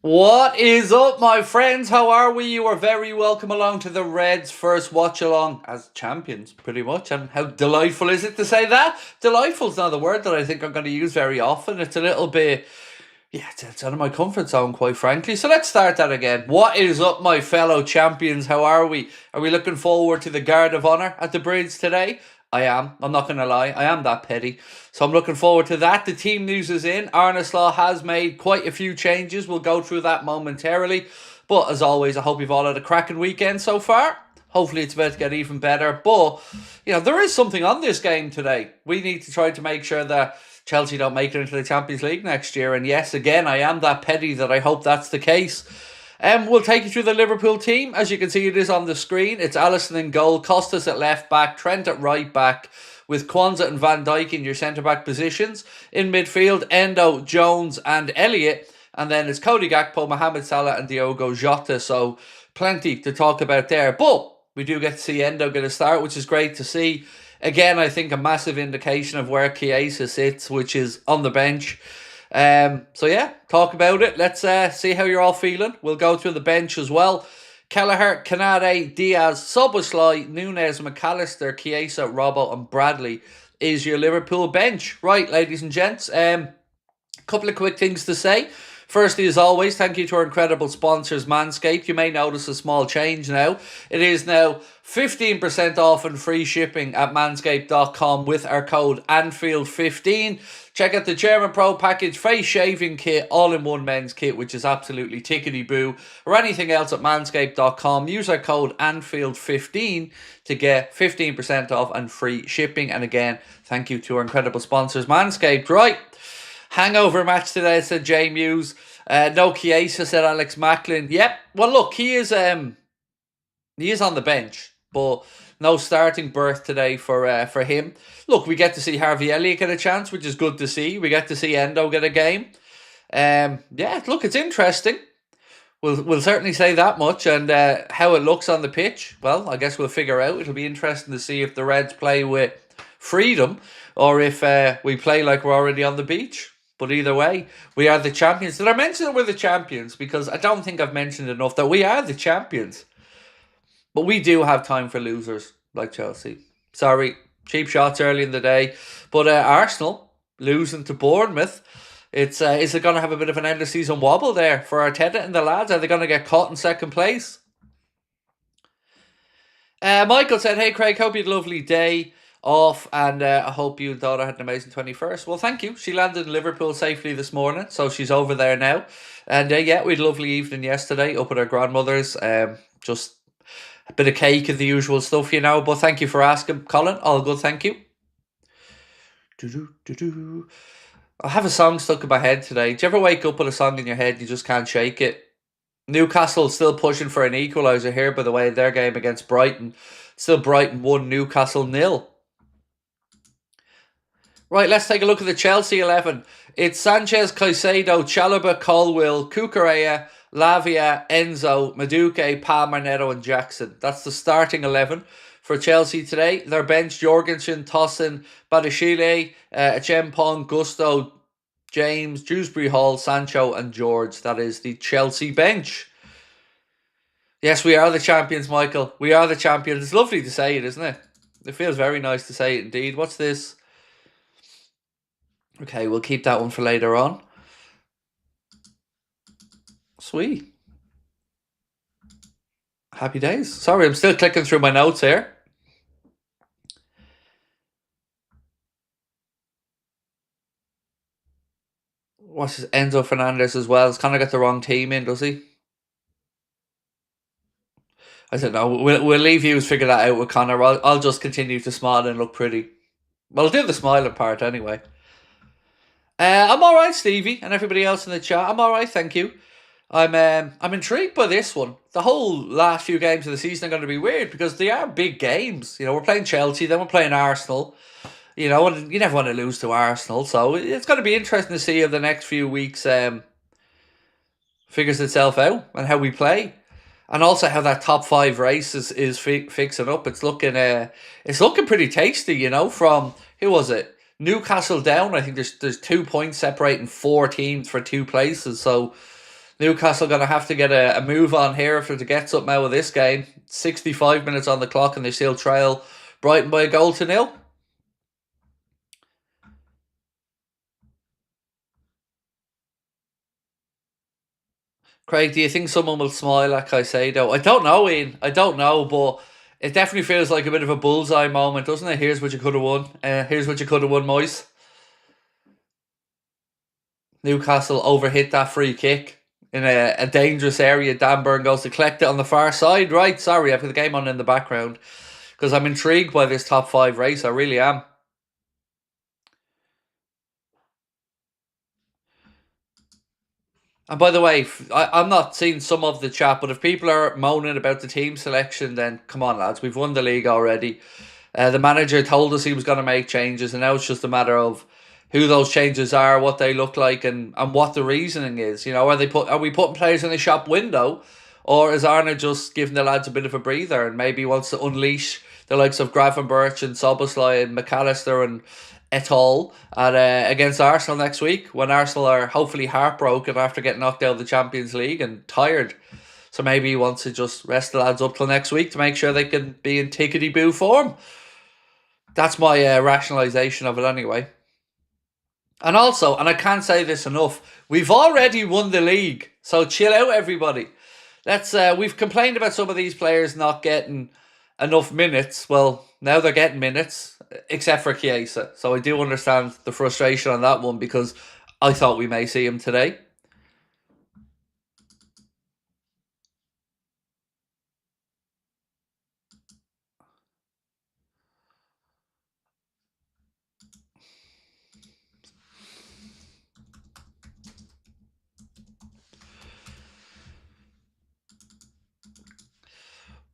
What is up, my friends? How are we? You are very welcome along to the Reds' first watch along as champions, pretty much. And how delightful is it to say that? Delightful is not the word that I think I'm going to use very often. It's a little bit, yeah, it's out of my comfort zone, quite frankly. So let's start that again. What is up, my fellow champions? How are we? Are we looking forward to the Guard of Honour at the bridge today? I am. I'm not going to lie. I am that petty. So I'm looking forward to that. The team news is in. Arne has made quite a few changes. We'll go through that momentarily. But as always, I hope you've all had a cracking weekend so far. Hopefully it's about to get even better. But, there is something on this game today. We need to try to make sure that Chelsea don't make it into the Champions League next year. And yes, again, I am that petty that I hope that's the case. We'll take you through the Liverpool team. As you can see, it is on the screen. It's Alisson in goal, Costas at left back, Trent at right back, with Kwanzaa and Van Dijk in your centre-back positions. In midfield, Endo, Jones and Elliott. And then it's Cody Gakpo, Mohamed Salah and Diogo Jota. So plenty to talk about there. But we do get to see Endo get a start, which is great to see. Again, I think a massive indication of where Chiesa sits, which is on the bench. So yeah, talk about it. Let's see how you're all feeling. We'll go through the bench as well. Kelleher, Canade, Diaz, Szoboszlai, Nunez, McAllister, Chiesa, Robbo and Bradley is your Liverpool bench. Right, ladies and gents. Couple of quick things to say. Firstly, as always, thank you to our incredible sponsors, Manscaped. You may notice a small change now. It is now 15% off and free shipping at manscaped.com with our code Anfield15. Check out the German Pro Package face shaving kit, all-in-one men's kit, which is absolutely tickety-boo, or anything else at manscaped.com. Use our code Anfield15 to get 15% off and free shipping. And again, thank you to our incredible sponsors, Manscaped. Right. Hangover match today, said Jay Muse. No Chiesa, said Alex Macklin. Yep. Well, look, he is on the bench, but no starting berth today for him. Look, we get to see Harvey Elliott get a chance, which is good to see. We get to see Endo get a game. Yeah, look, it's interesting. We'll certainly say that much. And how it looks on the pitch, well, I guess we'll figure out. It'll be interesting to see if the Reds play with freedom or if we play like we're already on the beach. But either way, we are the champions. Did I mention that we're the champions? Because I don't think I've mentioned enough that we are the champions. But we do have time for losers like Chelsea. Sorry, cheap shots early in the day. But Arsenal losing to Bournemouth. Is it going to have a bit of an end of season wobble there for Arteta and the lads? Are they going to get caught in second place? Michael said, "Hey Craig, hope you had a lovely day off, and I hope you and daughter had an amazing 21st. Well, thank you. She landed in Liverpool safely this morning, so she's over there now. And yeah, we had a lovely evening yesterday up at her grandmother's. Just a bit of cake and the usual stuff, but thank you for asking, Colin. All good, thank you. I have a song stuck in my head today. Do you ever wake up with a song in your head and you just can't shake it? Newcastle still pushing for an equaliser here, by the way, their game against Brighton. Still Brighton 1, Newcastle 0. Right, let's take a look at the Chelsea 11. It's Sanchez, Caicedo, Chalobah, Colwill, Cucurella, Lavia, Enzo, Madueke, Palmer, Neto and Jackson. That's the starting 11 for Chelsea today. Their bench, Jorgensen, Tosin, Badashile, Chempong, Gusto, James, Dewsbury Hall, Sancho and George. That is the Chelsea bench. Yes, we are the champions, Michael. We are the champions. It's lovely to say it, isn't it? It feels very nice to say it indeed. What's this? Okay, we'll keep that one for later on. Sweet. Happy days. Sorry, I'm still clicking through my notes here. What's his Enzo Fernandez as well? He's kind of got the wrong team in, does he? I don't know. We'll leave you figure that out with Connor. I'll just continue to smile and look pretty. Well, I'll do the smiling part anyway. I'm all right, Stevie, and everybody else in the chat. I'm all right, thank you. I'm intrigued by this one. The whole last few games of the season are going to be weird because they are big games. We're playing Chelsea, then we're playing Arsenal. And you never want to lose to Arsenal, so it's going to be interesting to see how the next few weeks figures itself out and how we play, and also how that top 5 race is fixing up. It's looking pretty tasty. From who was it? Newcastle down. I think there's 2 points separating 4 teams for 2 places. So Newcastle going to have to get a move on here if they're to get something out of this game. 65 minutes on the clock and they still trail Brighton by a goal to nil. Craig, do you think someone will smile at Caicedo? I don't know, Ian. I don't know, but it definitely feels like a bit of a bullseye moment, doesn't it? Here's what you could have won. Here's what you could have won, Moise. Newcastle overhit that free kick in a dangerous area. Dan Burn goes to collect it on the far side. Right, sorry, I put the game on in the background because I'm intrigued by this top 5 race. I really am. And by the way, I'm not seeing some of the chat, but if people are moaning about the team selection, then come on, lads. We've won the league already. The manager told us he was going to make changes, and now it's just a matter of who those changes are, what they look like, and what the reasoning is. You know, are we putting players in the shop window, or is Arne just giving the lads a bit of a breather and maybe wants to unleash the likes of Gravenberch and Soboslai and McAllister and et al. Against Arsenal next week, when Arsenal are hopefully heartbroken after getting knocked out of the Champions League and tired. So maybe he wants to just rest the lads up till next week to make sure they can be in tickety-boo form. That's my rationalisation of it anyway. And also, and I can't say this enough, we've already won the league. So chill out, everybody. We've complained about some of these players not getting enough minutes. Well, now they're getting minutes, except for Chiesa. So I do understand the frustration on that one because I thought we may see him today.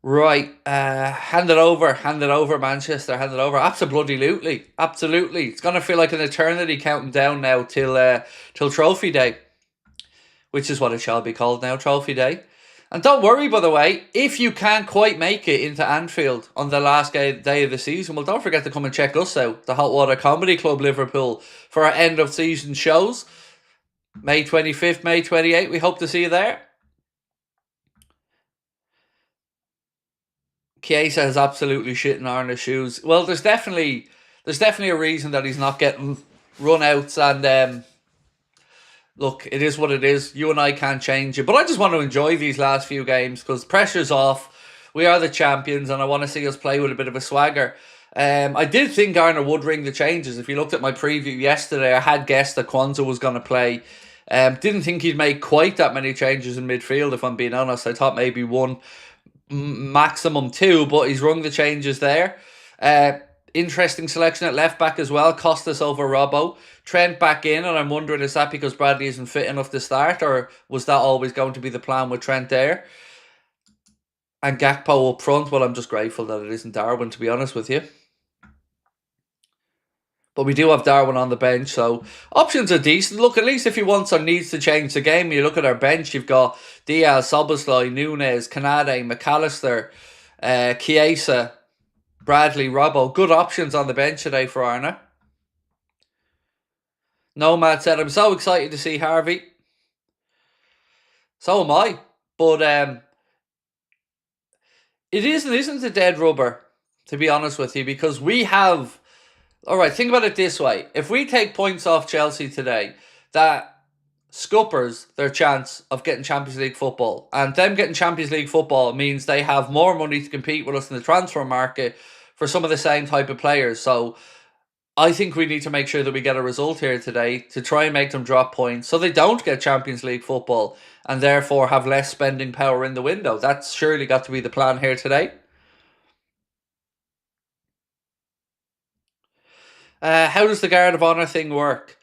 Right, hand it over, Manchester, hand it over. Absolutely. It's gonna feel like an eternity counting down now till Trophy Day, which is what it shall be called now, Trophy Day. And don't worry, by the way, if you can't quite make it into Anfield on the last day of the season, well, don't forget to come and check us out, the Hot Water Comedy Club Liverpool, for our end of season shows. May 25th, May 28th. We hope to see you there. Chiesa has absolutely shit in Arne's shoes. Well, there's definitely a reason that he's not getting run outs, and look, it is what it is. You and I can't change it, but I just want to enjoy these last few games because pressure's off. We are the champions, and I want to see us play with a bit of a swagger. I did think Arne would ring the changes. If you looked at my preview yesterday, I had guessed that Kwanzaa was going to play. Didn't think he'd make quite that many changes in midfield, if I'm being honest. I thought maybe one, maximum 2, but he's rung the changes there. Interesting selection at left back as well. Costas over Robbo. Trent back in, and I'm wondering, is that because Bradley isn't fit enough to start, or was that always going to be the plan with Trent there? And Gakpo up front. Well, I'm just grateful that it isn't Darwin, to be honest with you. But we do have Darwin on the bench, so options are decent. Look, at least if you want or needs to change the game, you look at our bench, you've got Diaz, Soboslai, Nunez, Kanade, McAllister, Chiesa, Bradley, Robbo. Good options on the bench today for Arne. Nomad said, I'm so excited to see Harvey. So am I. But it isn't a dead rubber, to be honest with you, because we have... Alright, think about it this way. If we take points off Chelsea today, that scuppers their chance of getting Champions League football. And them getting Champions League football means they have more money to compete with us in the transfer market for some of the same type of players. So I think we need to make sure that we get a result here today to try and make them drop points so they don't get Champions League football and therefore have less spending power in the window. That's surely got to be the plan here today. How does the Guard of Honour thing work?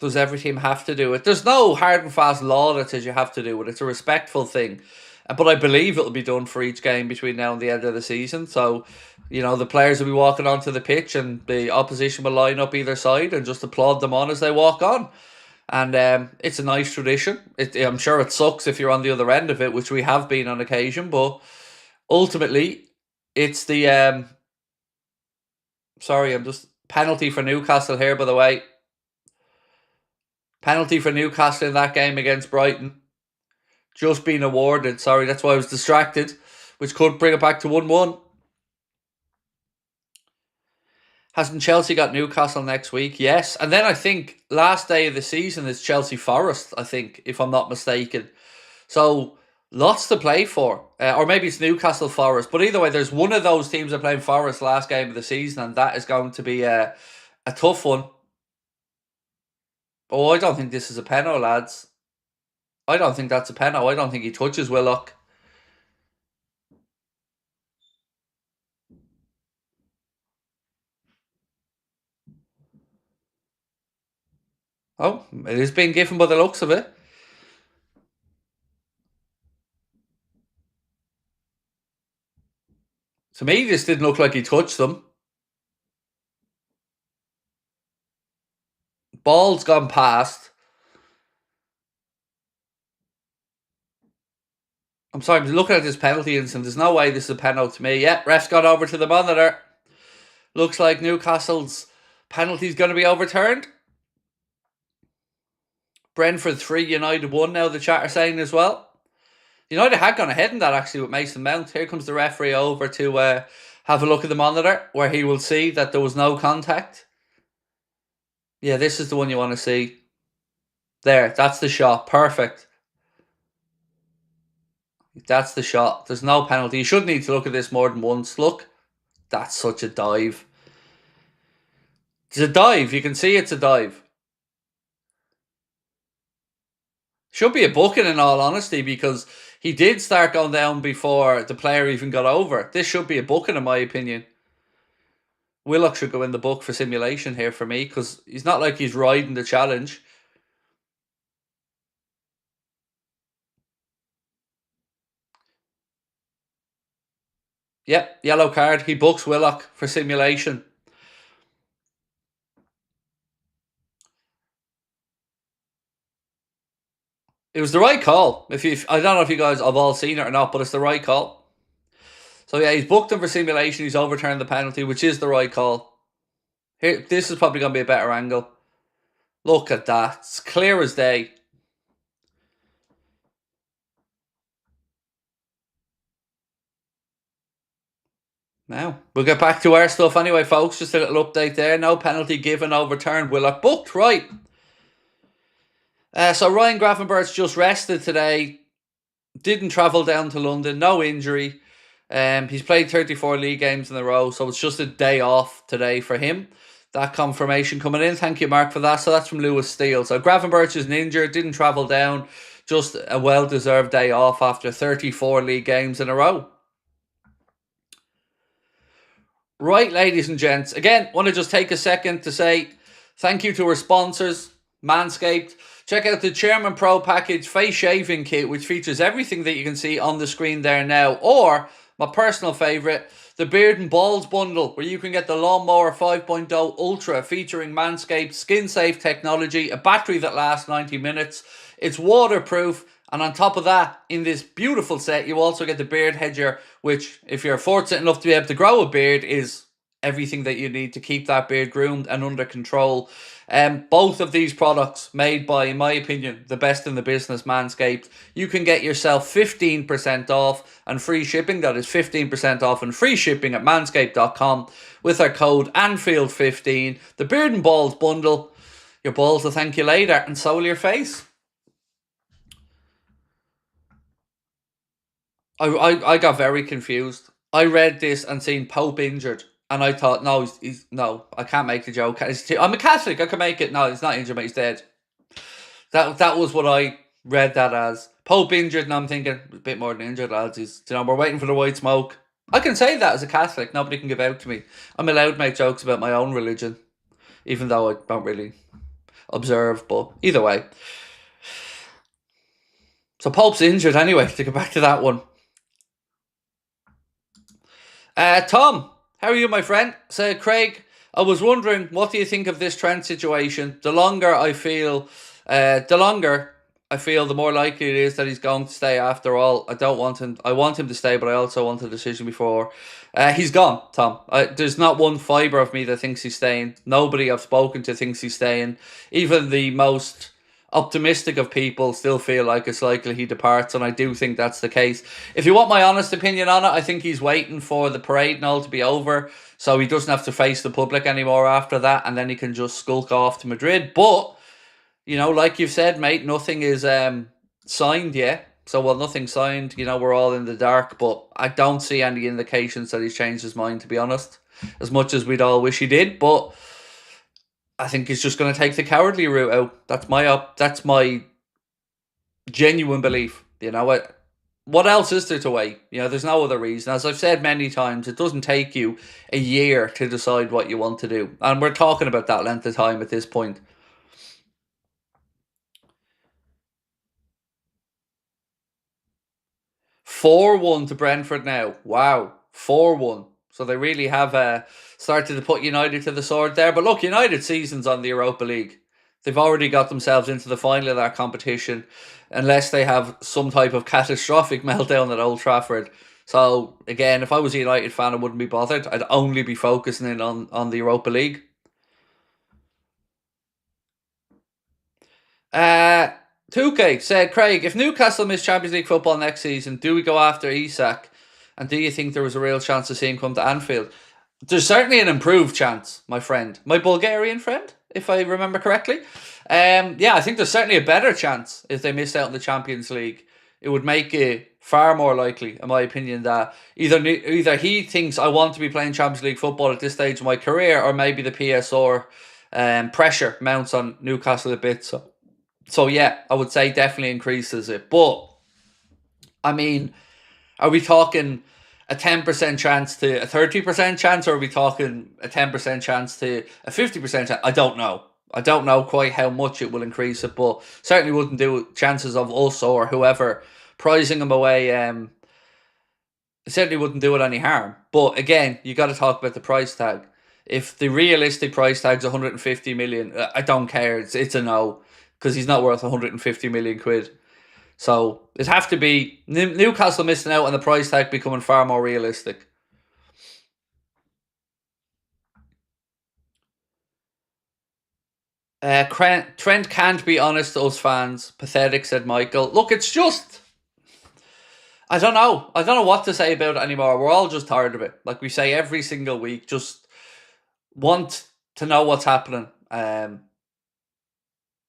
Does every team have to do it? There's no hard and fast law that says you have to do it. It's a respectful thing. But I believe it'll be done for each game between now and the end of the season. So, you know, the players will be walking onto the pitch and the opposition will line up either side and just applaud them on as they walk on. And it's a nice tradition. I'm sure it sucks if you're on the other end of it, which we have been on occasion. But ultimately, it's the... sorry, I'm just... Penalty for Newcastle here, by the way. Penalty for Newcastle in that game against Brighton. Just been awarded. Sorry, that's why I was distracted. Which could bring it back to 1-1. Hasn't Chelsea got Newcastle next week? Yes. And then I think last day of the season is Chelsea Forest, I think, if I'm not mistaken. So lots to play for. Or maybe it's Newcastle Forest. But either way, there's one of those teams that playing Forest last game of the season, and that is going to be a tough one. Oh, I don't think this is a penalty, lads. I don't think that's a penalty. I don't think he touches Willock. Oh, it is being given by the looks of it. To me, this didn't look like he touched them. Ball's gone past. I'm sorry, I'm looking at this penalty incident. There's no way this is a penalty to me. Yep, ref's got over to the monitor. Looks like Newcastle's penalty is going to be overturned. Brentford 3, United 1 now, the chat are saying as well. United had gone ahead in that actually with Mason Mount. Here comes the referee over to have a look at the monitor where he will see that there was no contact. Yeah, this is the one you want to see. There, that's the shot. Perfect. That's the shot. There's no penalty. You should need to look at this more than once. Look, that's such a dive. It's a dive. You can see it's a dive. Should be a booking in all honesty, because he did start going down before the player even got over. This should be a booking in my opinion. Willock should go in the book for simulation here for me, because he's not like he's riding the challenge. Yep, yellow card. He books Willock for simulation. It was the right call. I don't know if you guys have all seen it or not, but it's the right call. So yeah, he's booked him for simulation. He's overturned the penalty, which is the right call. Here, this is probably going to be a better angle. Look at that. It's clear as day. Now, we'll get back to our stuff anyway, folks. Just a little update there. No penalty given, overturned. Willock booked, right. So Ryan Gravenberch's just rested today. Didn't travel down to London. No injury. He's played 34 league games in a row, so it's just a day off today for him. That confirmation coming in. Thank you, Mark, for that. So that's from Lewis Steele. So Gravenberch is injured, didn't travel down. Just a well-deserved day off after 34 league games in a row. Right, ladies and gents. Again, want to just take a second to say thank you to our sponsors, Manscaped. Check out the Chairman Pro Package Face Shaving Kit, which features everything that you can see on the screen there now. Or, my personal favourite, the Beard and Balls Bundle, where you can get the Lawnmower 5.0 Ultra featuring Manscaped skin-safe technology, a battery that lasts 90 minutes. It's waterproof. And on top of that, in this beautiful set, you also get the Beard Hedger, which, if you're fortunate enough to be able to grow a beard, is everything that you need to keep that beard groomed and under control. Both of these products made by, in my opinion, the best in the business, Manscaped. You can get yourself 15% off and free shipping. That is 15% off and free shipping at manscaped.com with our code Anfield15. The Beard and Balls Bundle. Your balls will thank you later, and so will your face. I got very confused. I read this and seen Pope injured, and I thought, no, no, I can't make the joke. I'm a Catholic, I can make it. No, he's not injured, but he's dead. That was what I read that as. Pope injured, and I'm thinking, a bit more than injured, lads. We're waiting for the white smoke. I can say that as a Catholic. Nobody can give out to me. I'm allowed to make jokes about my own religion, even though I don't really observe, but either way. So Pope's injured anyway, to get back to that one. Tom, how are you, my friend? So, Craig, I was wondering, what do you think of this Trent situation? The longer I feel, the more likely it is that he's going to stay after all. I want him to stay, but I also want a decision before. He's gone, Tom. There's not one fibre of me that thinks he's staying. Nobody I've spoken to thinks he's staying. Even the most optimistic of people still feel like it's likely he departs, and I do think that's the case. If you want my honest opinion on it, I think he's waiting for the parade and all to be over, so he doesn't have to face the public anymore after that, and then he can just skulk off to Madrid. But, like you've said, mate, nothing is signed yet. So, well, nothing's signed. We're all in the dark, but I don't see any indications that he's changed his mind, to be honest, as much as we'd all wish he did. But I think he's just going to take the cowardly route out. That's my genuine belief. What else is there to wait? There's no other reason. As I've said many times, it doesn't take you a year to decide what you want to do, and we're talking about that length of time at this point. 4-1 to Brentford now. Wow, 4-1. So they really have started to put United to the sword there. But look, United season's on the Europa League. They've already got themselves into the final of that competition, unless they have some type of catastrophic meltdown at Old Trafford. So again, if I was a United fan, I wouldn't be bothered. I'd only be focusing in on the Europa League. 2K said, Craig, if Newcastle miss Champions League football next season, do we go after Isak? And do you think there was a real chance of seeing him come to Anfield? There's certainly an improved chance, my friend. My Bulgarian friend, if I remember correctly. Yeah, I think there's certainly a better chance if they missed out in the Champions League. It would make it far more likely, in my opinion, that either he thinks I want to be playing Champions League football at this stage of my career, or maybe the PSR pressure mounts on Newcastle a bit. So yeah, I would say definitely increases it. But, I mean, are we talking a 10% chance to a 30% chance, or are we talking a 10% chance to a 50% chance? I don't know. I don't know quite how much it will increase it, but certainly wouldn't do chances of us or whoever prizing him away. Certainly wouldn't do it any harm. But again, you got to talk about the price tag. If the realistic price tag's 150 million, I don't care. It's a no, because he's not worth 150 million quid. So it have to be Newcastle missing out on the price tag becoming far more realistic. Trent can't be honest to us fans. Pathetic, said Michael. Look, it's just, I don't know. I don't know what to say about it anymore. We're all just tired of it. Like we say every single week, just want to know what's happening.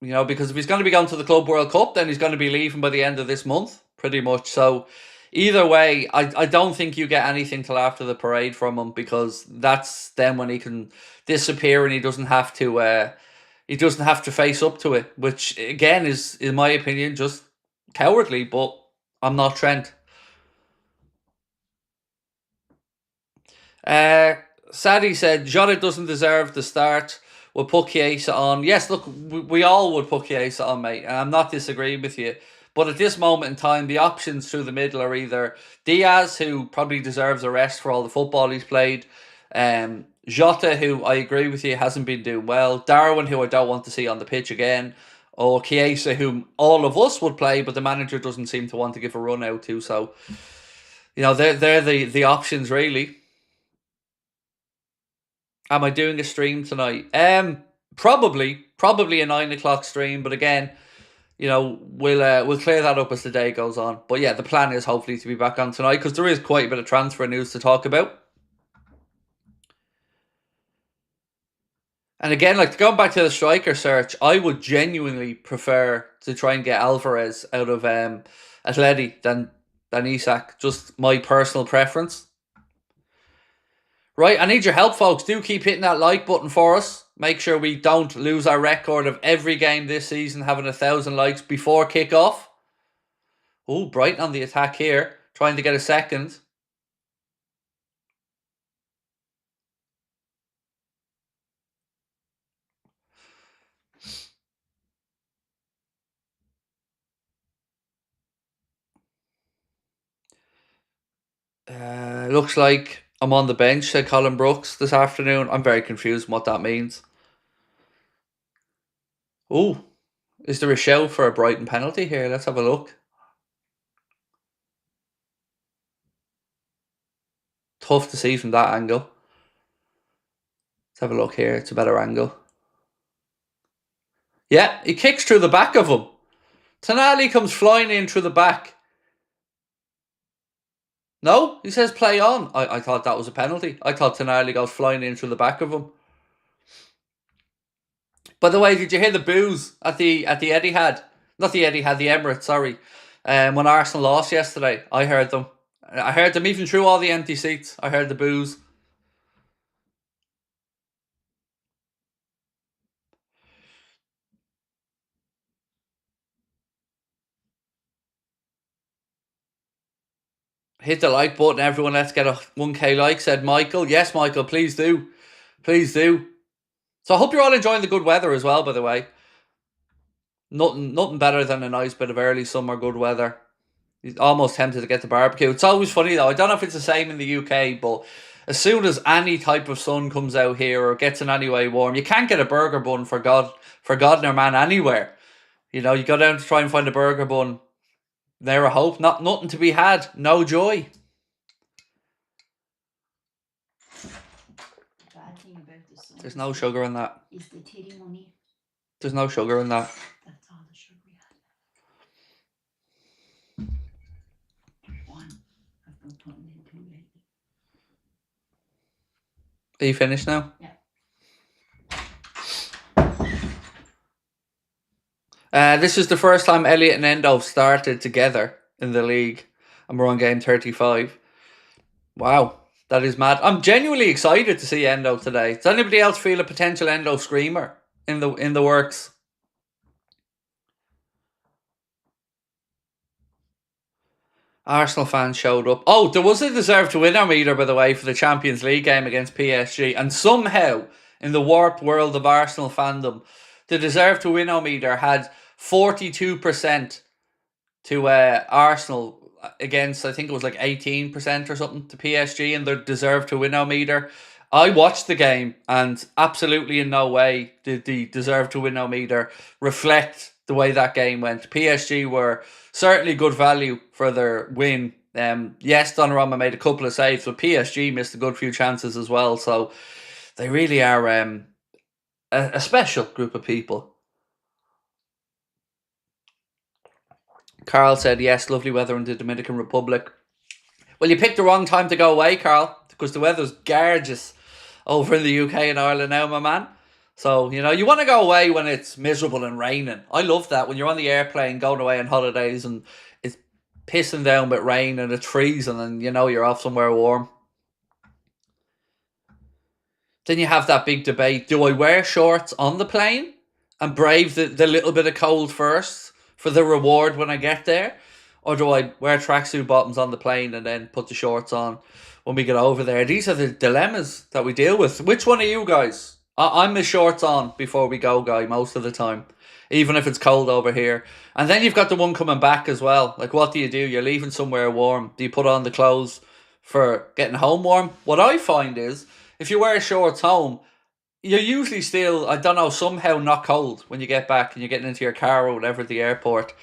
Because if he's going to be going to the Club World Cup, then he's going to be leaving by the end of this month, pretty much. So either way, I don't think you get anything till after the parade from him, because that's then when he can disappear and he doesn't have to face up to it, which again is, in my opinion, just cowardly. But I'm not Trent. Sadie said Jota doesn't deserve the start. We'll put Chiesa on. Yes, look, we all would put Chiesa on, mate, and I'm not disagreeing with you. But at this moment in time, the options through the middle are either Diaz, who probably deserves a rest for all the football he's played, Jota, who I agree with you hasn't been doing well, Darwin, who I don't want to see on the pitch again, or Chiesa, whom all of us would play, but the manager doesn't seem to want to give a run out to. So, they're the options, really. Am I doing a stream tonight? Probably a 9 o'clock stream. But again, we'll clear that up as the day goes on. But yeah, the plan is hopefully to be back on tonight, because there is quite a bit of transfer news to talk about. And again, like, going back to the striker search, I would genuinely prefer to try and get Alvarez out of Atleti than Isak. Just my personal preference. Right, I need your help, folks. Do keep hitting that like button for us. Make sure we don't lose our record of every game this season having 1,000 likes before kickoff. Oh, Brighton on the attack here, trying to get a second. Looks like I'm on the bench, said Colin Brooks this afternoon. I'm very confused what that means. Oh, is there a shout for a Brighton penalty here? Let's have a look. Tough to see from that angle. Let's have a look here. It's a better angle. Yeah, he kicks through the back of him. Tonali comes flying in through the back. No, he says play on. I thought that was a penalty. I thought Tonali goes flying in through the back of him. By the way, did you hear the boos at the Etihad? Not the Etihad, the Emirates, sorry. When Arsenal lost yesterday, I heard them. I heard them even through all the empty seats. I heard the boos. Hit the like button, everyone. Let's get a 1k like, said Michael. Yes, Michael, please do. Please do. So I hope you're all enjoying the good weather as well, by the way. Nothing better than a nice bit of early summer good weather. He's almost tempted to get the barbecue. It's always funny though. I don't know if it's the same in the UK, but as soon as any type of sun comes out here or gets in any way warm, you can't get a burger bun for God nor man anywhere. You know, you go down to try and find a burger bun. Ne'er a hope. Nothing to be had. No joy. Bad thing about the sun. There's no sugar in that. Is the titty money. There's no sugar in that. That's all the sugar we had. One. I've been putting in two lately. Are you finished now? Yeah. This is the first time Elliot and Endo started together in the league, and we're on game 35. Wow, that is mad. I'm genuinely excited to see Endo today. Does anybody else feel a potential Endo screamer in the works? Arsenal fans showed up. Oh, there was a deserve to winner meter, by the way, for the Champions League game against PSG, and somehow in the warped world of Arsenal fandom, the deserve to winner meter had 42% to Arsenal against, I think it was like 18% or something to PSG in the deserve to winner meter. I watched the game and absolutely in no way did the deserve to winner meter reflect the way that game went. PSG were certainly good value for their win. Yes, Donnarumma made a couple of saves, but PSG missed a good few chances as well. So they really are a special group of people. Carl said, yes, lovely weather in the Dominican Republic. Well, you picked the wrong time to go away, Carl, because the weather's gorgeous over in the UK and Ireland now, my man. So, you know, you want to go away when it's miserable and raining. I love that. When you're on the airplane going away on holidays and it's pissing down with rain and it's freezing and, you know, you're off somewhere warm. Then you have that big debate. Do I wear shorts on the plane and brave the little bit of cold first for the reward when I get there? Or do I wear tracksuit bottoms on the plane and then put the shorts on when we get over there? These are the dilemmas that we deal with. Which one are you guys? I'm the shorts on before we go guy most of the time, even if it's cold over here. And then you've got the one coming back as well. Like, what do? You're leaving somewhere warm. Do you put on the clothes for getting home warm? What I find is, if you wear shorts home, you're usually still, I don't know, somehow not cold when you get back and you're getting into your car or whatever at the airport.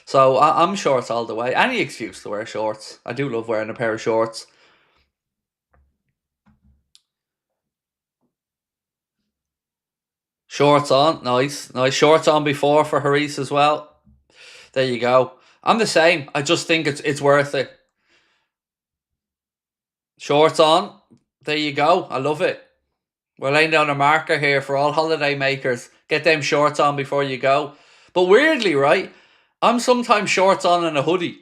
So I'm shorts all the way. Any excuse to wear shorts. I do love wearing a pair of shorts. Shorts on. Nice. Nice. Shorts on before for Haris as well. There you go. I'm the same. I just think it's worth it. Shorts on. There you go. I love it. We're laying down a marker here for all holiday makers. Get them shorts on before you go. But weirdly, right, I'm sometimes shorts on and a hoodie.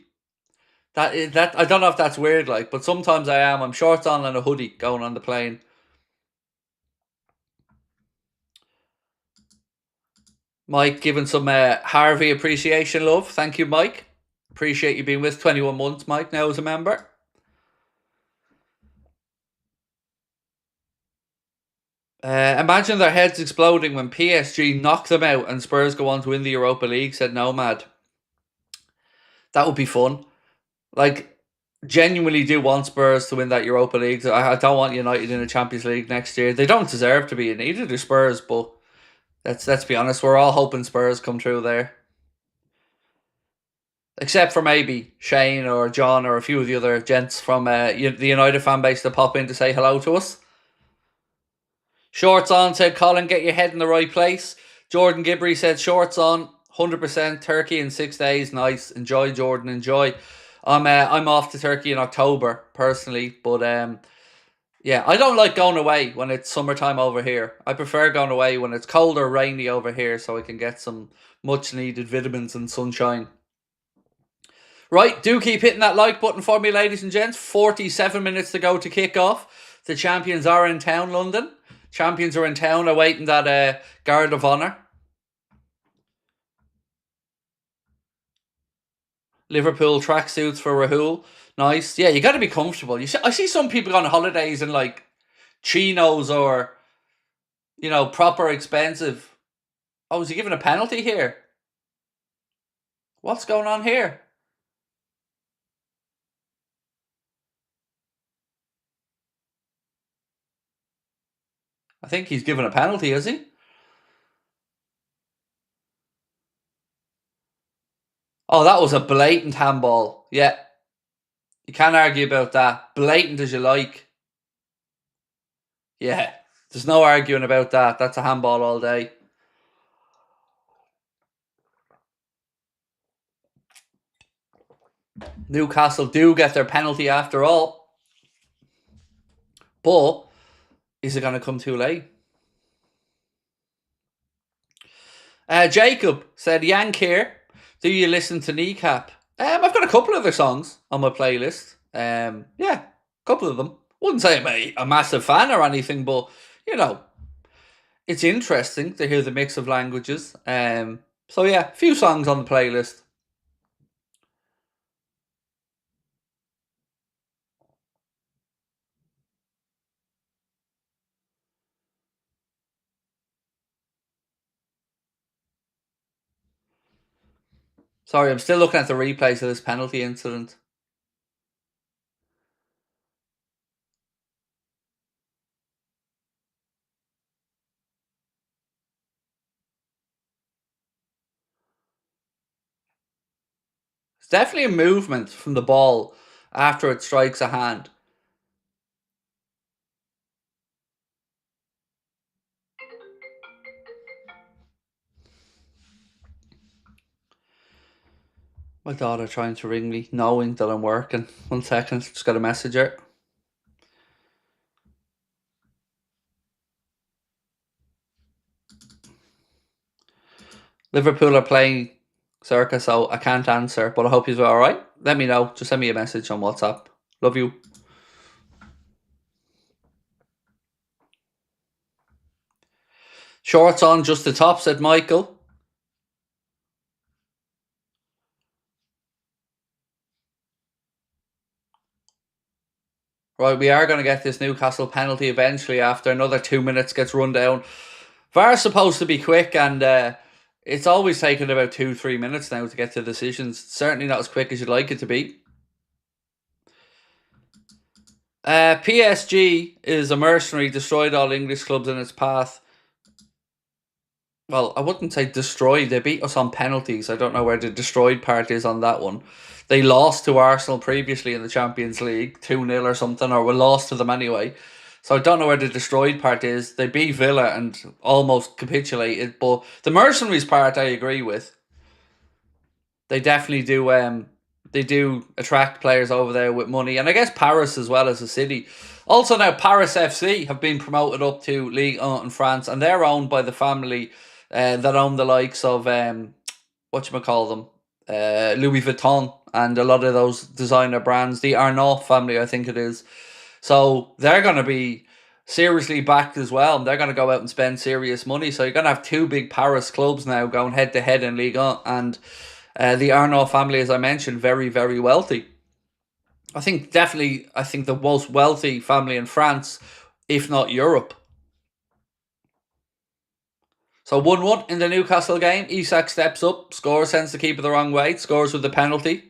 That I don't know if that's weird, like, but sometimes I am. I'm shorts on and a hoodie going on the plane. Mike giving some Harvey appreciation love. Thank you, Mike. Appreciate you being with 21 months, Mike, now as a member. Imagine their heads exploding when PSG knock them out and Spurs go on to win the Europa League, said Nomad. That would be fun. Like, genuinely do want Spurs to win that Europa League. I don't want United in the Champions League next year. They don't deserve to be in either do Spurs, but let's be honest, we're all hoping Spurs come through there. Except for maybe Shane or John or a few of the other gents from the United fan base that pop in to say hello to us. Shorts on, said Colin, get your head in the right place. Jordan Gibbery said, shorts on, 100% Turkey in 6 days. Nice. Enjoy, Jordan. Enjoy. I'm off to Turkey in October, personally. But yeah, I don't like going away when it's summertime over here. I prefer going away when it's cold or rainy over here so I can get some much needed vitamins and sunshine. Right, do keep hitting that like button for me, ladies and gents. 47 minutes to go to kick off. The champions are in town, London. Champions are in town awaiting that guard of honour. Liverpool tracksuits for Rahul. Nice. Yeah, you got to be comfortable. I see some people on holidays in like chinos or, proper expensive. Oh, is he giving a penalty here? What's going on here? I think he's given a penalty, is he? Oh, that was a blatant handball. Yeah. You can't argue about that. Blatant as you like. Yeah. There's no arguing about that. That's a handball all day. Newcastle do get their penalty after all. But is it going to come too late? Jacob said, Yank here. Do you listen to Kneecap? I've got a couple of their songs on my playlist. Yeah, a couple of them. Wouldn't say I'm a massive fan or anything, but, it's interesting to hear the mix of languages. So yeah, a few songs on the playlist. Sorry, I'm still looking at the replays of this penalty incident. It's definitely a movement from the ball after it strikes a hand. My daughter trying to ring me, knowing that I'm working. 1 second, just got a message here. Liverpool are playing Circa, so I can't answer, but I hope you're alright. Let me know. Just send me a message on WhatsApp. Love you. Shorts on, just the top, said Michael. Right, we are going to get this Newcastle penalty eventually after another 2 minutes gets run down. VAR's supposed to be quick, and it's always taken about 2-3 minutes now to get to decisions. Certainly not as quick as you'd like it to be. PSG is a mercenary, destroyed all English clubs in its path. Well, I wouldn't say destroyed. They beat us on penalties. I don't know where the destroyed part is on that one. They lost to Arsenal previously in the Champions League, 2-0 or something, or we lost to them anyway. So I don't know where the destroyed part is. They beat Villa and almost capitulated. But the mercenaries part, I agree with. They definitely do. They do attract players over there with money, and I guess Paris as well as a city. Also now Paris FC have been promoted up to Ligue 1 in France, and they're owned by the family that own the likes of whatchamacallit Louis Vuitton and a lot of those designer brands. The Arne family, I think it is. So they're going to be seriously backed as well. They're going to go out and spend serious money. So you're going to have two big Paris clubs now going head to head in Ligue 1, and the Arne family, as I mentioned, very, very wealthy. I think the most wealthy family in France, if not Europe. So 1-1 in the Newcastle game. Isak steps up, scores, sends the keeper the wrong way, scores with the penalty.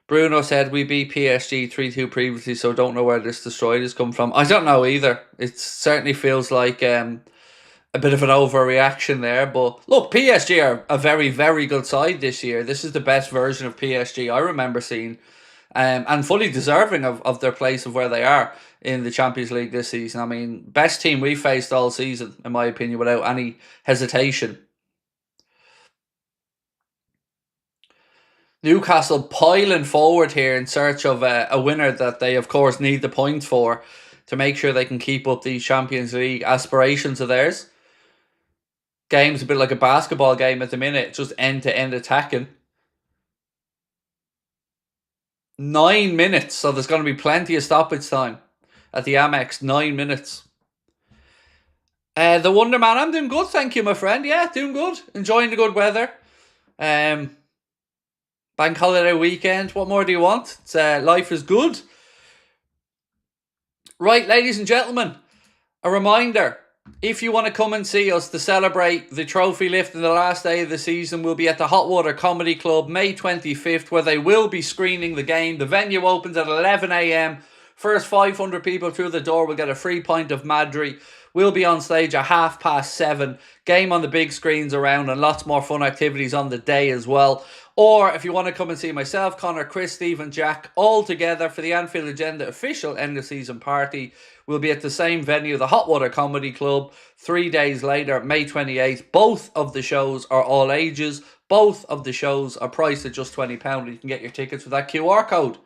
Bruno said, we beat PSG 3-2 previously, so don't know where this destroyed has come from. I don't know either. It certainly feels like a bit of an overreaction there. But look, PSG are a very, very good side this year. This is the best version of PSG I remember seeing. and fully deserving of their place of where they are in the Champions League this season. I mean, best team we faced all season, in my opinion, without any hesitation. Newcastle piling forward here in search of a winner that they, of course, need the points for to make sure they can keep up these Champions League aspirations of theirs. Game's a bit like a basketball game at the minute, just end-to-end attacking. 9 minutes, so there's going to be plenty of stoppage time at the Amex. 9 minutes. The Wonder Man, I'm doing good, thank you, my friend. Yeah, doing good. Enjoying the good weather. Bank holiday weekend. What more do you want? It's, life is good. Right, ladies and gentlemen, a reminder. If you want to come and see us to celebrate the trophy lift in the last day of the season, we'll be at the Hot Water Comedy Club May 25th, where they will be screening the game. The venue opens at 11 a.m. First 500 people through the door will get a free pint of Madry. We'll be on stage at 7:30. Game on the big screens around, and lots more fun activities on the day as well. Or if you want to come and see myself, Connor, Chris, Steve and Jack all together for the Anfield Agenda official end of season party, we'll be at the same venue, the Hot Water Comedy Club, 3 days later, May 28th. Both of the shows are all ages. Both of the shows are priced at just £20. You can get your tickets with that QR code,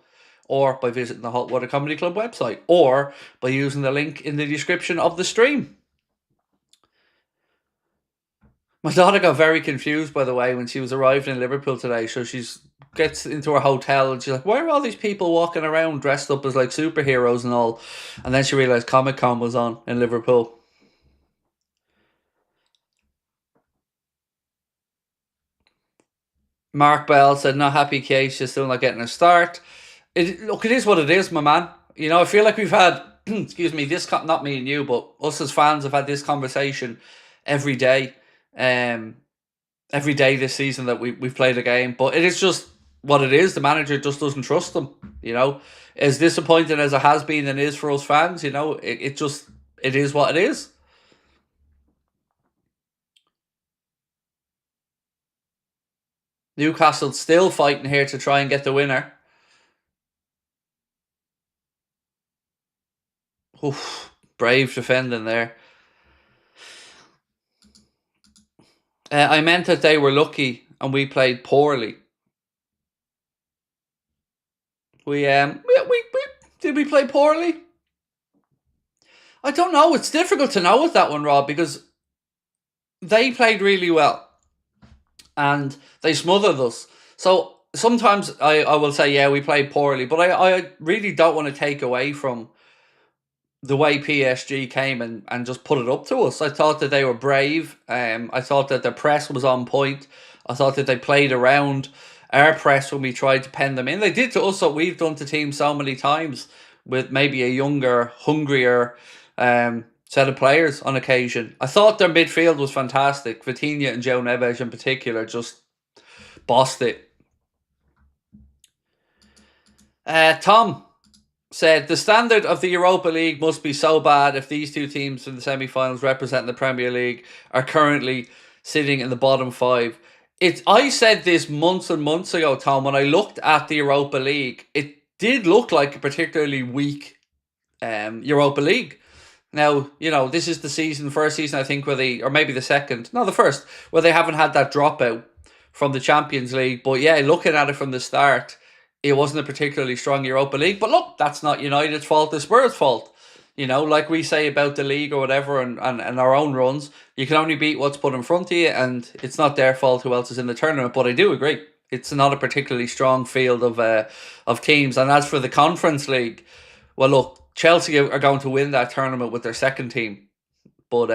or by visiting the Hot Water Comedy Club website, or by using the link in the description of the stream. My daughter got very confused, by the way, when she was arriving in Liverpool today. So she gets into her hotel and she's like, why are all these people walking around dressed up as like superheroes and all? And then she realised Comic-Con was on in Liverpool. Mark Bell said, not happy case, she's still not getting a start. Look, it is what it is, my man. You know, I feel like we've had, excuse me, this, not me and you, but us as fans have had this conversation every day. Every day this season that we've played a game. But it is just what it is. The manager just doesn't trust them, you know. As disappointing as it has been and is for us fans, you know, it is what it is. Newcastle still fighting here to try and get the winner. Oof, brave defending there. I meant that they were lucky and we played poorly. We did we play poorly? I don't know. It's difficult to know with that one, Rob, because they played really well and they smothered us. So sometimes I will say, yeah, we played poorly, but I really don't want to take away from the way PSG came and just put it up to us. I thought that they were brave. I thought that their press was on point. I thought that they played around our press when we tried to pen them in. They did to us what we've done to teams so many times, with maybe a younger, hungrier set of players on occasion. I thought their midfield was fantastic. Vitinha and Joe Neves in particular just bossed it. Tom said, the standard of the Europa League must be so bad if these two teams in the semi-finals representing the Premier League are currently sitting in the bottom five. I said this months and months ago, Tom, when I looked at the Europa League, it did look like a particularly weak Europa League. Now, you know, this is the first season, I think, where they, or maybe the second, no, the first, where they haven't had that dropout from the Champions League. But yeah, looking at it from the start, it wasn't a particularly strong Europa League. But look, that's not United's fault, it's Spurs' fault. You know, like we say about the league or whatever and our own runs, you can only beat what's put in front of you, and it's not their fault who else is in the tournament. But I do agree, it's not a particularly strong field of teams. And as for the Conference League, well, look, Chelsea are going to win that tournament with their second team. But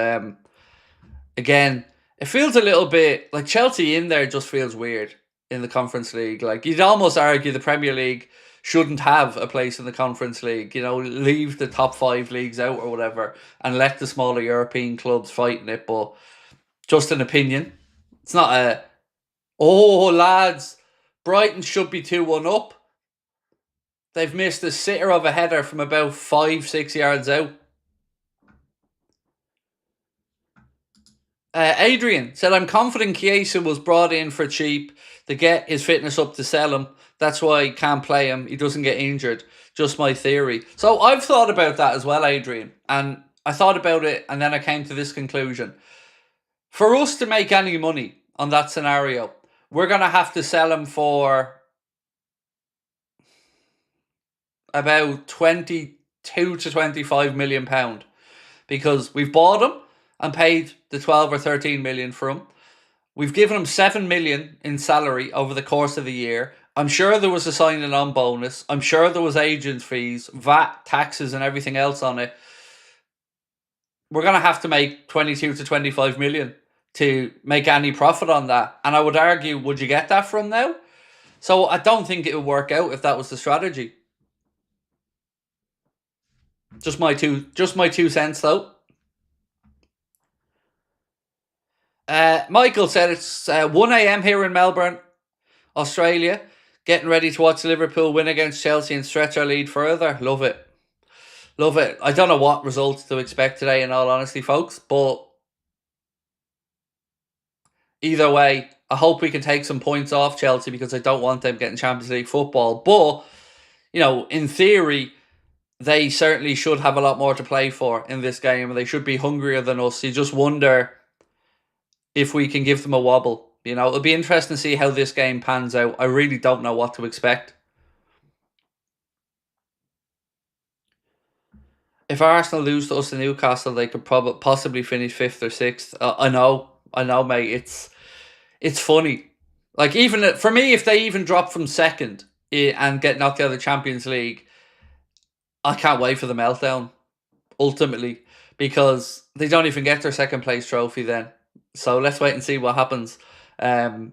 again, it feels a little bit like Chelsea in there just feels weird in the Conference League. Like, you'd almost argue the Premier League shouldn't have a place in the Conference League. You know, leave the top 5 leagues out or whatever and let the smaller European clubs fight in it. But just an opinion. It's not a, oh, lads, Brighton should be 2-1 up. They've missed a sitter of a header from about 5-6 yards out. Adrian said, I'm confident Chiesa was brought in for cheap to get his fitness up to sell him. That's why he can't play him. He doesn't get injured. Just my theory. So I've thought about that as well, Adrian. And I thought about it and then I came to this conclusion. For us to make any money on that scenario, we're going to have to sell him for about 22 to 25 million pound, because we've bought him and paid the 12 or 13 million for him. We've given him 7 million in salary over the course of the year. I'm sure there was a signing on bonus. I'm sure there was agent fees, VAT, taxes and everything else on it. We're going to have to make 22 to 25 million to make any profit on that. And I would argue, would you get that from now? So I don't think it would work out if that was the strategy. Just my two cents though. Michael said it's 1 a.m. here in Melbourne, Australia. Getting ready to watch Liverpool win against Chelsea and stretch our lead further. Love it. Love it. I don't know what results to expect today, in all honesty, folks. But either way, I hope we can take some points off Chelsea, because I don't want them getting Champions League football. But, in theory, they certainly should have a lot more to play for in this game, and they should be hungrier than us. You just wonder if we can give them a wobble. It'll be interesting to see how this game pans out. I really don't know what to expect. If Arsenal lose to us in Newcastle, they could possibly finish 5th or 6th. I know, mate. It's funny. Like, even for me, if they even drop from 2nd and get knocked out of the Champions League, I can't wait for the meltdown, ultimately, because they don't even get their 2nd place trophy then. So let's wait and see what happens. I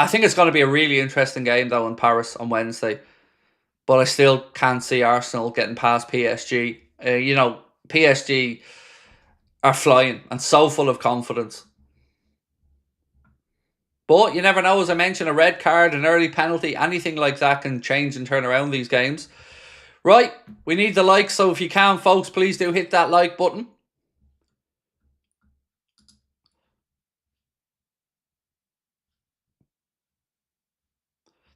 think it's going to be a really interesting game, though, in Paris on Wednesday. But I still can't see Arsenal getting past PSG. PSG are flying and so full of confidence. But you never know. As I mentioned, a red card, an early penalty, anything like that can change and turn around these games. Right, we need the likes, so if you can, folks, please do hit that like button.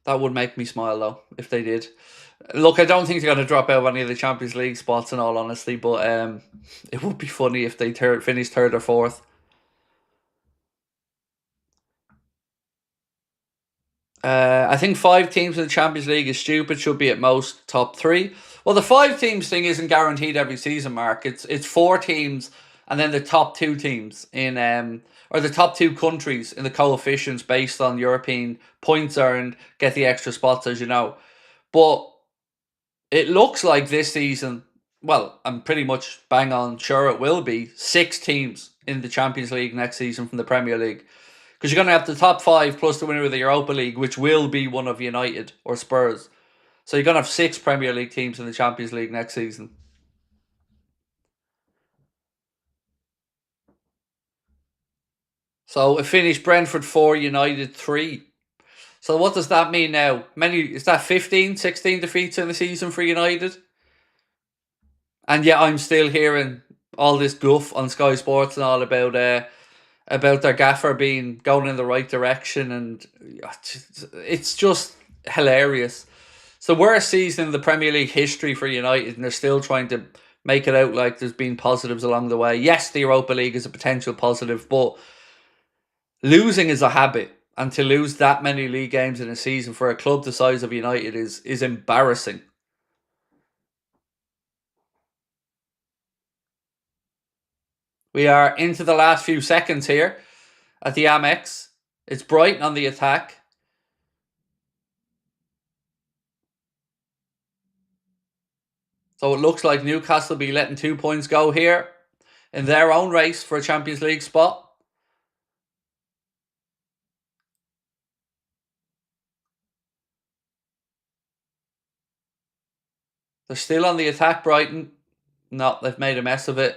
That would make me smile, though, if they did. Look, I don't think they're going to drop out of any of the Champions League spots, in all honesty, but it would be funny if they finish 3rd or 4th. I think 5 teams in the Champions League is stupid. Should be at most top 3. Well, the 5 teams thing isn't guaranteed every season, Mark. It's 4 teams and then the top 2 teams in or the top 2 countries in the coefficients based on European points earned get the extra spots, as you know. But it looks like this season, well, I'm pretty much bang on sure it will be 6 teams in the Champions League next season from the Premier League. Because you're going to have the top 5 plus the winner of the Europa League, which will be one of United or Spurs. So you're going to have 6 Premier League teams in the Champions League next season. So it finished Brentford 4, United 3. So what does that mean now? Is that 15, 16 defeats in the season for United? And yet I'm still hearing all this guff on Sky Sports and all about their gaffer going in the right direction, and it's just hilarious. It's the worst season in the Premier League history for United, and they're still trying to make it out like there's been positives along the way. Yes, the Europa League is a potential positive, but losing is a habit, and to lose that many league games in a season for a club the size of United is embarrassing. We are into the last few seconds here at the Amex. It's Brighton on the attack. So it looks like Newcastle will be letting 2 points go here in their own race for a Champions League spot. They're still on the attack, Brighton. No, they've made a mess of it.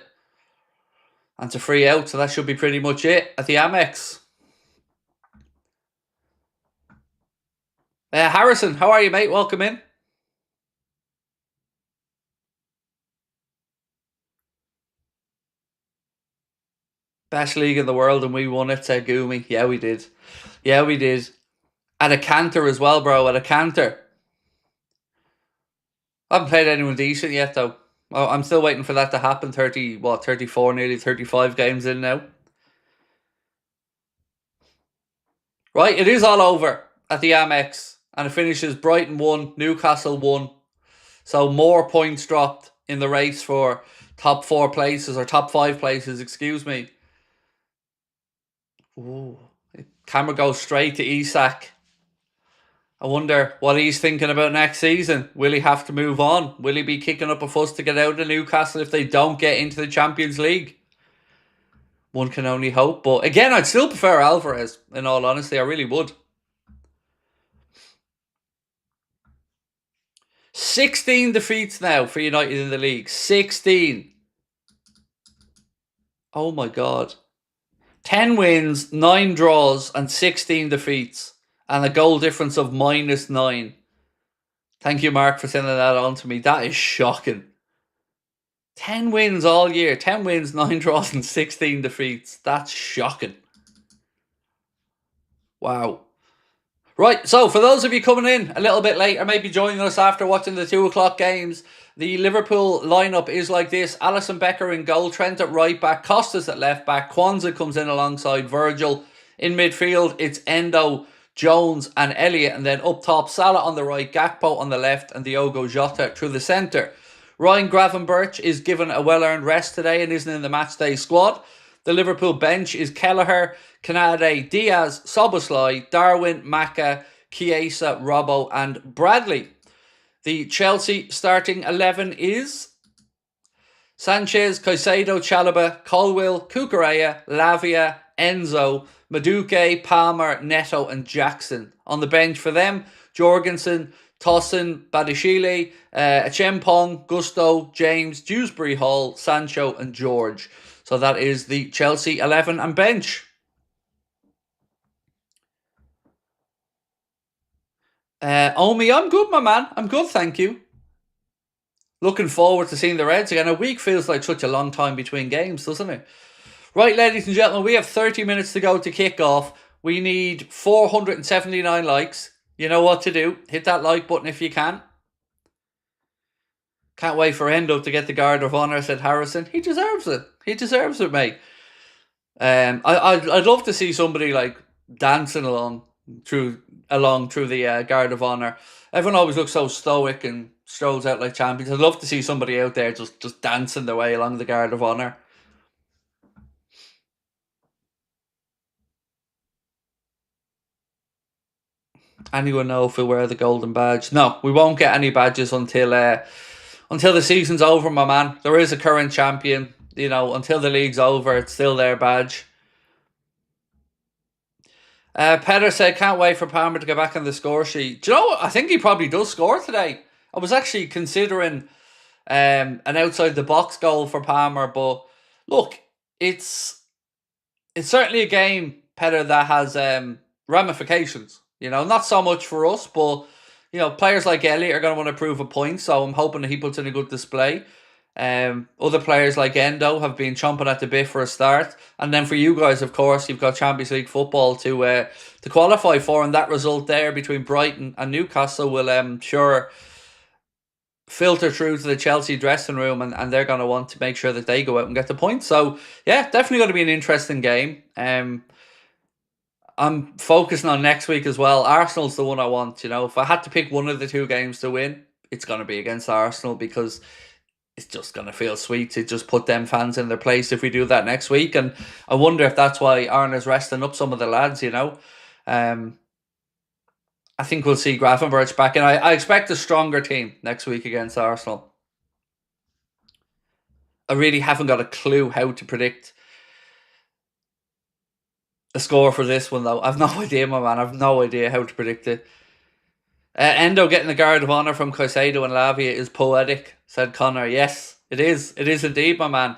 And it's a free out, so that should be pretty much it at the Amex. Harrison, how are you, mate? Welcome in. Best league in the world and we won it, said Goomy. Yeah, we did. Yeah, we did. At a canter as well, bro. At a canter. I haven't played anyone decent yet, though. I'm still waiting for that to happen. 34, nearly 35 games in now. Right, it is all over at the Amex. And it finishes Brighton 1, Newcastle 1. So more points dropped in the race for top 4 places, or top 5 places, excuse me. Ooh. Camera goes straight to Isak. I wonder what he's thinking about next season. Will he have to move on? Will he be kicking up a fuss to get out of Newcastle if they don't get into the Champions League? One can only hope. But again, I'd still prefer Alvarez, in all honesty. I really would. 16 defeats now for United in the league. 16. Oh my God. 10 wins, 9 draws, and 16 defeats. And a goal difference of -9. Thank you, Mark, for sending that on to me. That is shocking. 10 wins all year. 10 wins, 9 draws, and 16 defeats. That's shocking. Wow. Right, so for those of you coming in a little bit late or maybe joining us after watching the 2 o'clock games, the Liverpool lineup is like this. Alisson Becker in goal, Trent at right back, Costas at left back, Kwanzaa comes in alongside Virgil. In midfield, it's Endo, Jones and Elliott, and then up top, Salah on the right, Gakpo on the left, and Diogo Jota through the centre. Ryan Gravenberch is given a well-earned rest today and isn't in the matchday squad. The Liverpool bench is Kelleher, Kanade, Diaz, Soboslai, Darwin, Maka, Chiesa, Robbo and Bradley. The Chelsea starting 11 is Sanchez, Caicedo, Chalobah, Colwill, Cucurella, Lavia, Enzo, Madueke, Palmer, Neto and Jackson. On the bench for them, Jorgensen, Tosin, Badishile, Achempong, Gusto, James, Dewsbury Hall, Sancho and George. So that is the Chelsea 11 and bench. Omi, I'm good, my man. I'm good, thank you. Looking forward to seeing the Reds again. A week feels like such a long time between games, doesn't it? Right, ladies and gentlemen, we have 30 minutes to go to kick off. We need 479 likes. You know what to do. Hit that like button if you can. Can't wait for Endo to get the Guard of Honour, said Harrison. He deserves it. He deserves it, mate. I'd love to see somebody like dancing along through the Guard of Honour. Everyone always looks so stoic and strolls out like champions. I'd love to see somebody out there just dancing their way along the Guard of Honour. Anyone know if we'll wear the golden badge? No, we won't get any badges until the season's over, my man. There is a current champion. You know, until the league's over, it's still their badge. Petter said, can't wait for Palmer to get back on the score sheet. Do you know what? I think he probably does score today. I was actually considering an outside-the-box goal for Palmer, but look, it's certainly a game, Petter, that has ramifications. You know, not so much for us, but, you know, players like Elliott are going to want to prove a point, so I'm hoping that he puts in a good display. Other players like Endo have been chomping at the bit for a start, and then for you guys, of course, you've got Champions League football to qualify for, and that result there between Brighton and Newcastle will sure filter through to the Chelsea dressing room, and they're going to want to make sure that they go out and get the points. So yeah, definitely going to be an interesting game. I'm focusing on next week as well. Arsenal's the one I want. You know, if I had to pick one of the 2 games to win, it's going to be against Arsenal, because it's just going to feel sweet to just put them fans in their place if we do that next week. And I wonder if that's why Arne's resting up some of the lads, you know. I think we'll see Gravenberch back, and I expect a stronger team next week against Arsenal. I really haven't got a clue how to predict a score for this one, though. I've no idea, my man. I've no idea how to predict it. Endo getting the Guard of Honour from Caicedo and Lavia is poetic, said Connor. Yes, it is. It is indeed, my man.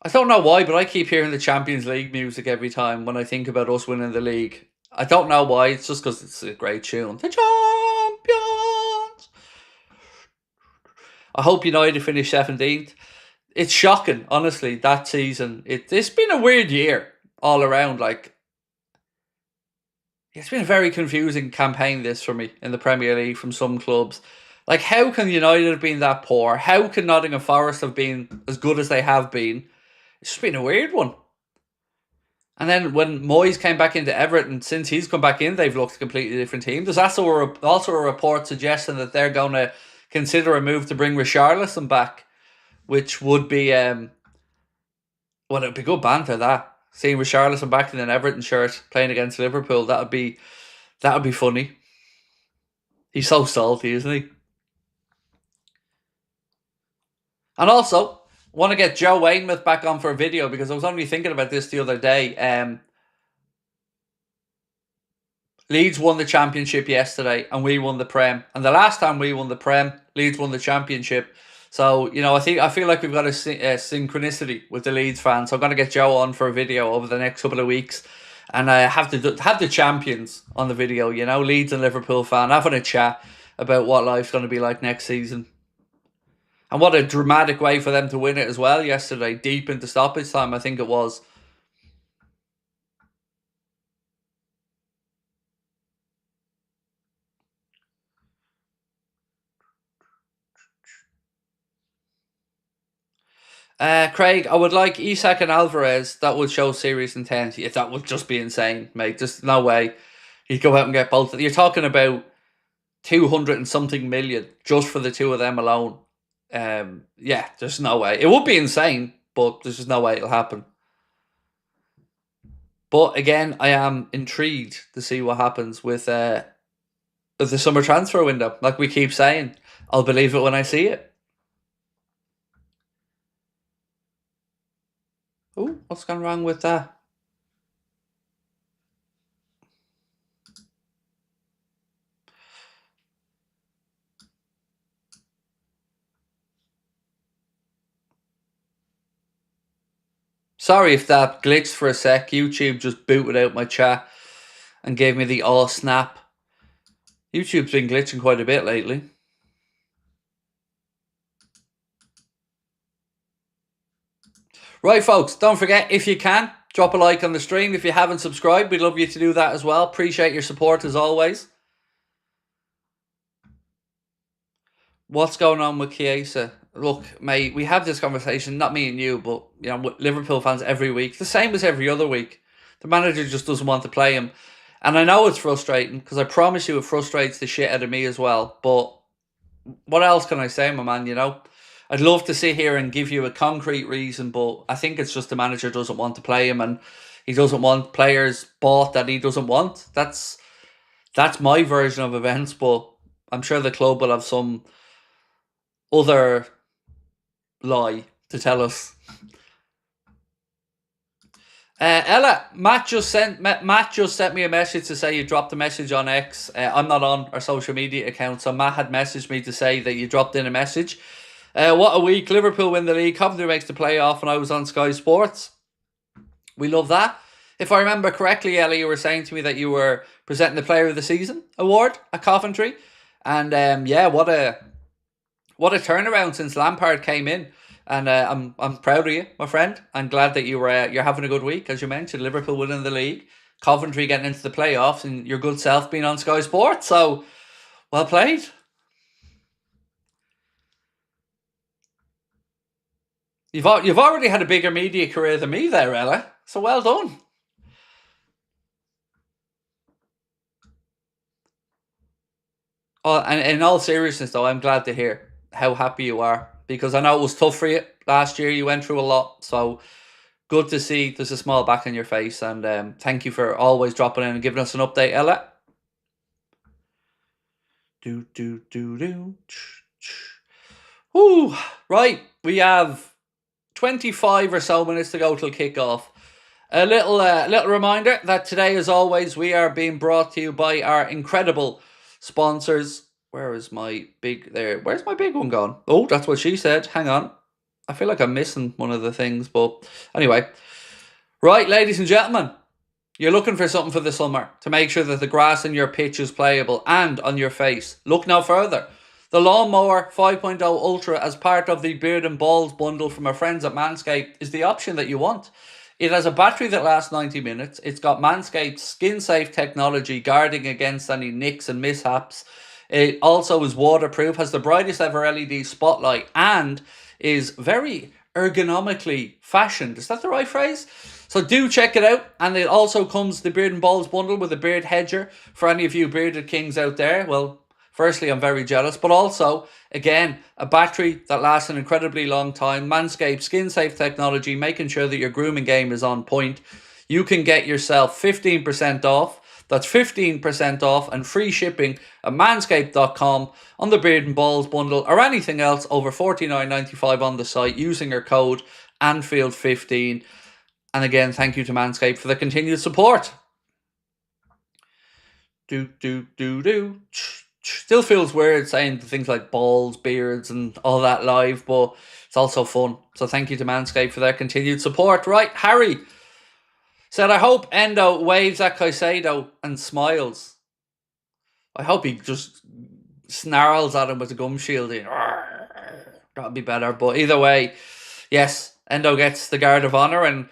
I don't know why, but I keep hearing the Champions League music every time when I think about us winning the league. I don't know why. It's just because it's a great tune. The Champions! I hope United finish 17th. it's shocking, honestly, that season. It's been a weird year all around. Like, it's been a very confusing campaign, this, for me, in the Premier League from some clubs. Like, how can United have been that poor? How can Nottingham Forest have been as good as they have been? It's just been a weird one. And then when Moyes came back into Everton, since he's come back in, they've looked a completely different team. There's also a report suggesting that they're going to consider a move to bring Richarlison back, which would be, well, it would be good banter, that. Seeing Richarlison back in an Everton shirt playing against Liverpool, that would be funny. He's so salty, isn't he? And also, want to get Joe Weymouth back on for a video, because I was only thinking about this the other day. Leeds won the championship yesterday, and we won the Prem. And the last time we won the Prem, Leeds won the championship. So, you know, I feel like we've got a synchronicity with the Leeds fans. So I'm going to get Joe on for a video over the next couple of weeks, and have the champions on the video. You know, Leeds and Liverpool fan having a chat about what life's going to be like next season. And what a dramatic way for them to win it as well yesterday, deep into stoppage time, I think it was. Craig, I would like Isak and Alvarez. That would show serious intent. If that would just be insane, mate. There's no way he'd go out and get both. You're talking about 200 and something million just for the two of them alone. Yeah, there's no way. It would be insane, but there's just no way it'll happen. But again, I am intrigued to see what happens with the summer transfer window. Like we keep saying, I'll believe it when I see it. Oh, what's gone wrong with that? Sorry if that glitched for a sec. YouTube just booted out my chat and gave me the all snap. YouTube's been glitching quite a bit lately. Right, folks, don't forget, if you can, drop a like on the stream. If you haven't subscribed, we'd love you to do that as well. Appreciate your support as always. What's going on with Chiesa? Look, mate, we have this conversation, not me and you, but you know, Liverpool fans every week. The same as every other week. The manager just doesn't want to play him. And I know it's frustrating, because I promise you it frustrates the shit out of me as well. But what else can I say, my man, you know? I'd love to sit here and give you a concrete reason, but I think it's just the manager doesn't want to play him, and he doesn't want players bought that he doesn't want. That's my version of events, but I'm sure the club will have some other lie to tell us. Ella, Matt just sent me a message to say you dropped a message on X. I'm not on our social media account, so Matt had messaged me to say that you dropped in a message. What a week. Liverpool win the league. Coventry makes the playoff, and I was on Sky Sports. We love that. If I remember correctly, Ella, you were saying to me that you were presenting the Player of the Season award at Coventry. And yeah, what a turnaround since Lampard came in. And I'm proud of you, my friend. I'm glad that you're having a good week, as you mentioned. Liverpool winning the league, Coventry getting into the playoffs, and your good self being on Sky Sports. So, well played. You've already had a bigger media career than me there, Ella. So well done. Oh, and in all seriousness, though, I'm glad to hear how happy you are, because I know it was tough for you last year. You went through a lot, so good to see there's a smile back on your face. And thank you for always dropping in and giving us an update, Ella. Woo! Right, we have 25 or so minutes to go till kickoff. A little reminder that today, as always, we are being brought to you by our incredible sponsors. Where is my big there? Where's my big one gone? Oh, that's what she said. Hang on. I feel like I'm missing one of the things, but anyway. Right, ladies and gentlemen, you're looking for something for the summer to make sure that the grass in your pitch is playable and on your face. Look no further The Lawnmower 5.0 Ultra as part of the Beard and Balls bundle from our friends at Manscaped is the option that you want. It has a battery that lasts 90 minutes. It's got Manscaped's skin-safe technology guarding against any nicks and mishaps. It also is waterproof, has the brightest ever LED spotlight, and is very ergonomically fashioned. Is that the right phrase? So do check it out. And it also comes the Beard and Balls bundle with a beard hedger for any of you bearded kings out there. Well, firstly, I'm very jealous, but also, again, a battery that lasts an incredibly long time. Manscaped skin-safe technology, making sure that your grooming game is on point. You can get yourself 15% off. That's 15% off and free shipping at manscaped.com on the Beard and Balls bundle or anything else over $49.95 on the site using your code Anfield15. And again, thank you to Manscaped for the continued support. Still feels weird saying things like balls, beards, and all that live, but it's also fun. So thank you to Manscaped for their continued support. Right, Harry said, I hope Endo waves at Caicedo and smiles. I hope he just snarls at him with the gum shield in. That'd be better. But either way, yes, Endo gets the guard of honour and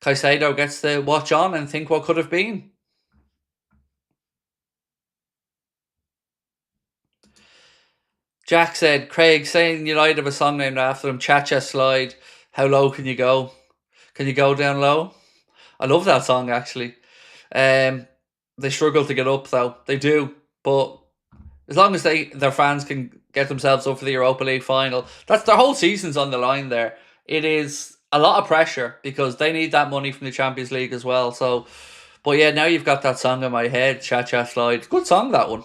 Caicedo gets to watch on and think what could have been. Jack said, Craig, saying United have a song named after them, Cha-Cha Slide. How low can you go? Can you go down low? I love that song, actually. They struggle to get up, though. They do. But as long as their fans can get themselves up for the Europa League final, that's their whole season's on the line there. It is a lot of pressure because they need that money from the Champions League as well. So, but yeah, now you've got that song in my head, Cha-Cha Slide. Good song, that one.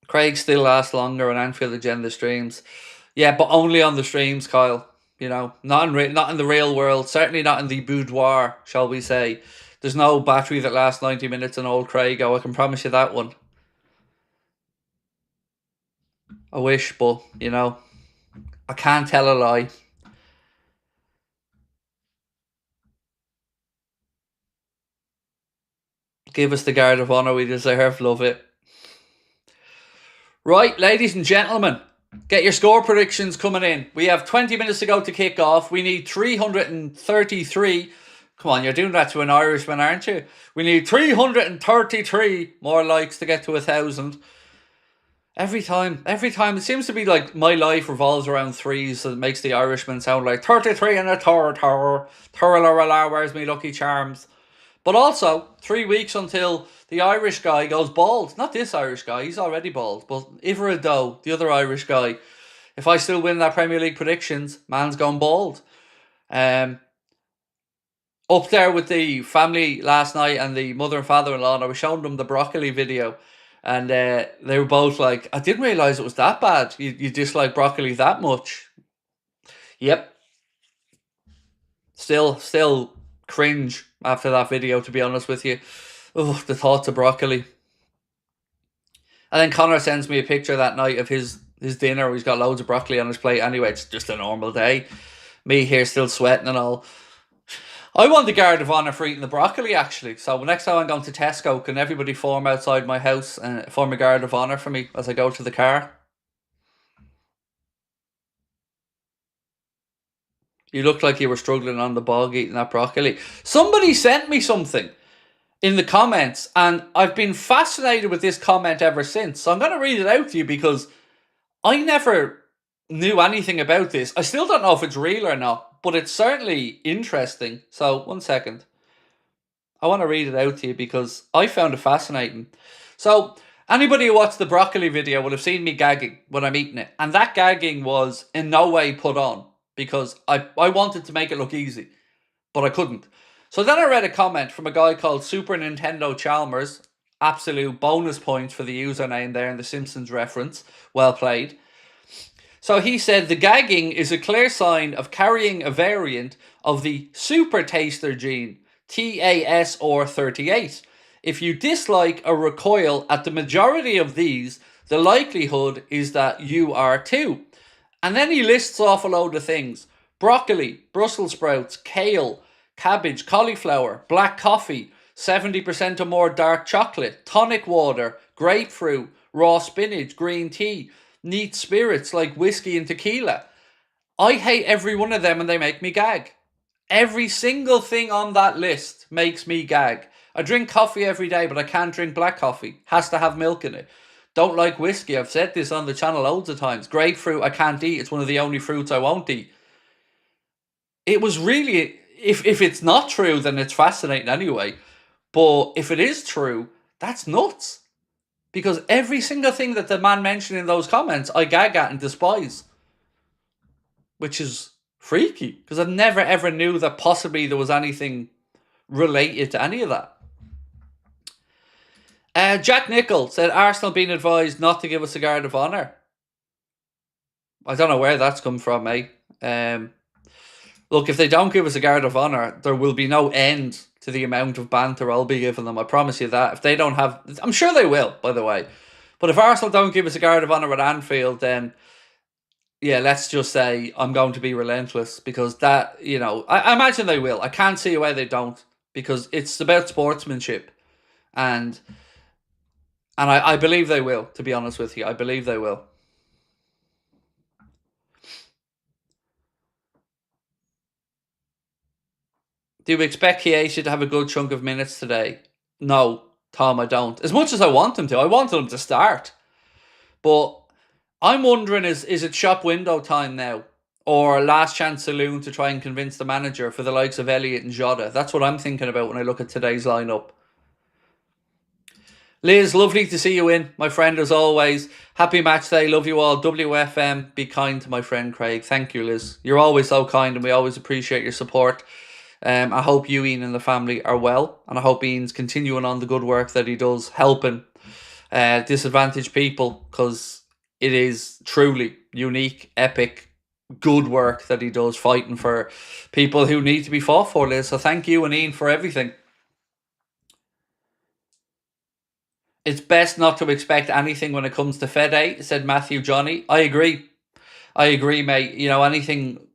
Craig still lasts longer on Anfield Agenda streams. Yeah, but only on the streams, Kyle. You know, not in the real world. Certainly not in the boudoir, shall we say. There's no battery that lasts 90 minutes on old Craig. I can promise you that one. I wish, but, you know, I can't tell a lie. Give us the guard of honour we deserve. Love it. Right, ladies and gentlemen, get your score predictions coming in. We have 20 minutes to go to kick off. We need 333. Come on, you're doing that to an Irishman, aren't you? We need 333 more likes to get to 1,000. Every time. It seems to be like my life revolves around threes, so it makes the Irishman sound like 33 and a third. Where's me lucky charms? But also, 3 weeks until the Irish guy goes bald. Not this Irish guy, he's already bald. But Iverido, the other Irish guy, if I still win that Premier League predictions, man's gone bald. Up there with the family last night and the mother and father-in-law, and I was showing them the broccoli video. And they were both like, I didn't realise it was that bad. You dislike broccoli that much? Yep. Still cringe after that video, to be honest with you. Oh, the thoughts of broccoli. And then Connor sends me a picture that night of his dinner where he's got loads of broccoli on his plate. Anyway, it's just a normal day. Me here still sweating and all. I want the guard of honour for eating the broccoli, actually. So next time I'm going to Tesco, can everybody form outside my house and form a guard of honour for me as I go to the car? You looked like you were struggling on the bog eating that broccoli. Somebody sent me something in the comments, and I've been fascinated with this comment ever since. So I'm going to read it out to you because I never knew anything about this. I still don't know if it's real or not, but it's certainly interesting. So, one second. I want to read it out to you because I found it fascinating. So, anybody who watched the broccoli video will have seen me gagging when I'm eating it. And that gagging was in no way put on because I wanted to make it look easy, but I couldn't. So then I read a comment from a guy called Super Nintendo Chalmers. Absolute bonus points for the username there in the Simpsons reference. Well played. So he said, the gagging is a clear sign of carrying a variant of the super taster gene, TASR38. If you dislike or recoil at the majority of these, the likelihood is that you are too. And then he lists off a load of things. Broccoli, Brussels sprouts, kale, cabbage, cauliflower, black coffee, 70% or more dark chocolate, tonic water, grapefruit, raw spinach, green tea, neat spirits like whiskey and tequila. I hate every one of them and they make me gag. Every single thing on that list makes me gag. I drink coffee every day, but I can't drink black coffee. Has to have milk in it. Don't like whiskey. I've said this on the channel loads of times. Grapefruit I can't eat. It's one of the only fruits I won't eat. It was really, if it's not true, then it's fascinating anyway. But if it is true, that's nuts. Because every single thing that the man mentioned in those comments, I gag at and despise. Which is freaky. Because I never ever knew that possibly there was anything related to any of that. Jack Nichol said Arsenal being advised not to give us a guard of honour. I don't know where that's come from, mate. Look, if they don't give us a guard of honour, there will be no end to the amount of banter I'll be giving them. I promise you that. If they don't have... I'm sure they will, by the way. But if Arsenal don't give us a guard of honour at Anfield, then... yeah, let's just say I'm going to be relentless. Because that, you know... I imagine they will. I can't see why they don't. Because it's about sportsmanship. And I believe they will, to be honest with you. I believe they will. Do you expect Chiesa to have a good chunk of minutes today? No, Tom, I don't. As much as I want him to. I wanted him to start. But I'm wondering, is it shop window time now? Or last chance saloon to try and convince the manager for the likes of Elliott and Jota? That's what I'm thinking about when I look at today's lineup. Liz, lovely to see you in, my friend, as always. Happy match day. Love you all. WFM, be kind to my friend Craig. Thank you, Liz. You're always so kind and we always appreciate your support. I hope you, Ian, and the family are well. And I hope Ian's continuing on the good work that he does, helping disadvantaged people. Because it is truly unique, epic, good work that he does, fighting for people who need to be fought for, Liz. So thank you and Ian for everything. It's best not to expect anything when it comes to Fede, said Matthew Johnny. I agree. I agree, mate. You know, anything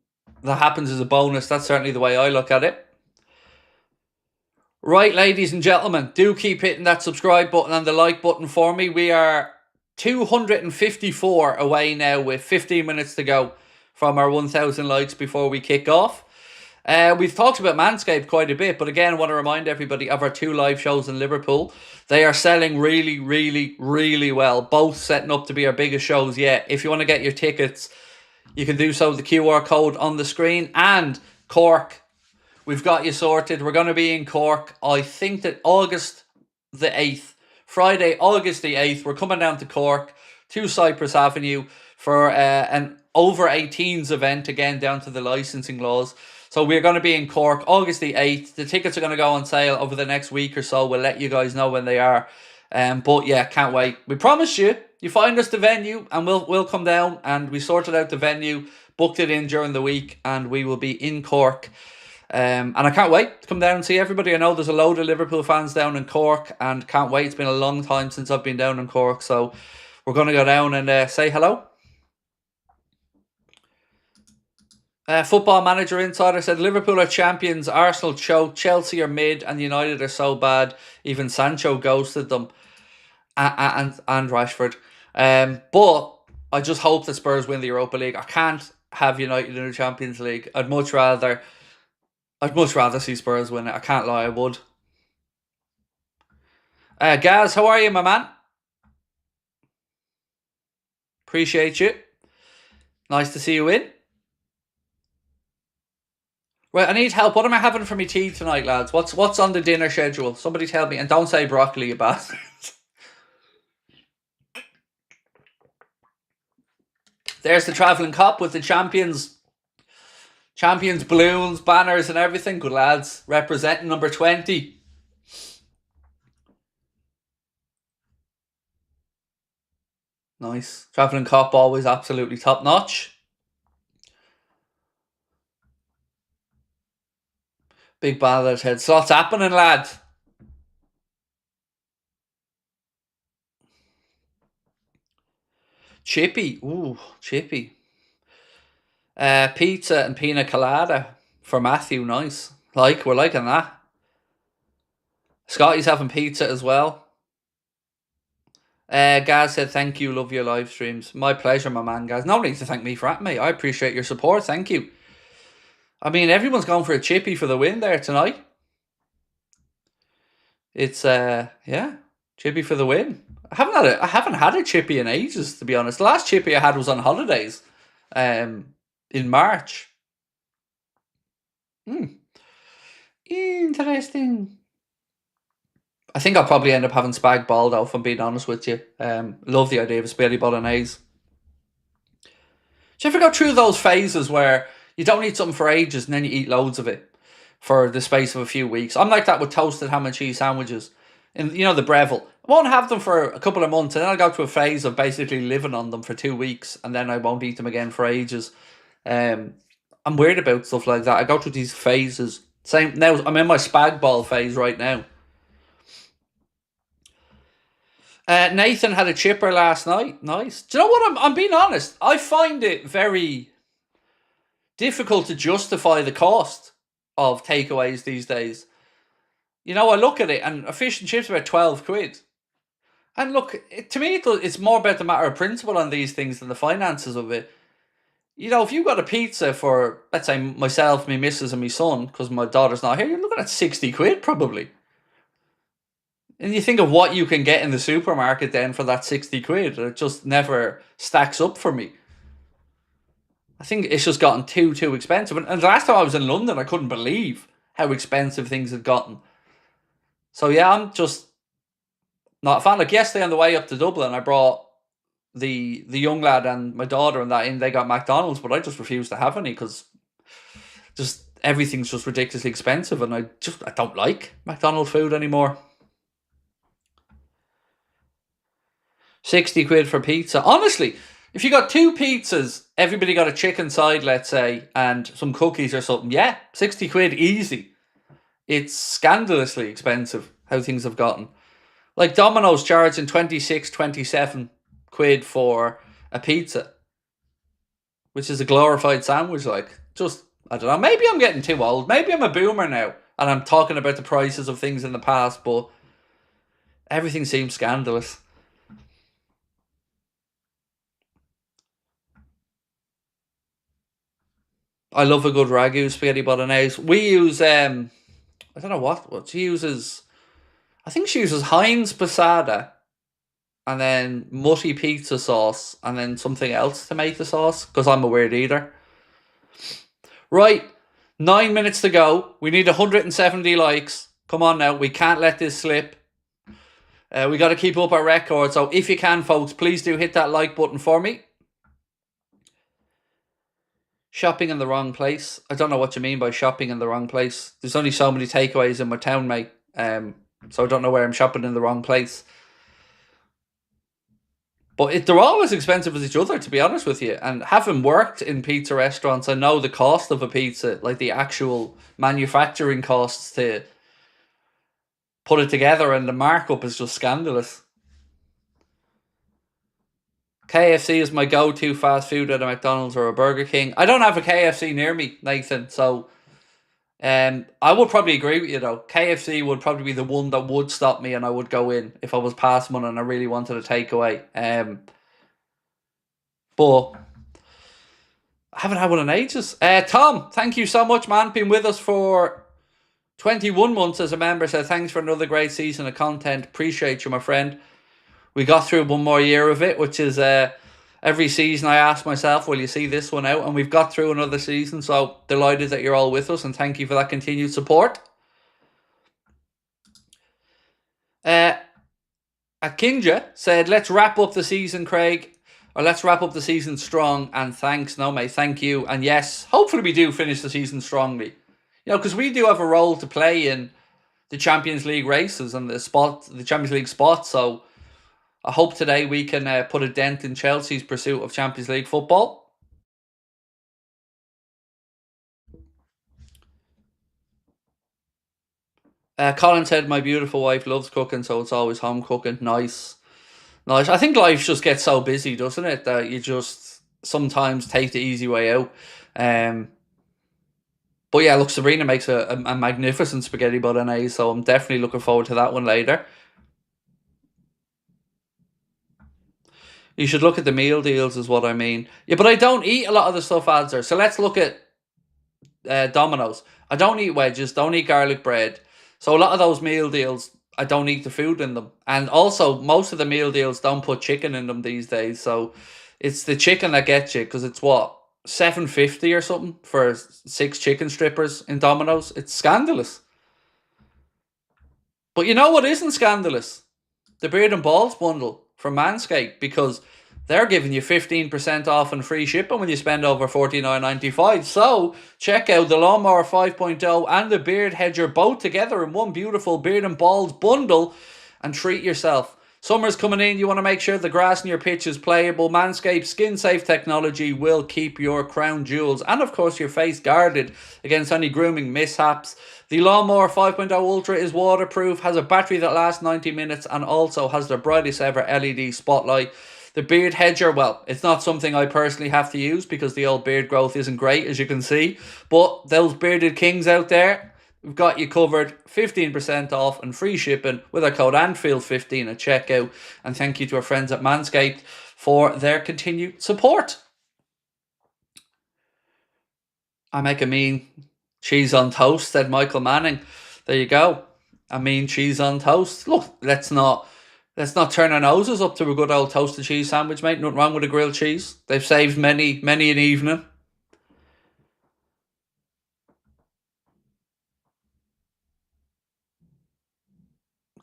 that happens is a bonus. That's certainly the way I look at it. Right, ladies and gentlemen, do keep hitting that subscribe button and the like button for me. We are 254 away now with 15 minutes to go from our 1,000 likes before we kick off. We've talked about Manscaped quite a bit, but again, I want to remind everybody of our 2 live shows in Liverpool. They are selling really, really, really well. Both setting up to be our biggest shows yet. If you want to get your tickets, you can do so with the QR code on the screen. And Cork, we've got you sorted. We're going to be in Cork, I think that August the 8th. Friday, August the 8th. We're coming down to Cork, to Cypress Avenue, for an over 18s event, again, down to the licensing laws. So we're going to be in Cork August the 8th. The tickets are going to go on sale over the next week or so. We'll let you guys know when they are. But yeah, can't wait. We promise you, you find us the venue and we'll come down, and we sorted out the venue, booked it in during the week, and we will be in Cork. And I can't wait to come down and see everybody. I know there's a load of Liverpool fans down in Cork, and can't wait. It's been a long time since I've been down in Cork. So we're going to go down and say hello. Football Manager Insider said Liverpool are champions, Arsenal choke, Chelsea are mid, and United are so bad even Sancho ghosted them, and Rashford. But I just hope that Spurs win the Europa League. I can't have United in the Champions League. I'd much rather see Spurs win it. I can't lie, I would. Gaz, how are you, my man? Appreciate you. Nice to see you in. Right, I need help. What am I having for my tea tonight, lads? What's on the dinner schedule? Somebody tell me. And don't say broccoli, you bastards. There's the travelling cup with the champions balloons, banners and everything. Good lads. Representing number 20. Nice. Travelling cup always absolutely top notch. Big baller's head. So what's happening, lad? Chippy. Ooh, chippy. Pizza and pina colada for Matthew. Nice. We're liking that. Scotty's having pizza as well. Gaz said, thank you, love your live streams. My pleasure, my man, Gaz. No need to thank me for that, mate. I appreciate your support. Thank you. I mean, everyone's going for a chippy for the win there tonight. It's, yeah, chippy for the win. I haven't had a chippy in ages, to be honest. The last chippy I had was on holidays in March. Interesting. I think I'll probably end up having spag bol, though, if I'm being honest with you. Love the idea of a spaghetti bolognese. Do you ever go through those phases where you don't eat something for ages and then you eat loads of it for the space of a few weeks? I'm like that with toasted ham and cheese sandwiches. And you know, the Breville. I won't have them for a couple of months and then I'll go through a phase of basically living on them for 2 weeks and then I won't eat them again for ages. I'm weird about stuff like that. I go through these phases. Same now, I'm in my spag bol phase right now. Nathan had a chipper last night. Nice. Do you know what? I'm being honest. I find it very difficult to justify the cost of takeaways these days. You know, I look at it and a fish and chips are about 12 quid. And look, to me, it's more about the matter of principle on these things than the finances of it. You know, if you got a pizza for, let's say, myself, my missus and my son, because my daughter's not here, you're looking at 60 quid probably. And you think of what you can get in the supermarket then for that 60 quid. It just never stacks up for me. I think it's just gotten too expensive. And the last time I was in London, I couldn't believe how expensive things had gotten. So yeah, I'm just not a fan. Like yesterday on the way up to Dublin, I brought the young lad and my daughter and that in. They got McDonald's, but I just refused to have any because just everything's just ridiculously expensive. And I don't like McDonald's food anymore. 60 quid for pizza. Honestly, if you got 2 pizzas, everybody got a chicken side, let's say, and some cookies or something, yeah, 60 quid easy. It's scandalously expensive how things have gotten. Like Domino's charging 26, 27 quid for a pizza, which is a glorified sandwich. Like, just, I don't know, maybe I'm getting too old. Maybe I'm a boomer now, and I'm talking about the prices of things in the past, but everything seems scandalous. I love a good ragu spaghetti bolognese. We use, I don't know what she uses. I think she uses Heinz passata and then Mutti pizza sauce and then something else to make the sauce because I'm a weird eater. Right, 9 minutes to go. We need 170 likes. Come on now, we can't let this slip. We got to keep up our record. So if you can, folks, please do hit that like button for me. Shopping in the wrong place. I don't know what you mean by shopping in the wrong place. There's only so many takeaways in my town, mate. So I don't know where I'm shopping in the wrong place. But they're all as expensive as each other, to be honest with you. And having worked in pizza restaurants, I know the cost of a pizza, like the actual manufacturing costs to put it together, and the markup is just scandalous. KFC is my go-to fast food at a McDonald's or a Burger King. I don't have a KFC near me, Nathan, so I would probably agree with you though. KFC would probably be the one that would stop me and I would go in if I was past one and I really wanted a takeaway. But I haven't had one in ages. Tom, thank you so much, man. Been with us for 21 months as a member. So thanks for another great season of content. Appreciate you, my friend. We got through one more year of it, which is every season I ask myself, will you see this one out? And we've got through another season, so delighted that you're all with us, and thank you for that continued support. Akinja said, let's wrap up the season, Craig. Or let's wrap up the season strong, and thanks. No, mate, thank you. And yes, hopefully we do finish the season strongly. You know, because we do have a role to play in the Champions League races and the Champions League spot, so I hope today we can put a dent in Chelsea's pursuit of Champions League football. Colin said, my beautiful wife loves cooking, so it's always home cooking. Nice. Nice. I think life just gets so busy, doesn't it, that you just sometimes take the easy way out. But But yeah, look, Sabrina makes a magnificent spaghetti bolognese, so I'm definitely looking forward to that one later. You should look at the meal deals is what I mean. Yeah, but I don't eat a lot of the stuff ads there. So let's look at Domino's. I don't eat wedges, don't eat garlic bread. So a lot of those meal deals, I don't eat the food in them. And also, most of the meal deals don't put chicken in them these days. So it's the chicken that gets you, because it's what, $7.50 or something for 6 chicken strippers in Domino's. It's scandalous. But you know what isn't scandalous? The Beard and Balls bundle from Manscaped, because they're giving you 15% off and free shipping when you spend over $49.95. So check out the Lawnmower 5.0 and the Beard Hedger both together in one beautiful Beard and Balls bundle and treat yourself. Summer's coming in, you want to make sure the grass in your pitch is playable. Manscaped skin-safe technology will keep your crown jewels and, of course, your face guarded against any grooming mishaps. The Lawnmower 5.0 Ultra is waterproof, has a battery that lasts 90 minutes and also has the brightest ever LED spotlight. The Beard Hedger, well, it's not something I personally have to use because the old beard growth isn't great, as you can see. But those bearded kings out there, we've got you covered, 15% off and free shipping with our code Anfield15 at checkout. And thank you to our friends at Manscaped for their continued support. I make a mean cheese on toast, said Michael Manning. There you go. A mean cheese on toast. Look, let's not turn our noses up to a good old toasted cheese sandwich, mate. Nothing wrong with a grilled cheese. They've saved many an evening.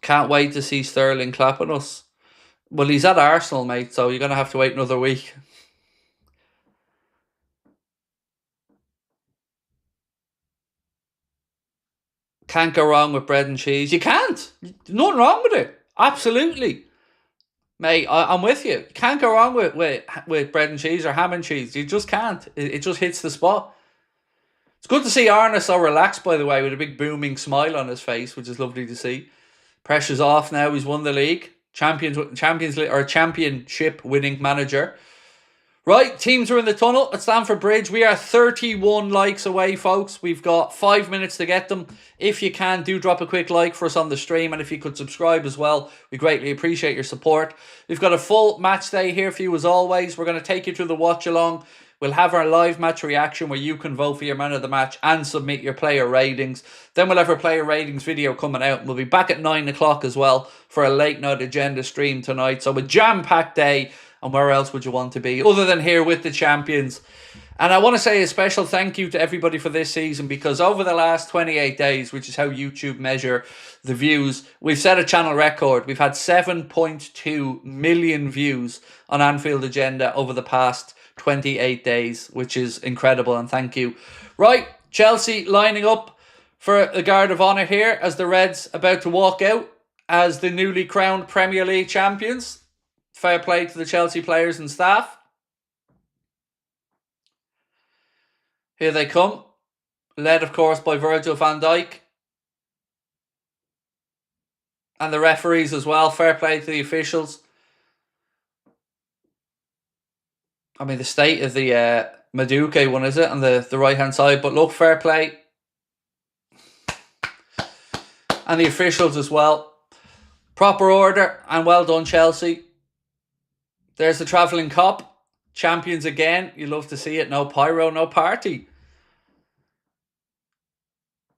Can't wait to see Sterling clapping us. Well, he's at Arsenal, mate, so you're going to have to wait another week. Can't go wrong with bread and cheese. You can't. Nothing wrong with it. Absolutely. Mate, I'm with you. You can't go wrong with bread and cheese or ham and cheese. You just can't. It just hits the spot. It's good to see Arne so relaxed, by the way, with a big booming smile on his face, which is lovely to see. Pressure's off now. He's won the league. Championship winning manager. Right, teams are in the tunnel at Stamford Bridge. We are 31 likes away, folks. We've got 5 minutes to get them. If you can, do drop a quick like for us on the stream. And if you could subscribe as well, we greatly appreciate your support. We've got a full match day here for you as always. We're going to take you through the watch along. We'll have our live match reaction where you can vote for your man of the match and submit your player ratings. Then we'll have our player ratings video coming out. We'll be back at 9 o'clock as well for a late night agenda stream tonight. So a jam-packed day. And where else would you want to be other than here with the champions? And I want to say a special thank you to everybody for this season, because over the last 28 days, which is how YouTube measure the views, we've set a channel record. We've had 7.2 million views on Anfield Agenda over the past 28 days, which is incredible, and thank you. Right, Chelsea lining up for the Guard of Honour here as the Reds about to walk out as the newly crowned Premier League champions. Fair play to the Chelsea players and staff. Here they come, led of course by Virgil van Dijk. And the referees as well. Fair play to the officials. I mean, the state of the Madueke one, is it? On the right-hand side. But look, fair play. And the officials as well. Proper order and well done, Chelsea. There's the travelling cop. Champions again. You love to see it. No pyro, no party.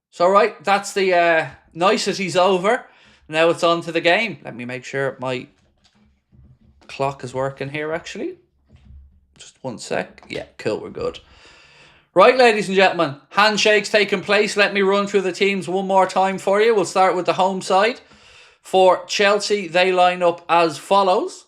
So, right, that's the niceties over. Now it's on to the game. Let me make sure my clock is working here, actually. Just 1 sec. Yeah, cool, we're good. Right, ladies and gentlemen, handshakes taking place. Let me run through the teams one more time for you. We'll start with the home side. For Chelsea, they line up as follows.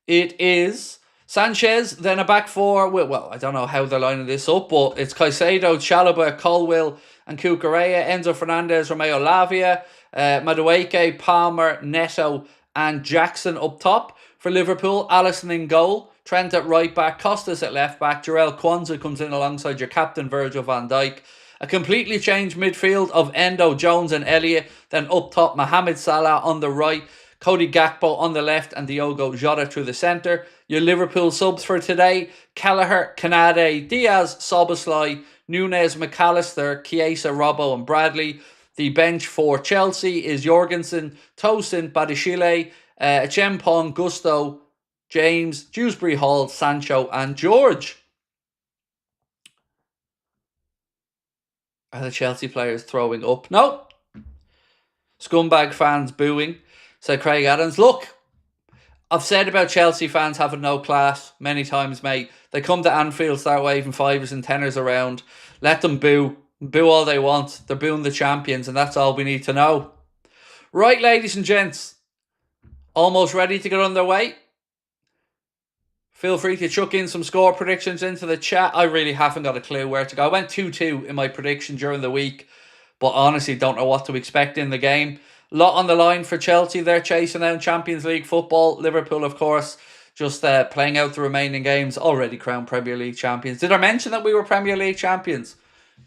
It is Sanchez, then a back four. Well, I don't know how they're lining this up, but it's Caicedo, Chalobah, Colwill, and Cucurella, Enzo Fernandez, Romeo Lavia, Madueke, Palmer, Neto, and Jackson up top. For Liverpool, Alisson in goal, Trent at right back, Costas at left back, Jarell Quansah comes in alongside your captain Virgil van Dijk. A completely changed midfield of Endo, Jones and Elliott. Then up top, Mohamed Salah on the right, Cody Gakpo on the left, and Diogo Jota through the centre. Your Liverpool subs for today: Kelleher, Kanade, Diaz, Szoboszlai, Nunes, McAllister, Chiesa, Robbo and Bradley. The bench for Chelsea is Jorgensen, Tosin, Badiashile, Chempong, Gusto, James, Dewsbury Hall, Sancho and George. Are the Chelsea players throwing up? No. Scumbag fans booing, said Craig Adams. Look, I've said about Chelsea fans having no class many times, mate. They come to Anfield, start waving fivers and tenors around. Let them boo. Boo all they want. They're booing the champions, and that's all we need to know. Right, ladies and gents. Almost ready to get underway. Feel free to chuck in some score predictions into the chat. I really haven't got a clue where to go. I went 2-2 in my prediction during the week, but honestly don't know what to expect in the game. A lot on the line for Chelsea. They're chasing down Champions League football. Liverpool, of course, just playing out the remaining games. Already crowned Premier League champions. Did I mention that we were Premier League champions?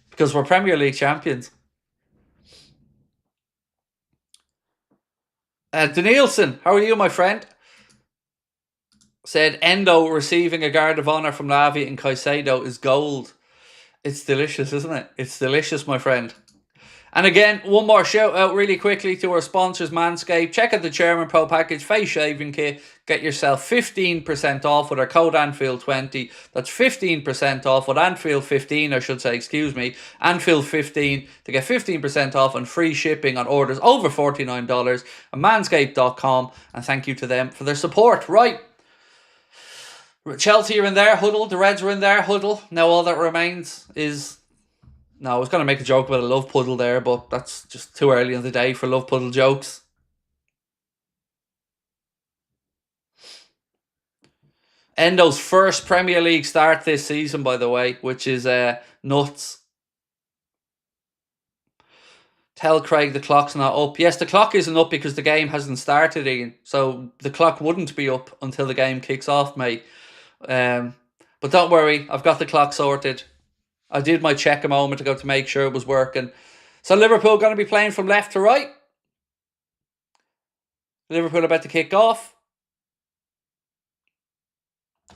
Because we're Premier League champions. Danielson, how are you, my friend? Said Endo receiving a guard of honour from Lavi and Caicedo is gold. It's delicious, isn't it? It's delicious, my friend. And again, one more shout out really quickly to our sponsors, Manscaped. Check out the Chairman Pro Package face shaving kit. Get yourself 15% off with our code Anfield20. That's 15% off with Anfield15, I should say, excuse me. Anfield15 to get 15% off and free shipping on orders over $49 at manscaped.com. And thank you to them for their support. Right. Chelsea are in their huddle. The Reds are in their huddle. Now all that remains is... No, I was going to make a joke about a love puddle there, but that's just too early in the day for love puddle jokes. Endo's first Premier League start this season, by the way, which is nuts. Tell Craig the clock's not up. Yes, the clock isn't up because the game hasn't started, Ian. So the clock wouldn't be up until the game kicks off, mate. But don't worry, I've got the clock sorted. I did my check a moment ago to make sure it was working. So Liverpool going to be playing from left to right. Liverpool about to kick off.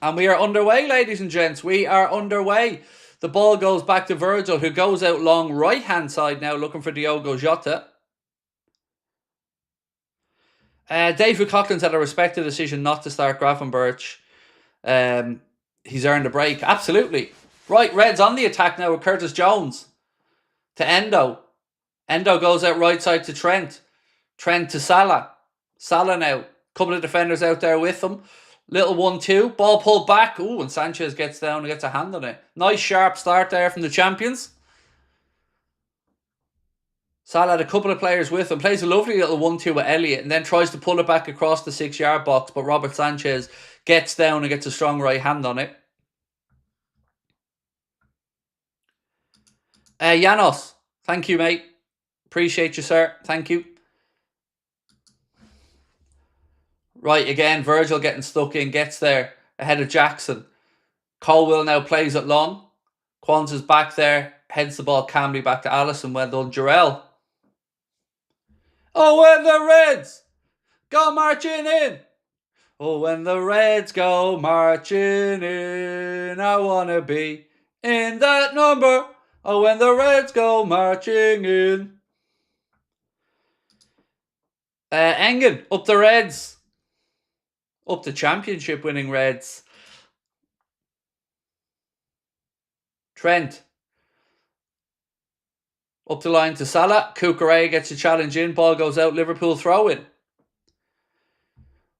And we are underway, ladies and gents. We are underway. The ball goes back to Virgil, who goes out long right-hand side now, looking for Diogo Jota. David Coughlin's had a respected decision not to start Gravenberch. He's earned a break. Absolutely. Right, Reds on the attack now with Curtis Jones. To Endo. Endo goes out right side to Trent. Trent to Salah. Salah now. Couple of defenders out there with him. Little 1-2. Ball pulled back. Ooh, and Sanchez gets down and gets a hand on it. Nice sharp start there from the champions. Salah had a couple of players with him. Plays a lovely little 1-2 with Elliott and then tries to pull it back across the 6-yard box. But Robert Sanchez gets down and gets a strong right hand on it. Janos, thank you, mate. Appreciate you, sir. Thank you. Right, again, Virgil getting stuck in, gets there ahead of Jackson. Colwill now plays it long. Kwanzaa's back there, heads the ball calmly back to Allison. Well done, Jarrell. Oh, when the Reds go marching in. Oh, when the Reds go marching in, I want to be in that number. Oh, when the Reds go marching in. Engen, up the Reds. Up the championship winning Reds. Trent. Up the line to Salah. Kukurea gets a challenge in. Ball goes out. Liverpool throw in.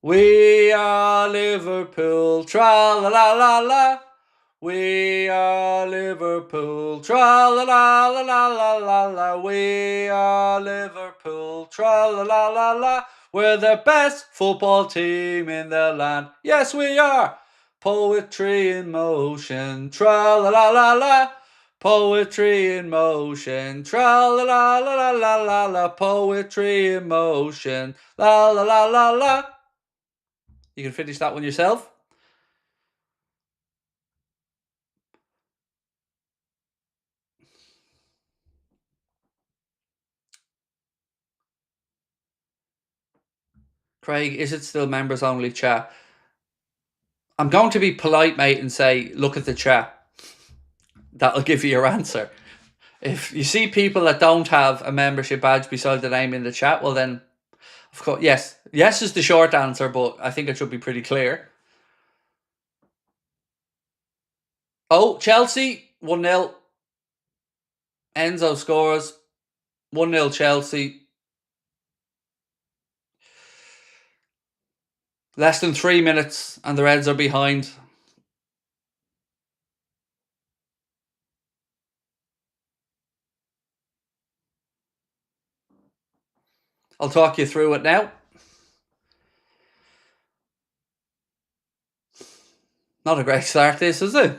We are Liverpool. Tra-la-la-la-la. We are Liverpool, tra-la-la-la-la-la-la. We are Liverpool, tra-la-la-la-la. We're the best football team in the land. Yes, we are. Poetry in motion, tra-la-la-la-la. Poetry in motion, tra-la-la-la-la-la-la. Poetry in motion, la-la-la-la-la. You can finish that one yourself. Craig, is it still members only chat? I'm going to be polite, mate, and say, look at the chat. that'll give you your answer. If you see people that don't have a membership badge beside the name in the chat, well then, of course, yes. Yes is the short answer, but I think it should be pretty clear. Oh, Chelsea, 1-0. Enzo scores. 1-0 Chelsea. Less than 3 minutes and the Reds are behind. I'll talk you through it now. Not a great start, this, is it?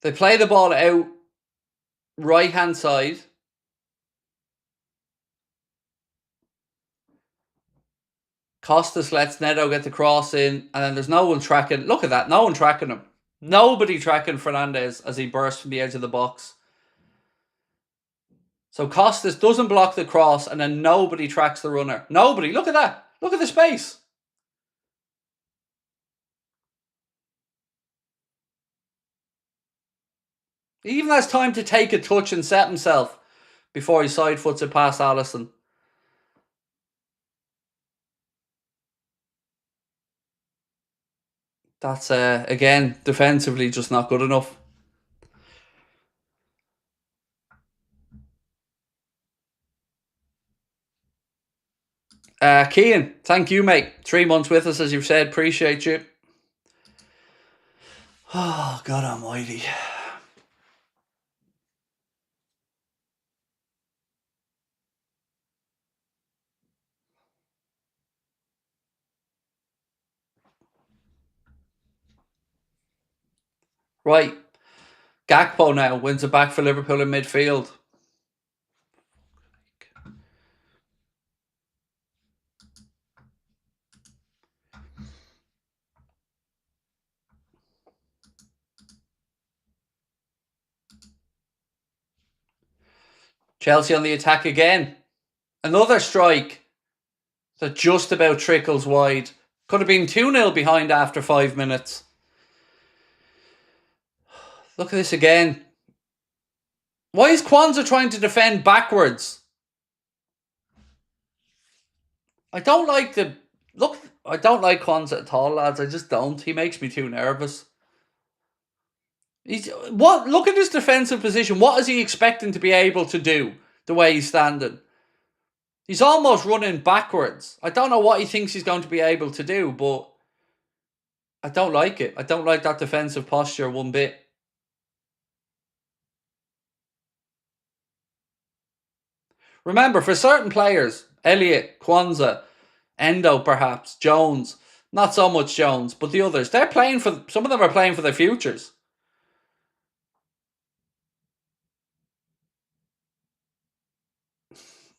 They play the ball out right-hand side. Costas lets Neto get the cross in, and then there's no one tracking. Look at that, no one tracking him. Nobody tracking Fernandes as he bursts from the edge of the box. So Costas doesn't block the cross, and then nobody tracks the runner. Nobody. Look at that. Look at the space. He even has time to take a touch and set himself before he side-foots it past Alisson. That's, again, defensively just not good enough. Cian, thank you, mate. 3 months with us, as you've said. Appreciate you. Oh, God almighty. Right. Gakpo now wins it back for Liverpool in midfield. Chelsea on the attack again. Another strike that just about trickles wide. Could have been 2-0 behind after 5 minutes. Look at this again. Why is Kwanzaa trying to defend backwards? I don't like the... Look, I don't like Kwanzaa at all, lads. I just don't. He makes me too nervous. Look at his defensive position. What is he expecting to be able to do the way he's standing? He's almost running backwards. I don't know what he thinks he's going to be able to do, but I don't like it. I don't like that defensive posture one bit. Remember, for certain players, Elliott, Kwanzaa, Endo perhaps, Jones, not so much Jones, but the others, they're playing for... Some of them are playing for their futures.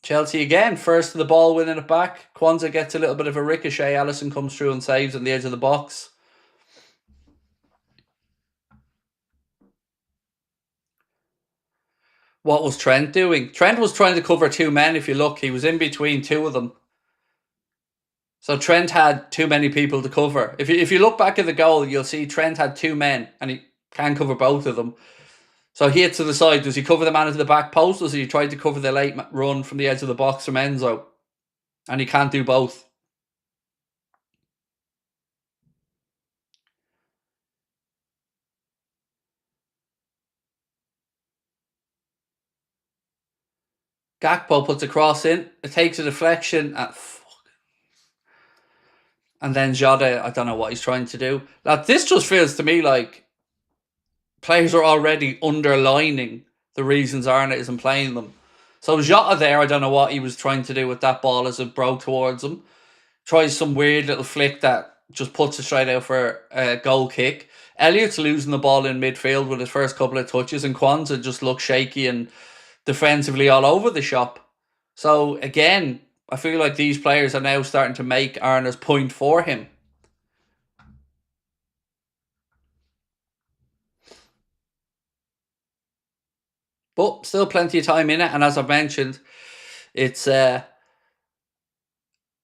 Chelsea again, first to the ball, winning it back. Kwanzaa gets a little bit of a ricochet. Alisson comes through and saves on the edge of the box. What was Trent doing? Trent was trying to cover 2 men, if you look. He was in between 2 of them. So Trent had too many people to cover. If you look back at the goal, you'll see Trent had 2 men and he can't cover both of them. So he hits to the side. Does he cover the man into the back post, or does he try to cover the late run from the edge of the box from Enzo? And he can't do both. Gakpo puts a cross in. It takes a deflection. And then Jota, I don't know what he's trying to do. Now, this just feels to me like players are already underlining the reasons Arne isn't playing them. So Jota there, I don't know what he was trying to do with that ball as it broke towards him. Tries some weird little flick that just puts it straight out for a goal kick. Elliott's losing the ball in midfield with his first couple of touches, and Kwanzaa just looks shaky and defensively all over the shop. So again, I feel like these players are now starting to make Arne's point for him. But still plenty of time in it, and as I've mentioned, it's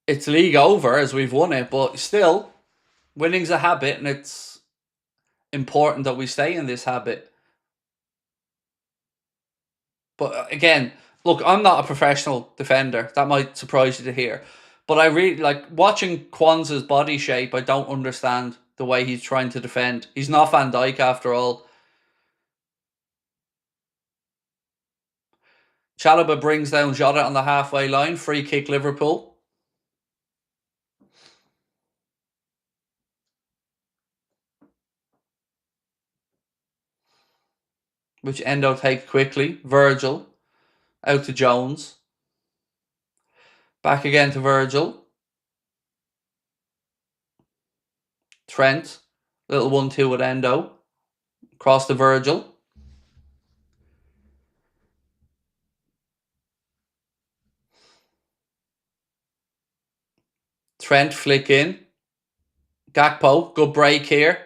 it's league over as we've won it, but still, winning's a habit, and it's important that we stay in this habit. But again, look, I'm not a professional defender. That might surprise you to hear. But I really like watching Kwanzaa's body shape. I don't understand the way he's trying to defend. He's not Van Dijk after all. Chalobah brings down Jota on the halfway line. Free kick Liverpool. Which Endo takes quickly. Virgil. Out to Jones. Back again to Virgil. Trent. Little 1-2 with Endo. Cross to Virgil. Trent flick in. Gakpo, good break here.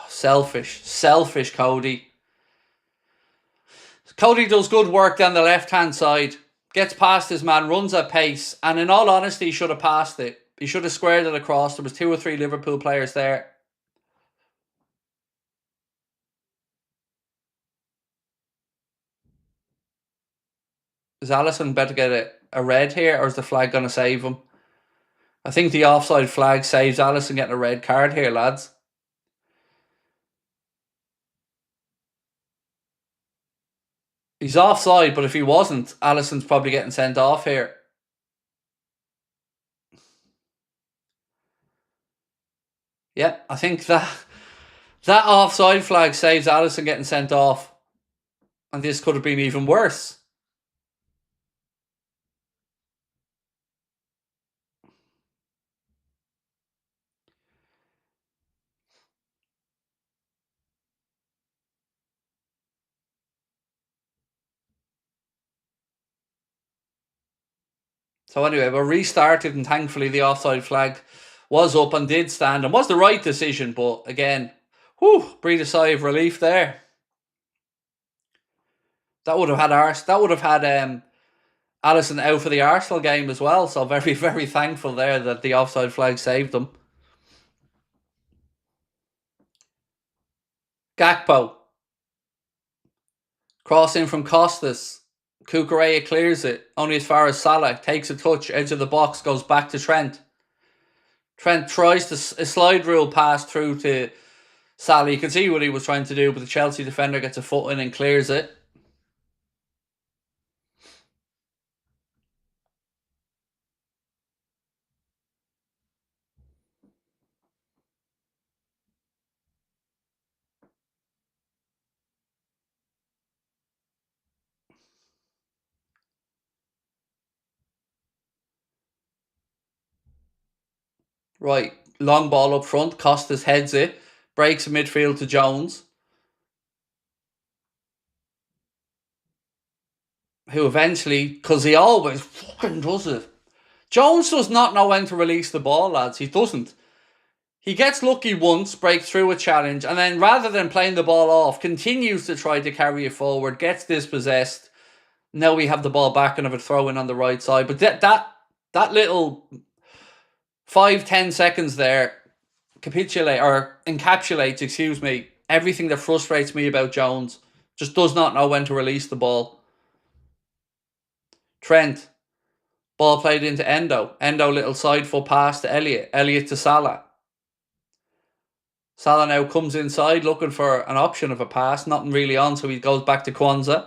Selfish Cody. Cody does good work down the left-hand side. Gets past his man, runs at pace. And in all honesty, he should have passed it. He should have squared it across. There was 2 or 3 Liverpool players there. Is Alisson better get a red here, or is the flag going to save him? I think the offside flag saves Alisson getting a red card here, lads. He's offside, but if he wasn't, Alisson's probably getting sent off here. Yeah, I think that offside flag saves Alisson getting sent off. And this could have been even worse. So anyway, we're restarted, and thankfully the offside flag was up and did stand, and was the right decision. But again, breathe a sigh of relief there. That would have had Alisson out for the Arsenal game as well. So very, very thankful there that the offside flag saved them. Gakpo. Crossing from Costas. Cucurella clears it. Only as far as Salah. Takes a touch. Edge of the box. Goes back to Trent. Trent tries to a slide rule pass through to Salah. You can see what he was trying to do, but the Chelsea defender gets a foot in and clears it. Right, long ball up front. Costas heads it. Breaks in midfield to Jones, who eventually, because he always fucking does it. Jones does not know when to release the ball, lads. He doesn't. He gets lucky once, breaks through a challenge, and then rather than playing the ball off, continues to try to carry it forward, gets dispossessed. Now we have the ball back and have a throw in on the right side. But that little 5-10 seconds there encapsulates, everything that frustrates me about Jones. Just does not know when to release the ball. Trent. Ball played into Endo. Endo little side foot pass to Elliott. Elliott to Salah. Salah now comes inside looking for an option of a pass. Nothing really on, so he goes back to Kwanzaa.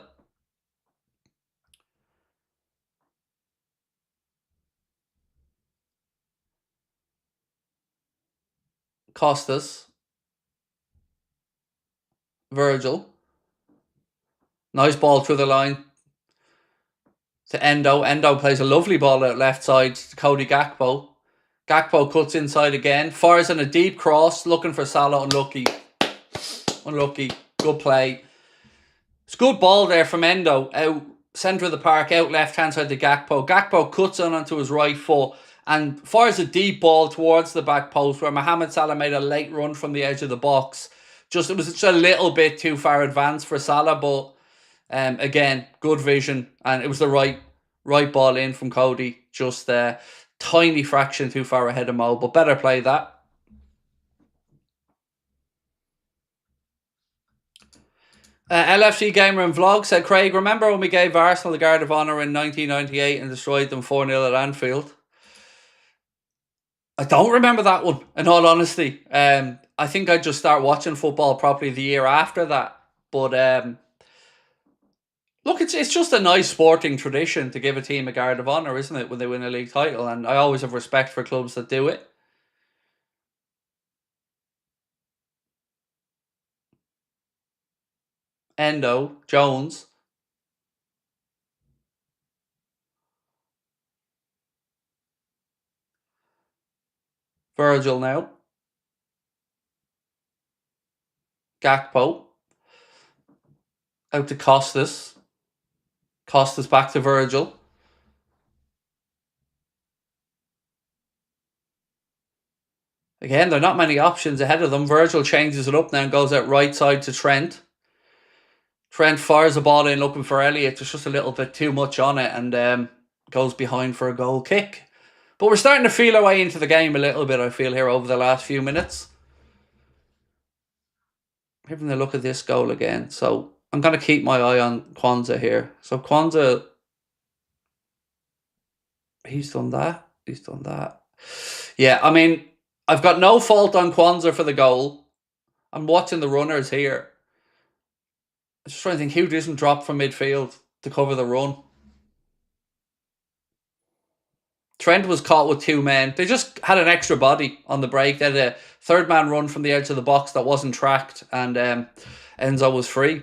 Costas. Virgil. Nice ball through the line to Endo. Endo plays a lovely ball out left side to Cody Gakpo. Gakpo cuts inside again. Fires in a deep cross, looking for Salah. Unlucky. Good play. It's good ball there from Endo. Out centre of the park, out left hand side to Gakpo. Gakpo cuts on onto his right foot and fires a deep ball towards the back post, where Mohamed Salah made a late run from the edge of the box. It was just a little bit too far advanced for Salah, but again, good vision, and it was the right ball in from Cody just there. Tiny fraction too far ahead of Mo, but better play that. LFC Gamer and Vlog said, Craig, remember when we gave Arsenal the Guard of Honour in 1998 and destroyed them 4-0 at Anfield? I don't remember that one, in all honesty. I think I'd just start watching football properly the year after that. But look, it's just a nice sporting tradition to give a team a Guard of Honour, isn't it, when they win a league title? And I always have respect for clubs that do it. Endo, Jones. Virgil now. Gakpo. Out to Costas. Costas back to Virgil. Again, there are not many options ahead of them. Virgil changes it up now and goes out right side to Trent. Trent fires the ball in looking for Elliott. There's just a little bit too much on it and goes behind for a goal kick. But we're starting to feel our way into the game a little bit, I feel, here over the last few minutes. Having a look at this goal again. So I'm going to keep my eye on Kwanzaa here. So Kwanzaa, he's done that. He's done that. Yeah, I mean, I've got no fault on Kwanzaa for the goal. I'm watching the runners here. I'm just trying to think who doesn't drop from midfield to cover the run. Trent was caught with two men. They just had an extra body on the break. They had a third man run from the edge of the box that wasn't tracked, and Enzo was free.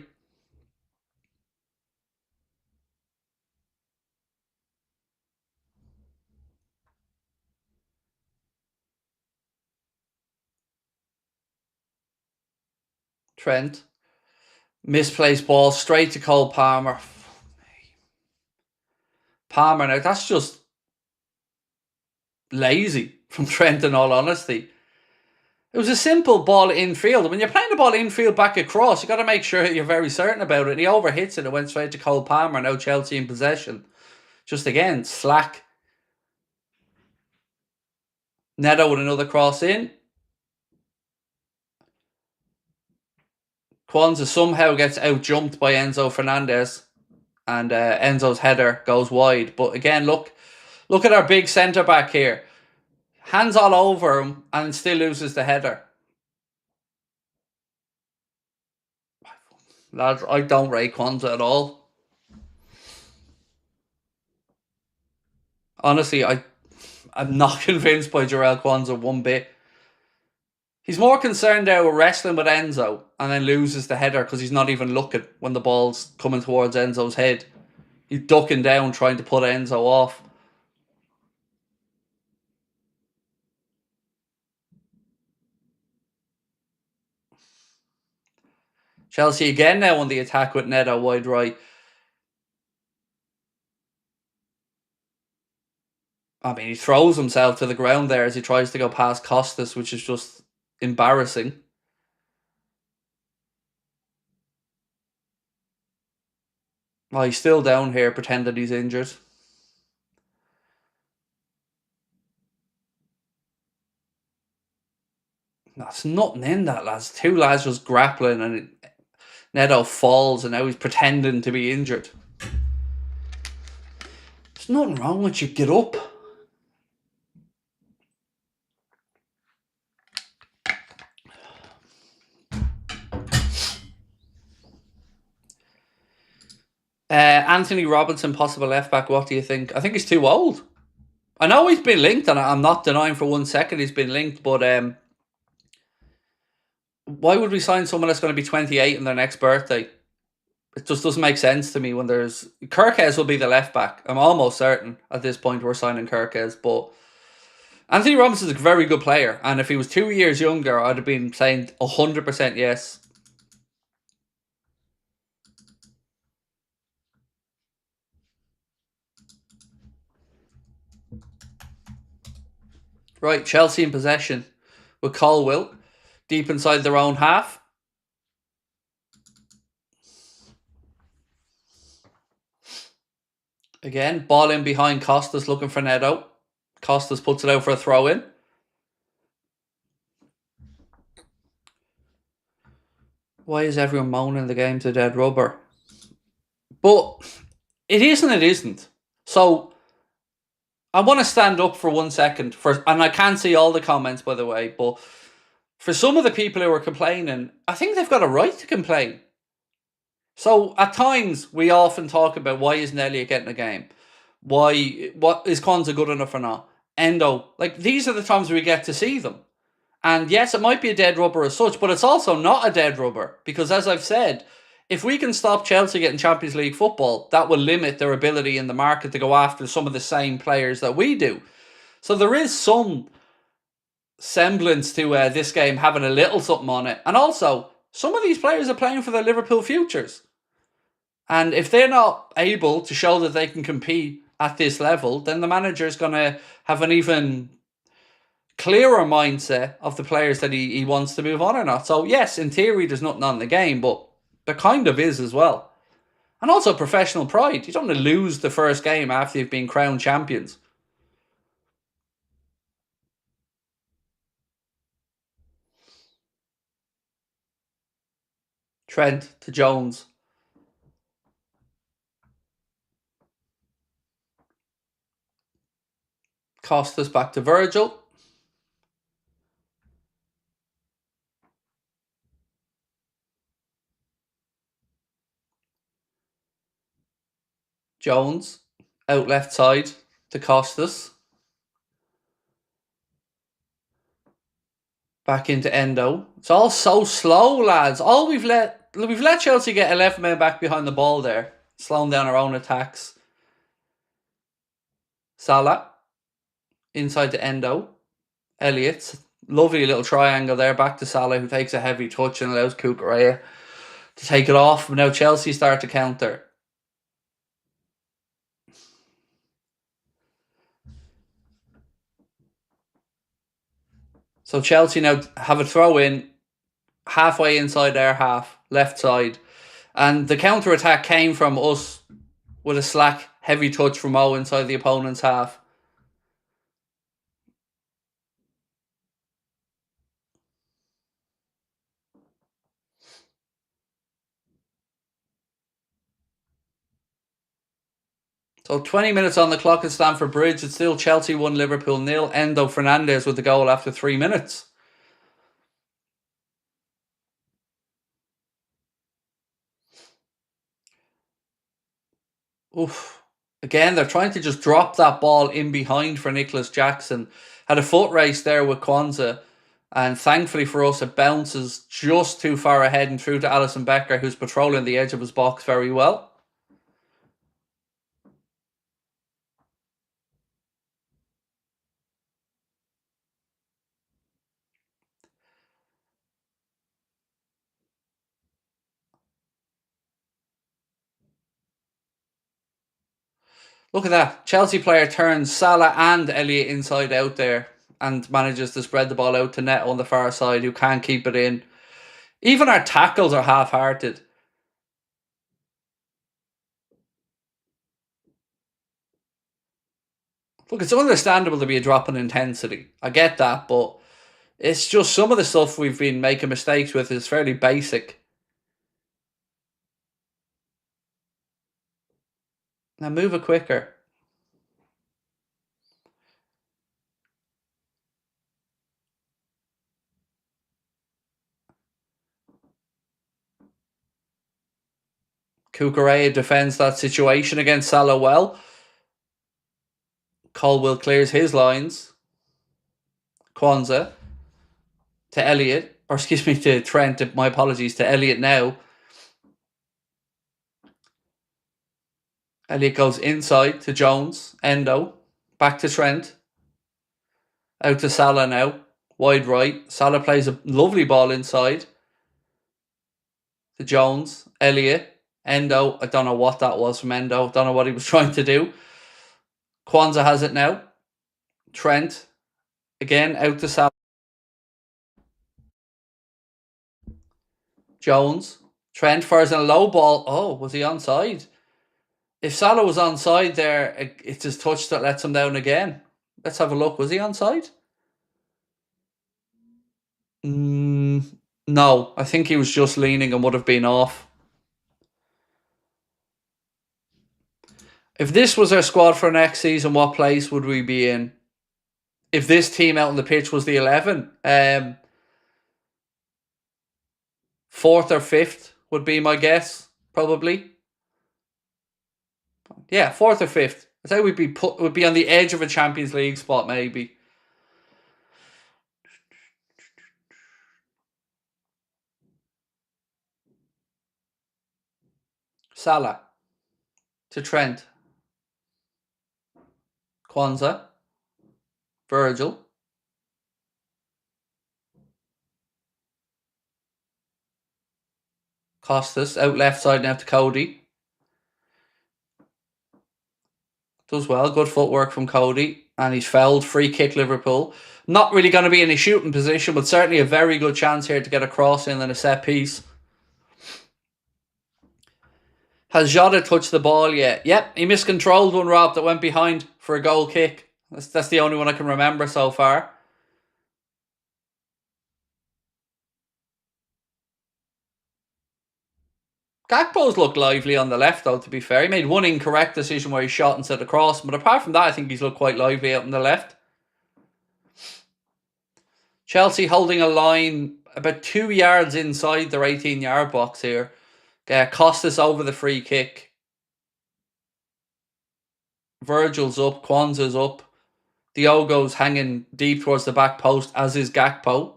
Trent. Misplaced ball straight to Cole Palmer. Palmer, now that's just lazy from Trent, in all honesty. It was a simple ball infield. When you're playing the ball infield back across, you got to make sure you're very certain about it. And he overhits it. It went straight to Cole Palmer. Now Chelsea in possession. Just again, slack. Neto with another cross in. Kwanzaa somehow gets out-jumped by Enzo Fernandez. And Enzo's header goes wide. But again, look at our big centre-back here. Hands all over him and still loses the header. Lads, I don't rate Kwanzaa at all. Honestly, I'm not convinced by Jarell Kwanzaa one bit. He's more concerned now with wrestling with Enzo and then loses the header because he's not even looking when the ball's coming towards Enzo's head. He's ducking down trying to put Enzo off. Chelsea again now on the attack with Neto wide right. I mean, he throws himself to the ground there as he tries to go past Costas, which is just embarrassing. Well, he's still down here pretending he's injured. That's nothing in that, lads. Two lads just grappling and Neto falls and now he's pretending to be injured. There's nothing wrong with you. Get up. Anthony Robinson, possible left back. What do you think? I think he's too old. I know he's been linked, and I'm not denying for 1 second he's been linked, but why would we sign someone that's going to be 28 in their next birthday? It just doesn't make sense to me when there's... Kirkes will be the left back. I'm almost certain at this point we're signing Kirkes, but Anthony Robinson is a very good player, and if he was 2 years younger, I'd have been saying 100% yes. Right, Chelsea in possession with Colwill deep inside their own half. Again, ball in behind Costas looking for Neto. Costas puts it out for a throw in. Why is everyone moaning the game's a dead rubber? But it isn't. So I want to stand up for 1 second, and I can't see all the comments, by the way, but for some of the people who are complaining, I think they've got a right to complain. So at times, we often talk about why isn't Elliot getting a game? What is Kwanzaa good enough or not? Endo, like these are the times we get to see them. And yes, it might be a dead rubber as such, but it's also not a dead rubber because, as I've said, if we can stop Chelsea getting Champions League football, that will limit their ability in the market to go after some of the same players that we do. So there is some semblance to this game having a little something on it. And also, some of these players are playing for their Liverpool futures. And if they're not able to show that they can compete at this level, then the manager is going to have an even clearer mindset of the players that he wants to move on or not. So yes, in theory there's nothing on the game, but there kind of is as well. And also professional pride. You don't want to lose the first game after you've been crowned champions. Trent to Jones. Costas back to Virgil. Jones out left side to Costas. Back into Endo. It's all so slow, lads. We've let Chelsea get 11 men back behind the ball there, slowing down our own attacks. Salah inside to Endo. Elliott, lovely little triangle there. Back to Salah, who takes a heavy touch and allows Cucurella to take it off. But now Chelsea start to counter. So Chelsea now have a throw in halfway inside their half, left side. And the counter attack came from us with a slack, heavy touch from Mo inside the opponent's half. So 20 minutes on the clock at Stamford Bridge. It's still Chelsea 1, Liverpool 0. Endo Fernandez with the goal after 3 minutes. Oof. Again, they're trying to just drop that ball in behind for Nicholas Jackson. Had a foot race there with Kwanzaa. And thankfully for us, it bounces just too far ahead and through to Alisson Becker, who's patrolling the edge of his box very well. Look at that. Chelsea player turns Salah and Elliott inside out there and manages to spread the ball out to Neto on the far side, who can't keep it in. Even our tackles are half-hearted. Look, it's understandable to be a drop in intensity. I get that, but it's just some of the stuff we've been making mistakes with is fairly basic. Now move it quicker. Cucurella defends that situation against Salah well. Colwill clears his lines. Kwanzaa to Elliott, or excuse me, to Trent. My apologies, to Elliott now. Elliott goes inside to Jones. Endo. Back to Trent. Out to Salah now. Wide right. Salah plays a lovely ball inside. To Jones. Elliott. Endo. I don't know what that was from Endo. Don't know what he was trying to do. Kwanzaa has it now. Trent. Again, out to Salah. Jones. Trent fires in a low ball. Oh, was he onside? If Salah was onside there, it's his touch that lets him down again. Let's have a look. Was he onside? No, I think he was just leaning and would have been off. If this was our squad for next season, what place would we be in? If this team out on the pitch was the 11, fourth or fifth would be my guess, probably. Yeah, fourth or fifth. I'd say we'd be on the edge of a Champions League spot, maybe. Salah to Trent, Kwanzaa, Virgil, Costas out left side now to Cody. Does well, good footwork from Cody, and he's fouled. Free kick Liverpool. Not really going to be in a shooting position, but certainly a very good chance here to get a cross in and a set piece. Has Jota touched the ball yet? Yep, he miscontrolled one, Rob, that went behind for a goal kick. That's the only one I can remember so far. Gakpo's looked lively on the left, though, to be fair. He made one incorrect decision where he shot instead of cross, but apart from that, I think he's looked quite lively out on the left. Chelsea holding a line about 2 yards inside their 18-yard box here. Costas over the free kick. Virgil's up, Kwanzaa's up. Diogo's hanging deep towards the back post, as is Gakpo.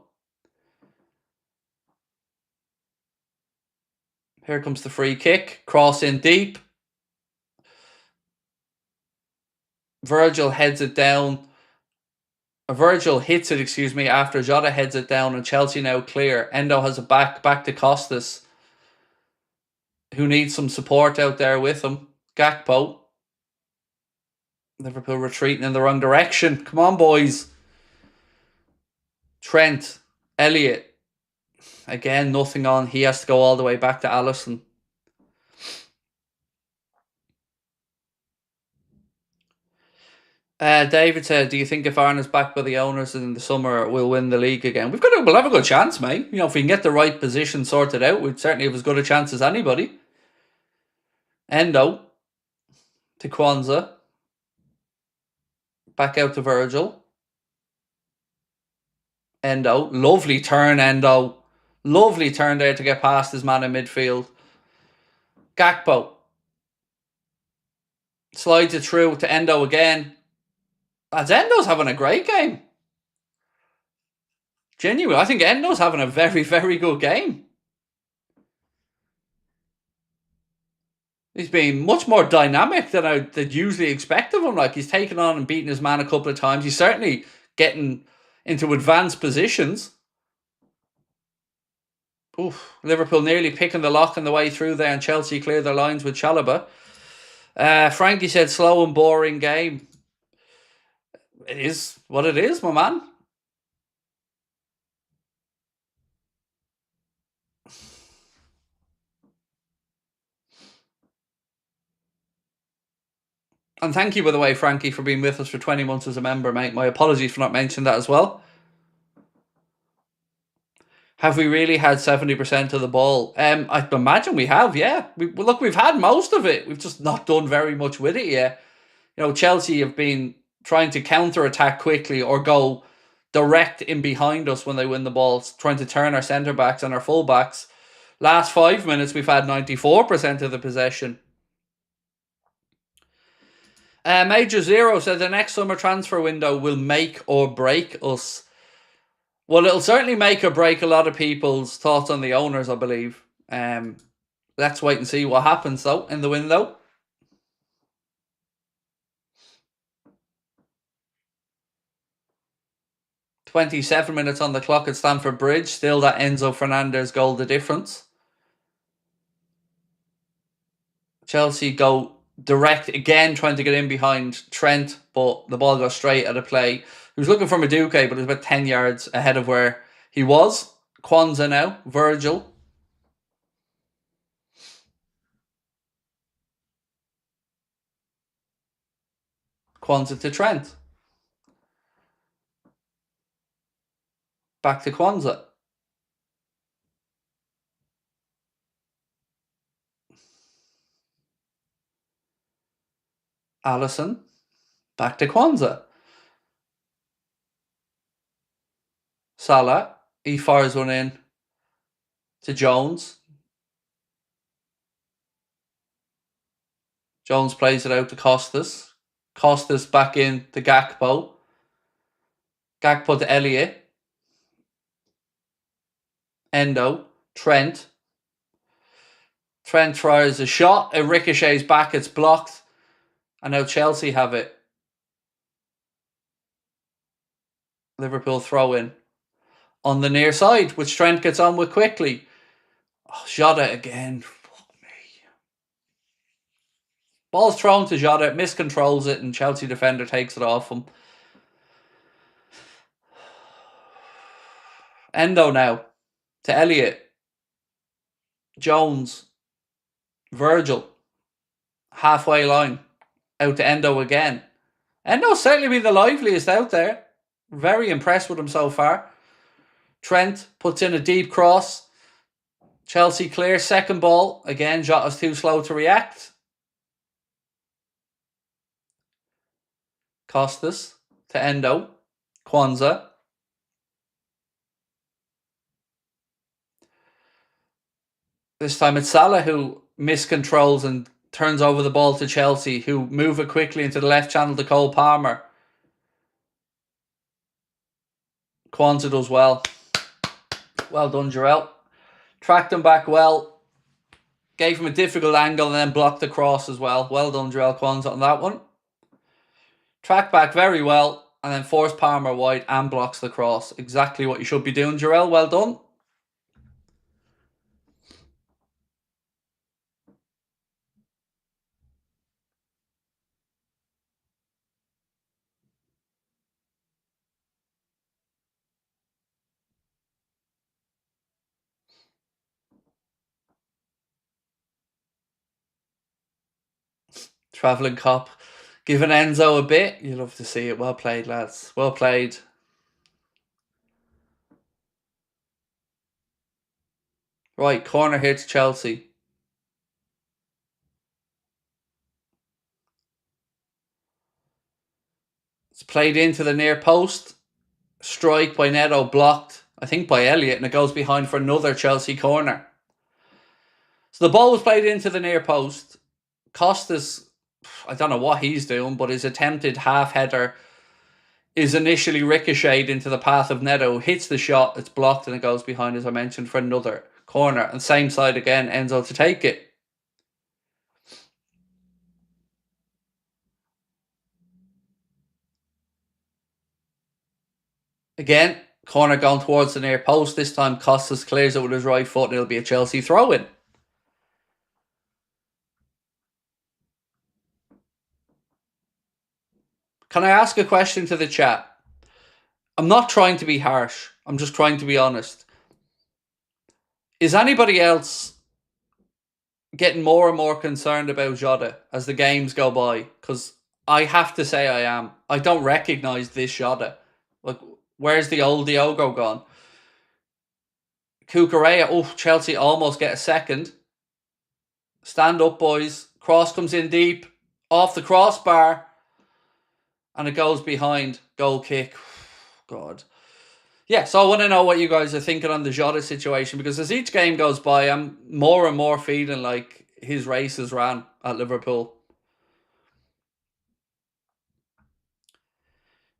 Here comes the free kick. Cross in deep. Virgil heads it down. Virgil hits it, after Jota heads it down, and Chelsea now clear. Endo has it back to Costas, who needs some support out there with him. Gakpo. Liverpool retreating in the wrong direction. Come on, boys. Trent. Elliott. Again, nothing on. He has to go all the way back to Alisson. David said, do you think if Arne is back by the owners in the summer, we'll win the league again? We'll have a good chance, mate. You know, if we can get the right position sorted out, we'd certainly have as good a chance as anybody. Endo to Kwanzaa. Back out to Virgil. Endo. Lovely turn, Endo. Lovely turn there to get past his man in midfield. Gakpo. Slides it through to Endo again. As Endo's having a great game. Genuinely, I think Endo's having a very, very good game. He's been much more dynamic than I'd usually expect of him. Like, he's taken on and beaten his man a couple of times. He's certainly getting into advanced positions. Oof, Liverpool nearly picking the lock on the way through there, and Chelsea clear their lines with Chalobah. Frankie said slow and boring game. It is what it is, my man. And thank you, by the way, Frankie, for being with us for 20 months as a member, mate. My apologies for not mentioning that as well. Have we really had 70% of the ball? I imagine we have, yeah. We've had most of it. We've just not done very much with it yet. You know, Chelsea have been trying to counter-attack quickly or go direct in behind us when they win the ball, trying to turn our centre-backs and our full-backs. Last 5 minutes, we've had 94% of the possession. Major Zero said the next summer transfer window will make or break us. Well, it'll certainly make or break a lot of people's thoughts on the owners, I believe. Let's wait and see what happens, though, in the window. "27 minutes on the clock at Stamford Bridge. Still that Enzo Fernandez goal the difference. Chelsea go direct again, trying to get in behind Trent, but the ball goes straight at a play. He was looking for Madueke, but it was about 10 yards ahead of where he was. Kwanzaa now. Virgil. Kwanzaa to Trent. back to Kwanzaa. Allison, back to Kwanzaa. Salah, he fires one in to Jones. Jones plays it out to Costas. Costas back in to Gakpo. Gakpo to Elliott. Endo. Trent. Trent tries a shot. It ricochets back. It's blocked. And now Chelsea have it. Liverpool throw in. On the near side, which Trent gets on with quickly. Oh, Jota again. Fuck me. Ball's thrown to Jota. Miscontrols it. And Chelsea defender takes it off him. Endo now. To Elliott. Jones. Virgil. Halfway line. Out to Endo again. Endo's certainly been the liveliest out there. Very impressed with him so far. Trent puts in a deep cross. Chelsea clear. Second ball. Again, Jota's too slow to react. Costas to Endo. Kwanzaa. This time it's Salah who miscontrols and turns over the ball to Chelsea, who move it quickly into the left channel to Cole Palmer. Kwanzaa does well. Well done, Jarrell. Tracked him back well. Gave him a difficult angle and then blocked the cross as well. Well done, Jarrell Kwanzaa, on that one. Tracked back very well and then forced Palmer wide and blocks the cross. Exactly what you should be doing, Jarrell. Well done. Travelling cop. Giving Enzo a bit. You love to see it. Well played, lads. Well played. Right, corner here to Chelsea. It's played into the near post. Strike by Neto, blocked, I think, by Elliott, and it goes behind for another Chelsea corner. So the ball was played into the near post. Costas, I don't know what he's doing, but his attempted half header is initially ricocheted into the path of Neto, hits the shot, it's blocked, and it goes behind, as I mentioned, for another corner. And same side again, Enzo to take it. Again, corner going towards the near post. This time Costas clears it with his right foot and it'll be a Chelsea throw-in. Can I ask a question to the chat? I'm not trying to be harsh. I'm just trying to be honest. Is anybody else getting more and more concerned about Jota as the games go by? Because I have to say I am. I don't recognise this Jota. Like, where's the old Diogo gone? Cucurella, oh, Chelsea almost get a second. Stand up, boys. Cross comes in deep. Off the crossbar. And it goes behind. Goal kick. God. Yeah, so I want to know what you guys are thinking on the Jota situation, because as each game goes by, I'm more and more feeling like his race is ran at Liverpool.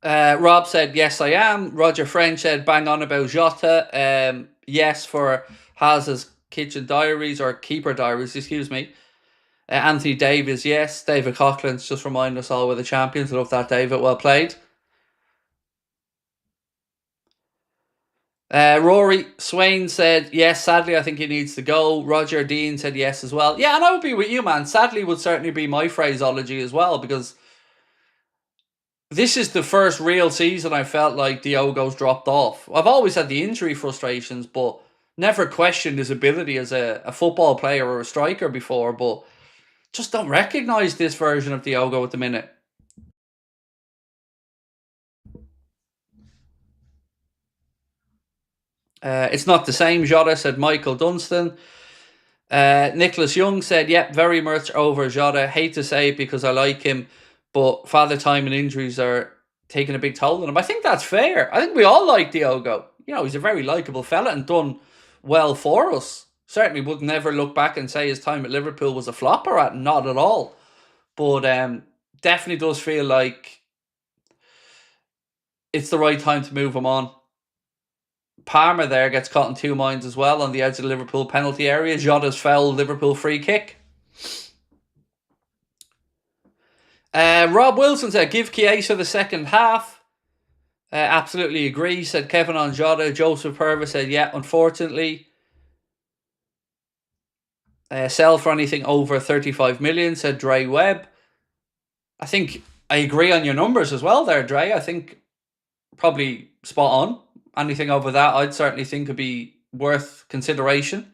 Rob said, yes, I am. Roger French said, bang on about Jota. Yes, for Haz's Kitchen Diaries, or Keeper Diaries, excuse me. Anthony Davis, yes. David Coughlin's just remind us all we're the champions. I love that, David. Well played. Rory Swain said, yes, sadly, I think he needs to go. Roger Dean said yes as well. Yeah, and I would be with you, man. Sadly would certainly be my phraseology as well, because this is the first real season I felt like Diogo's dropped off. I've always had the injury frustrations, but never questioned his ability as a football player or a striker before, but just don't recognise this version of Diogo at the minute. It's not the same, Jota, said Michael Dunstan. Nicholas Young said, yep, very much over Jota. Hate to say it because I like him, but father time and injuries are taking a big toll on him. I think that's fair. I think we all like Diogo. You know, he's a very likeable fella and done well for us. Certainly would never look back and say his time at Liverpool was a flopper at, not at all. But definitely does feel like it's the right time to move him on. Palmer there gets caught in two minds as well on the edge of the Liverpool penalty area. Jota's foul Liverpool free kick. Rob Wilson said, give Chiesa the second half. Absolutely agree, said Kevin on Jota. Joseph Purvis said, yeah, unfortunately. Sell for anything over 35 million, said Dre Webb. I think I agree on your numbers as well there, Dre. I think probably spot on. Anything over that, I'd certainly think would be worth consideration.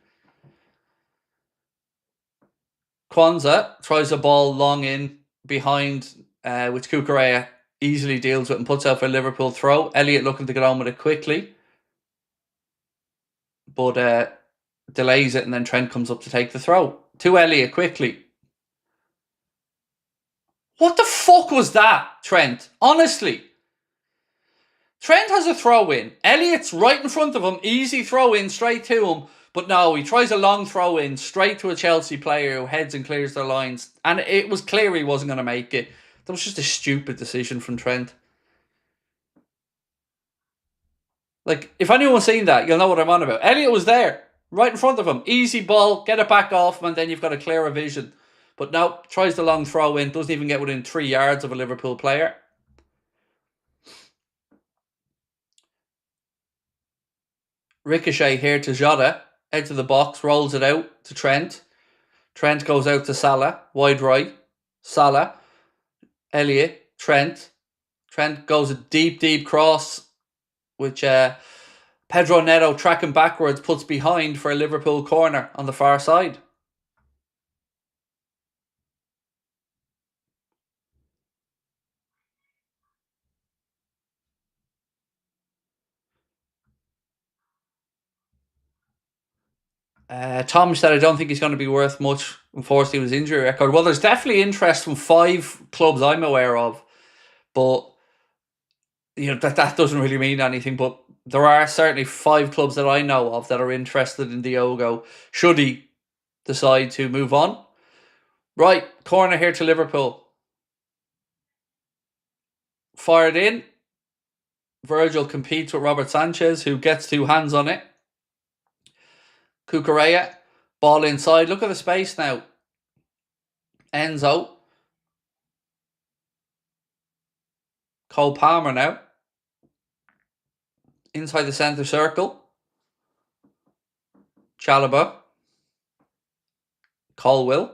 Kwanzaa tries a ball long in behind, which Cucurella easily deals with and puts out for a Liverpool throw. Elliott looking to get on with it quickly, but delays it, and then Trent comes up to take the throw. To Elliott quickly. What the fuck was that, Trent? Honestly. Trent has a throw in. Elliott's right in front of him. Easy throw in straight to him. But no, he tries a long throw in straight to a Chelsea player who heads and clears their lines. And it was clear he wasn't going to make it. That was just a stupid decision from Trent. Like, if anyone's seen that, you'll know what I'm on about. Elliott was there, right in front of him. Easy ball, get it back off him, and then you've got a clearer vision. But no, tries the long throw in, doesn't even get within 3 yards of a Liverpool player. Ricochet here to Jota, edge of the box, rolls it out to Trent. Trent goes out to Salah, wide right. Salah, Elliott, Trent. Trent goes a deep cross, which Pedro Neto, tracking backwards, puts behind for a Liverpool corner on the far side. Tom said, I don't think he's going to be worth much, unfortunately, with his injury record. Well, there's definitely interest from 5 clubs I'm aware of, but you know that doesn't really mean anything. But there are certainly 5 clubs that I know of that are interested in Diogo, should he decide to move on. Right, corner here to Liverpool. Fired in. Virgil competes with Robert Sanchez, who gets 2 hands on it. Cucurella, ball inside. Look at the space now. Enzo. Cole Palmer now. Inside the centre circle. Chalobah. Colwill.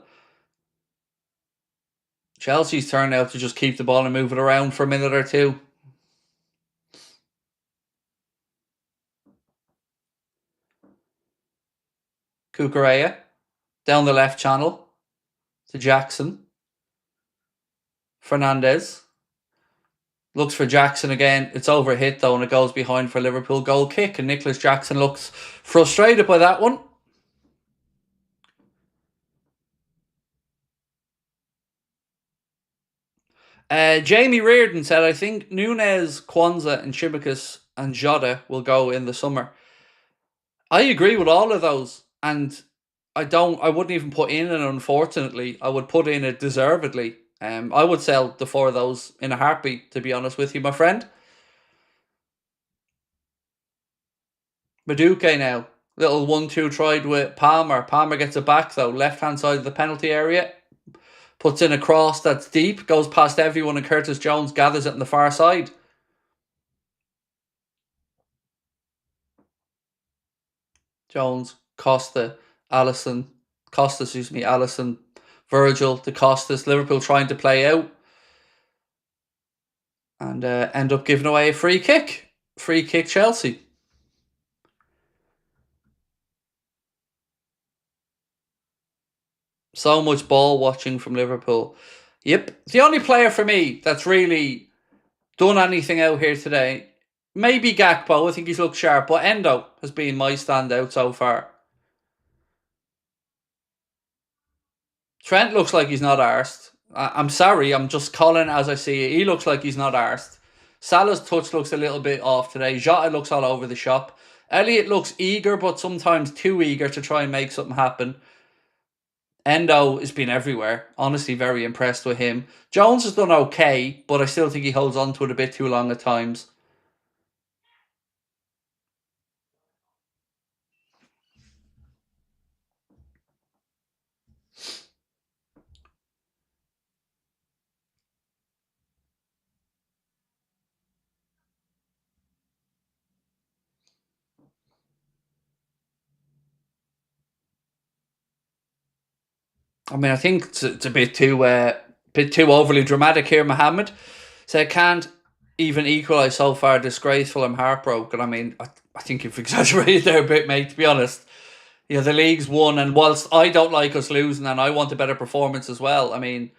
Chelsea's turn now to just keep the ball and move it around for a minute or two. Cucurella down the left channel to Jackson. Fernandez looks for Jackson again. It's overhit though, and it goes behind for a Liverpool goal kick. And Nicholas Jackson looks frustrated by that one. Jamie Reardon said, I think Nunez, Kwanzaa, and Chimikas and Jota will go in the summer. I agree with all of those, and I wouldn't even put in an unfortunately. I would put in a deservedly. I would sell the 4 of those in a heartbeat, to be honest with you, my friend. Madueke now. Little 1-2 tried with Palmer. Palmer gets it back though. Left hand side of the penalty area. Puts in a cross that's deep. Goes past everyone, and Curtis Jones gathers it on the far side. Jones, Costa, Alisson, Virgil to Costas. Liverpool trying to play out. And end up giving away a free kick. Free kick Chelsea. So much ball watching from Liverpool. Yep. The only player for me that's really done anything out here today, Maybe Gakpo, I think he's looked sharp, but Endo has been my standout so far. Trent looks like he's not arsed. I'm sorry, I'm just calling it as I see it. He looks like he's not arsed. Salah's touch looks a little bit off today. Jota looks all over the shop. Elliott looks eager, but sometimes too eager to try and make something happen. Endo has been everywhere. Honestly, very impressed with him. Jones has done okay, but I still think he holds on to it a bit too long at times. I mean, I think it's a bit too overly dramatic here, Mohammed. So I can't even equalise so far. Disgraceful. I'm heartbroken. I mean, I think you've exaggerated there a bit, mate, to be honest. You know, the league's won, and whilst I don't like us losing and I want a better performance as well, I mean,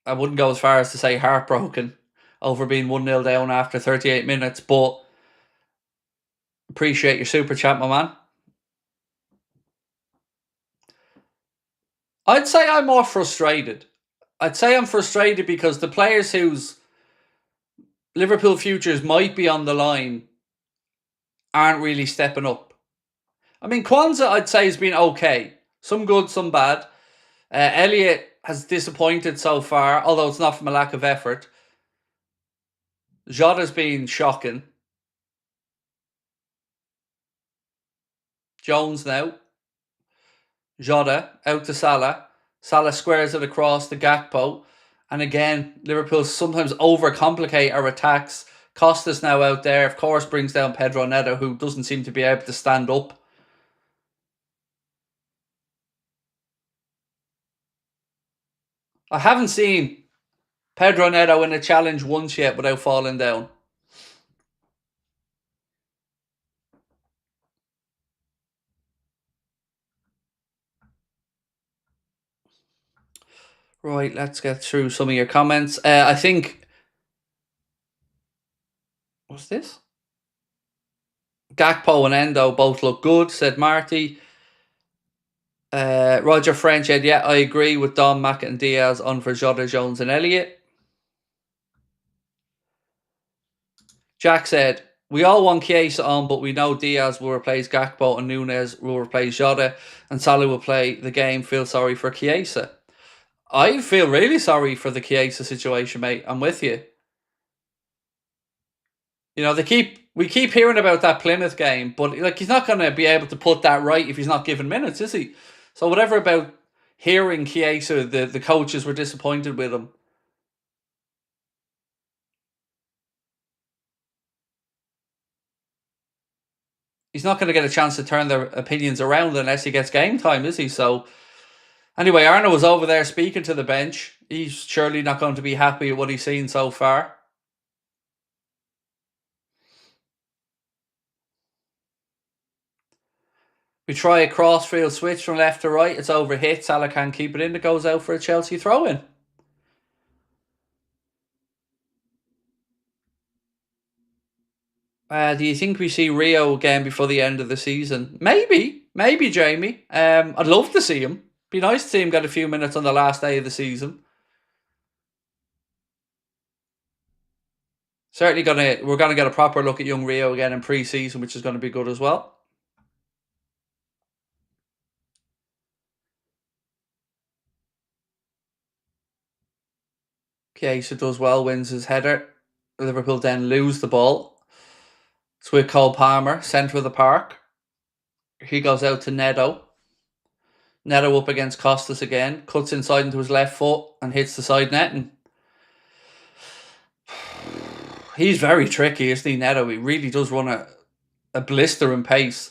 I wouldn't go as far as to say heartbroken over being 1-0 down after 38 minutes, but appreciate your super chat, my man. I'd say I'm more frustrated. I'd say I'm frustrated because the players whose Liverpool futures might be on the line aren't really stepping up. I mean, Kwanzaa, I'd say, has been okay. Some good, some bad. Elliott has disappointed so far, although it's not from a lack of effort. Jota's been shocking. Jones now. Jota out to Salah. Salah squares it across the Gakpo. And again, Liverpool sometimes overcomplicate our attacks. Costa's now out there, of course, brings down Pedro Neto, who doesn't seem to be able to stand up. I haven't seen Pedro Neto in a challenge once yet without falling down. Right, let's get through some of your comments. I think... What's this? Gakpo and Endo both look good, said Marty. Roger French said, yeah, I agree with Dom, Mack and Diaz on for Jota, Jones and Elliott. Jack said, we all want Chiesa on, but we know Diaz will replace Gakpo and Nunez will replace Jota and Salah will play the game. Feel sorry for Chiesa. I feel really sorry for the Chiesa situation, mate. I'm with you. You know, we keep hearing about that Plymouth game, but like he's not going to be able to put that right if he's not given minutes, is he? So whatever about hearing Chiesa, the coaches were disappointed with him. He's not going to get a chance to turn their opinions around unless he gets game time, is he? So anyway, Arne was over there speaking to the bench. He's surely not going to be happy with what he's seen so far. We try a crossfield switch from left to right. It's overhit. Salah can't keep it in. It goes out for a Chelsea throw-in. Do you think we see Rio again before the end of the season? Maybe, Jamie. I'd love to see him. Be nice to see him get a few minutes on the last day of the season. Certainly we're gonna get a proper look at young Rio again in pre-season, which is going to be good as well. Chiesa does well, wins his header. Liverpool then lose the ball. It's with Cole Palmer, centre of the park. He goes out to Neto. Neto up against Costas again. Cuts inside into his left foot and hits the side netting. He's very tricky, isn't he, Neto? He really does run a blistering pace.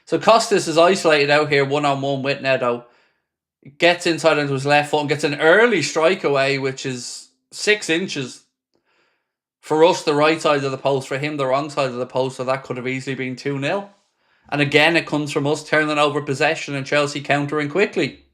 So Costas is isolated out here one-on-one with Neto. Gets inside into his left foot and gets an early strike away, which is 6 inches. For us, the right side of the post. For him, the wrong side of the post. So that could have easily been 2-0. And again, it comes from us turning over possession and Chelsea countering quickly.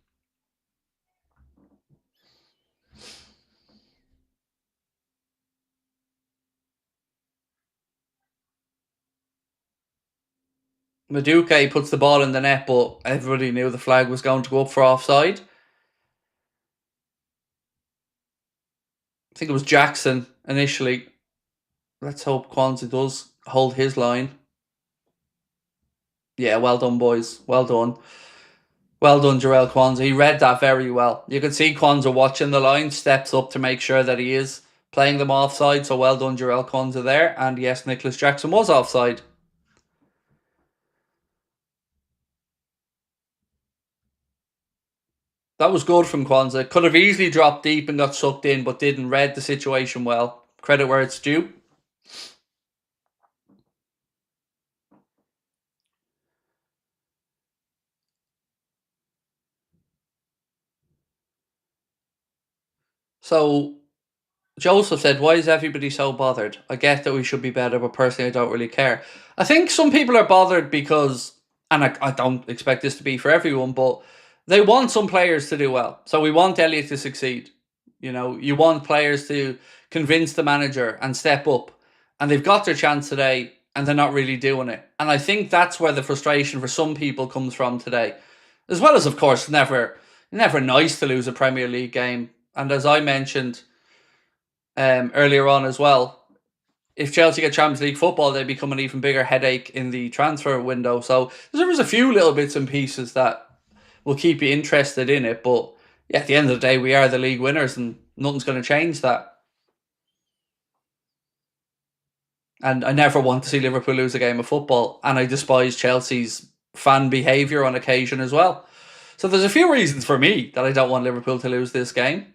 Madueke puts the ball in the net, but everybody knew the flag was going to go up for offside. I think it was Jackson initially. Let's hope Kwanzaa does hold his line. Yeah, well done, boys. Well done. Well done, Jarell Kwanzaa. He read that very well. You can see Kwanzaa watching the line, steps up to make sure that he is playing them offside. So well done, Jarell Kwanzaa there. And yes, Nicholas Jackson was offside. That was good from Kwanzaa. Could have easily dropped deep and got sucked in, but didn't. Read the situation well. Credit where it's due. So Joseph said, why is everybody so bothered? I get that we should be better, but personally I don't really care. I think some people are bothered because, and I don't expect this to be for everyone, but they want some players to do well. So we want Elliott to succeed. You know, you want players to convince the manager and step up. And they've got their chance today and they're not really doing it. And I think that's where the frustration for some people comes from today. As well as, of course, never nice to lose a Premier League game. And as I mentioned earlier on as well, if Chelsea get Champions League football, they become an even bigger headache in the transfer window. So there was a few little bits and pieces that will keep you interested in it. But yeah, at the end of the day, we are the league winners and nothing's going to change that. And I never want to see Liverpool lose a game of football. And I despise Chelsea's fan behaviour on occasion as well. So there's a few reasons for me that I don't want Liverpool to lose this game.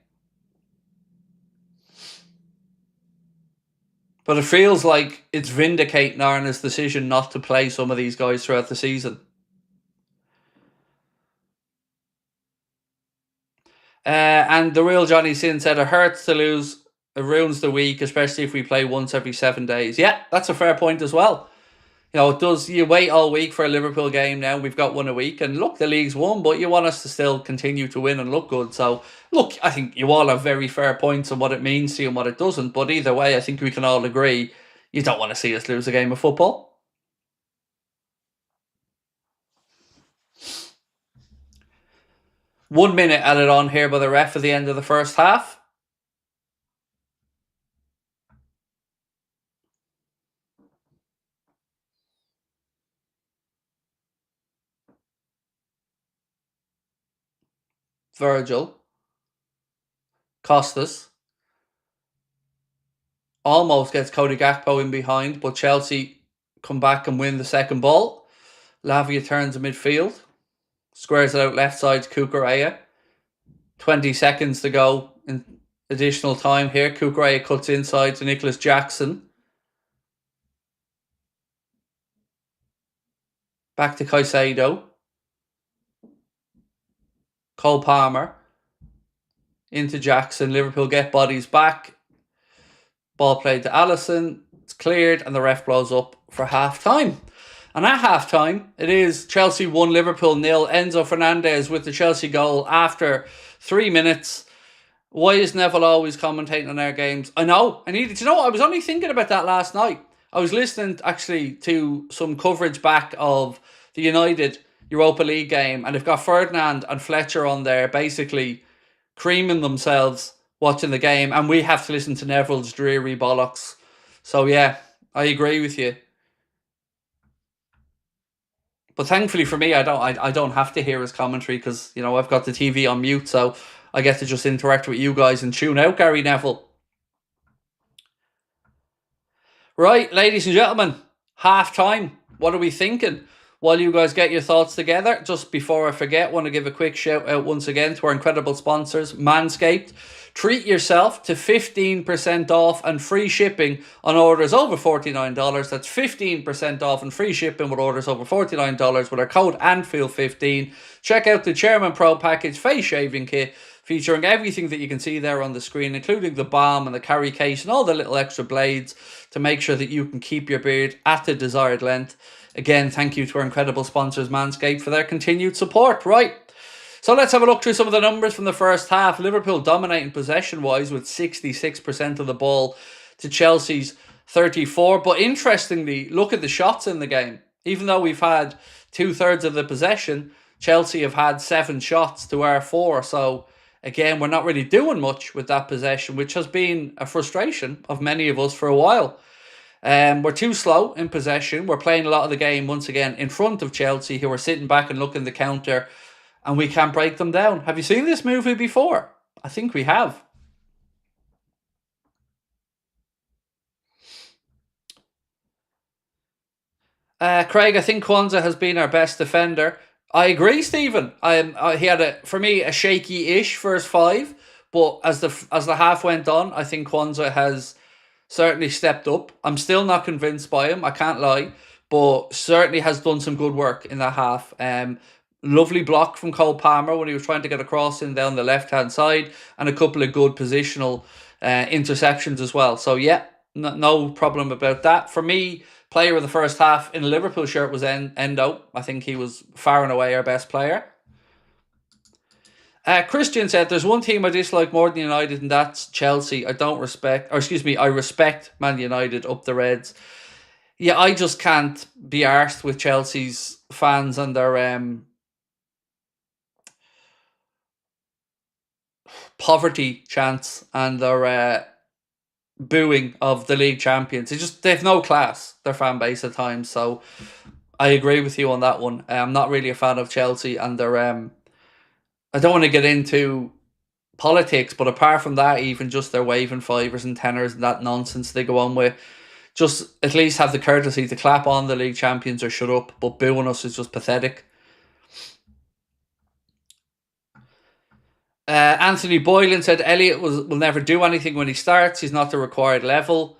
But it feels like it's vindicating Arne's decision not to play some of these guys throughout the season. And the real Johnny Sin said, it hurts to lose. It ruins the week, especially if we play once every 7 days. Yeah, that's a fair point as well. You know, it does. You wait all week for a Liverpool game now. We've got one a week. And look, the league's won, but you want us to still continue to win and look good. So, look, I think you all have very fair points on what it means to you and what it doesn't. But either way, I think we can all agree you don't want to see us lose a game of football. One minute added on here by the ref at the end of the first half. Virgil. Costas. Almost gets Cody Gakpo in behind, but Chelsea come back and win the second ball. Lavia turns in midfield. Squares it out left side to Cucurella. 20 seconds to go in additional time here. Cucurella cuts inside to Nicholas Jackson. Back to Caicedo. Cole Palmer. Into Jackson. Liverpool get bodies back. Ball played to Alisson. It's cleared and the ref blows up for half-time. And at half-time, it is Chelsea 1, Liverpool 0. Enzo Fernandez with the Chelsea goal after 3 minutes. Why is Neville always commentating on our games? I know. I needed to know. I was only thinking about that last night. I was listening actually to some coverage back of the United Europa League game, and they've got Ferdinand and Fletcher on there basically creaming themselves watching the game, and we have to listen to Neville's dreary bollocks. So yeah, I agree with you. But thankfully for me, I don't have to hear his commentary because, you know, I've got the TV on mute, so I get to just interact with you guys and tune out Gary Neville. Right, ladies and gentlemen, half time. What are we thinking? While you guys get your thoughts together, just before I forget, want to give a quick shout out once again to our incredible sponsors, Manscaped. Treat yourself to 15% off and free shipping on orders over $49. That's 15% off and free shipping with orders over $49 with our code Anfield15. Check out the Chairman Pro Package Face Shaving Kit, featuring everything that you can see there on the screen, including the balm and the carry case and all the little extra blades to make sure that you can keep your beard at the desired length. Again, thank you to our incredible sponsors, Manscaped, for their continued support. Right, so let's have a look through some of the numbers from the first half. Liverpool dominating possession-wise with 66% of the ball to Chelsea's 34%. But interestingly, look at the shots in the game. Even though we've had 2/3 of the possession, Chelsea have had 7 shots to our 4. So again, we're not really doing much with that possession, which has been a frustration of many of us for a while. We're too slow in possession. We're playing a lot of the game once again in front of Chelsea, who are sitting back and looking the counter, and we can't break them down. Have you seen this movie before? I think we have. Craig, I think Kwanzaa has been our best defender. I agree, Stephen. He had for me a shaky-ish first 5, but as the half went on, I think Kwanzaa has certainly stepped up. I'm still not convinced by him, I can't lie, but certainly has done some good work in that half. Lovely block from Cole Palmer when he was trying to get across in down the left-hand side, and a couple of good positional interceptions as well. So yeah, no problem about that. For me, player of the first half in a Liverpool shirt was Endo. I think he was far and away our best player. Christian said, "There's one team I dislike more than United, and that's Chelsea. I respect Man United up the Reds." Yeah, I just can't be arsed with Chelsea's fans and their poverty chants and their booing of the league champions. They've no class, their fan base at times. So I agree with you on that one. I'm not really a fan of Chelsea and their I don't want to get into politics, but apart from that, even just their waving fivers and tenors and that nonsense they go on with, just at least have the courtesy to clap on the league champions or shut up. But booing us is just pathetic. Anthony Boylan said Elliott will never do anything when he starts. He's not the required level.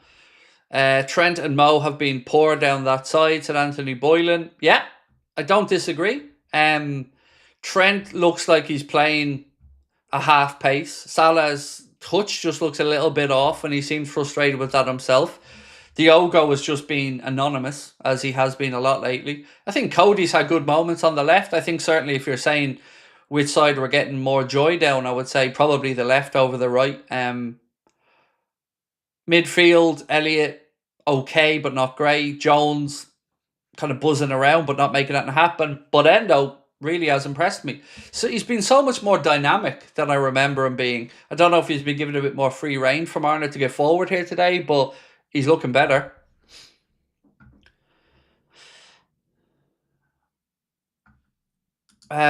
Trent and Mo have been poor down that side, said Anthony Boylan. Yeah, I don't disagree. Trent looks like he's playing a half pace. Salah's touch just looks a little bit off, and he seems frustrated with that himself. Diogo has just been anonymous, as he has been a lot lately. I think Cody's had good moments on the left. I think certainly if you're saying which side we're getting more joy down, I would say probably the left over the right. Midfield, Elliott, okay, but not great. Jones, kind of buzzing around, but not making anything happen. But Endo really has impressed me. So he's been so much more dynamic than I remember him being. I don't know if he's been given a bit more free rein from Arne to get forward here today, but he's looking better.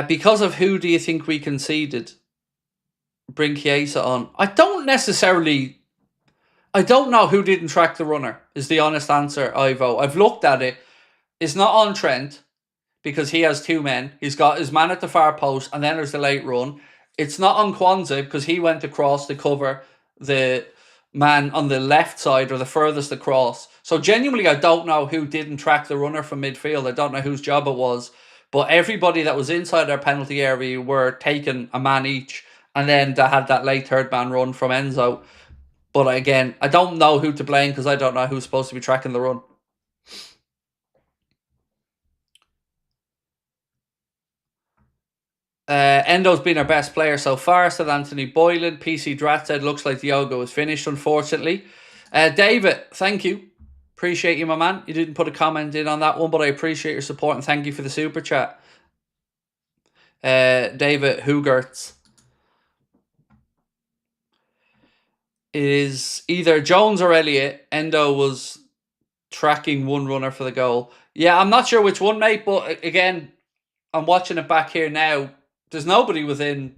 Because of who do you think we conceded? Bring Chiesa on. I don't know who didn't track the runner, is the honest answer, Ivo. I've looked at it. It's not on Trent, because he has 2 men. He's got his man at the far post, and then there's the late run. It's not on Kwanzaa, because he went across to cover the man on the left side, or the furthest across. So genuinely, I don't know who didn't track the runner from midfield. I don't know whose job it was. But everybody that was inside our penalty area were taking a man each, and then they had that late third man run from Enzo. But again, I don't know who to blame, because I don't know who's supposed to be tracking the run. Endo's been our best player so far, said Anthony Boylan. PC Drat said, looks like Diogo is finished, unfortunately. David, thank you. Appreciate you, my man. You didn't put a comment in on that one, but I appreciate your support, and thank you for the super chat. David Hugerts. It is either Jones or Elliott. Endo was tracking one runner for the goal. Yeah, I'm not sure which one, mate, but again, I'm watching it back here now. There's nobody within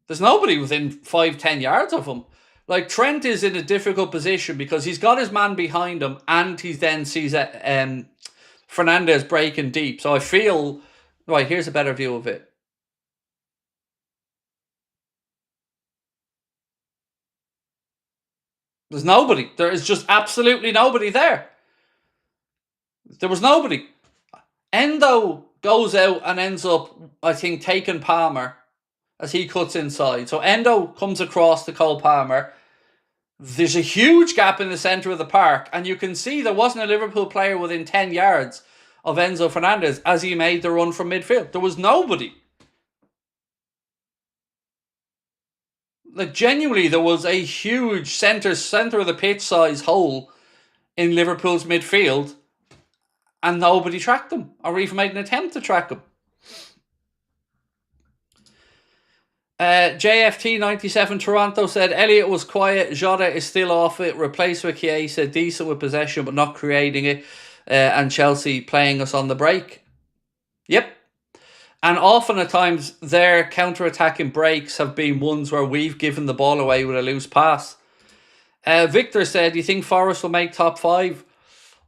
5-10 yards of him. Like, Trent is in a difficult position because he's got his man behind him, and he then sees Fernandez breaking deep. So I feel, right, here's a better view of it. There's nobody. There is just absolutely nobody there. There was nobody. Endo goes out and ends up, I think, taking Palmer as he cuts inside. So Endo comes across to Cole Palmer. There's a huge gap in the centre of the park, and you can see there wasn't a Liverpool player within 10 yards of Enzo Fernandez as he made the run from midfield. There was nobody. Like, genuinely, there was a huge centre of the pitch size hole in Liverpool's midfield, and nobody tracked him or even made an attempt to track him. JFT97 Toronto said Elliott was quiet. Jota is still off it. Replaced with Chiesa, decent with possession but not creating it. And Chelsea playing us on the break. Yep. And often at times their counter-attacking breaks have been ones where we've given the ball away with a loose pass. Victor said, "You think Forest will make top 5?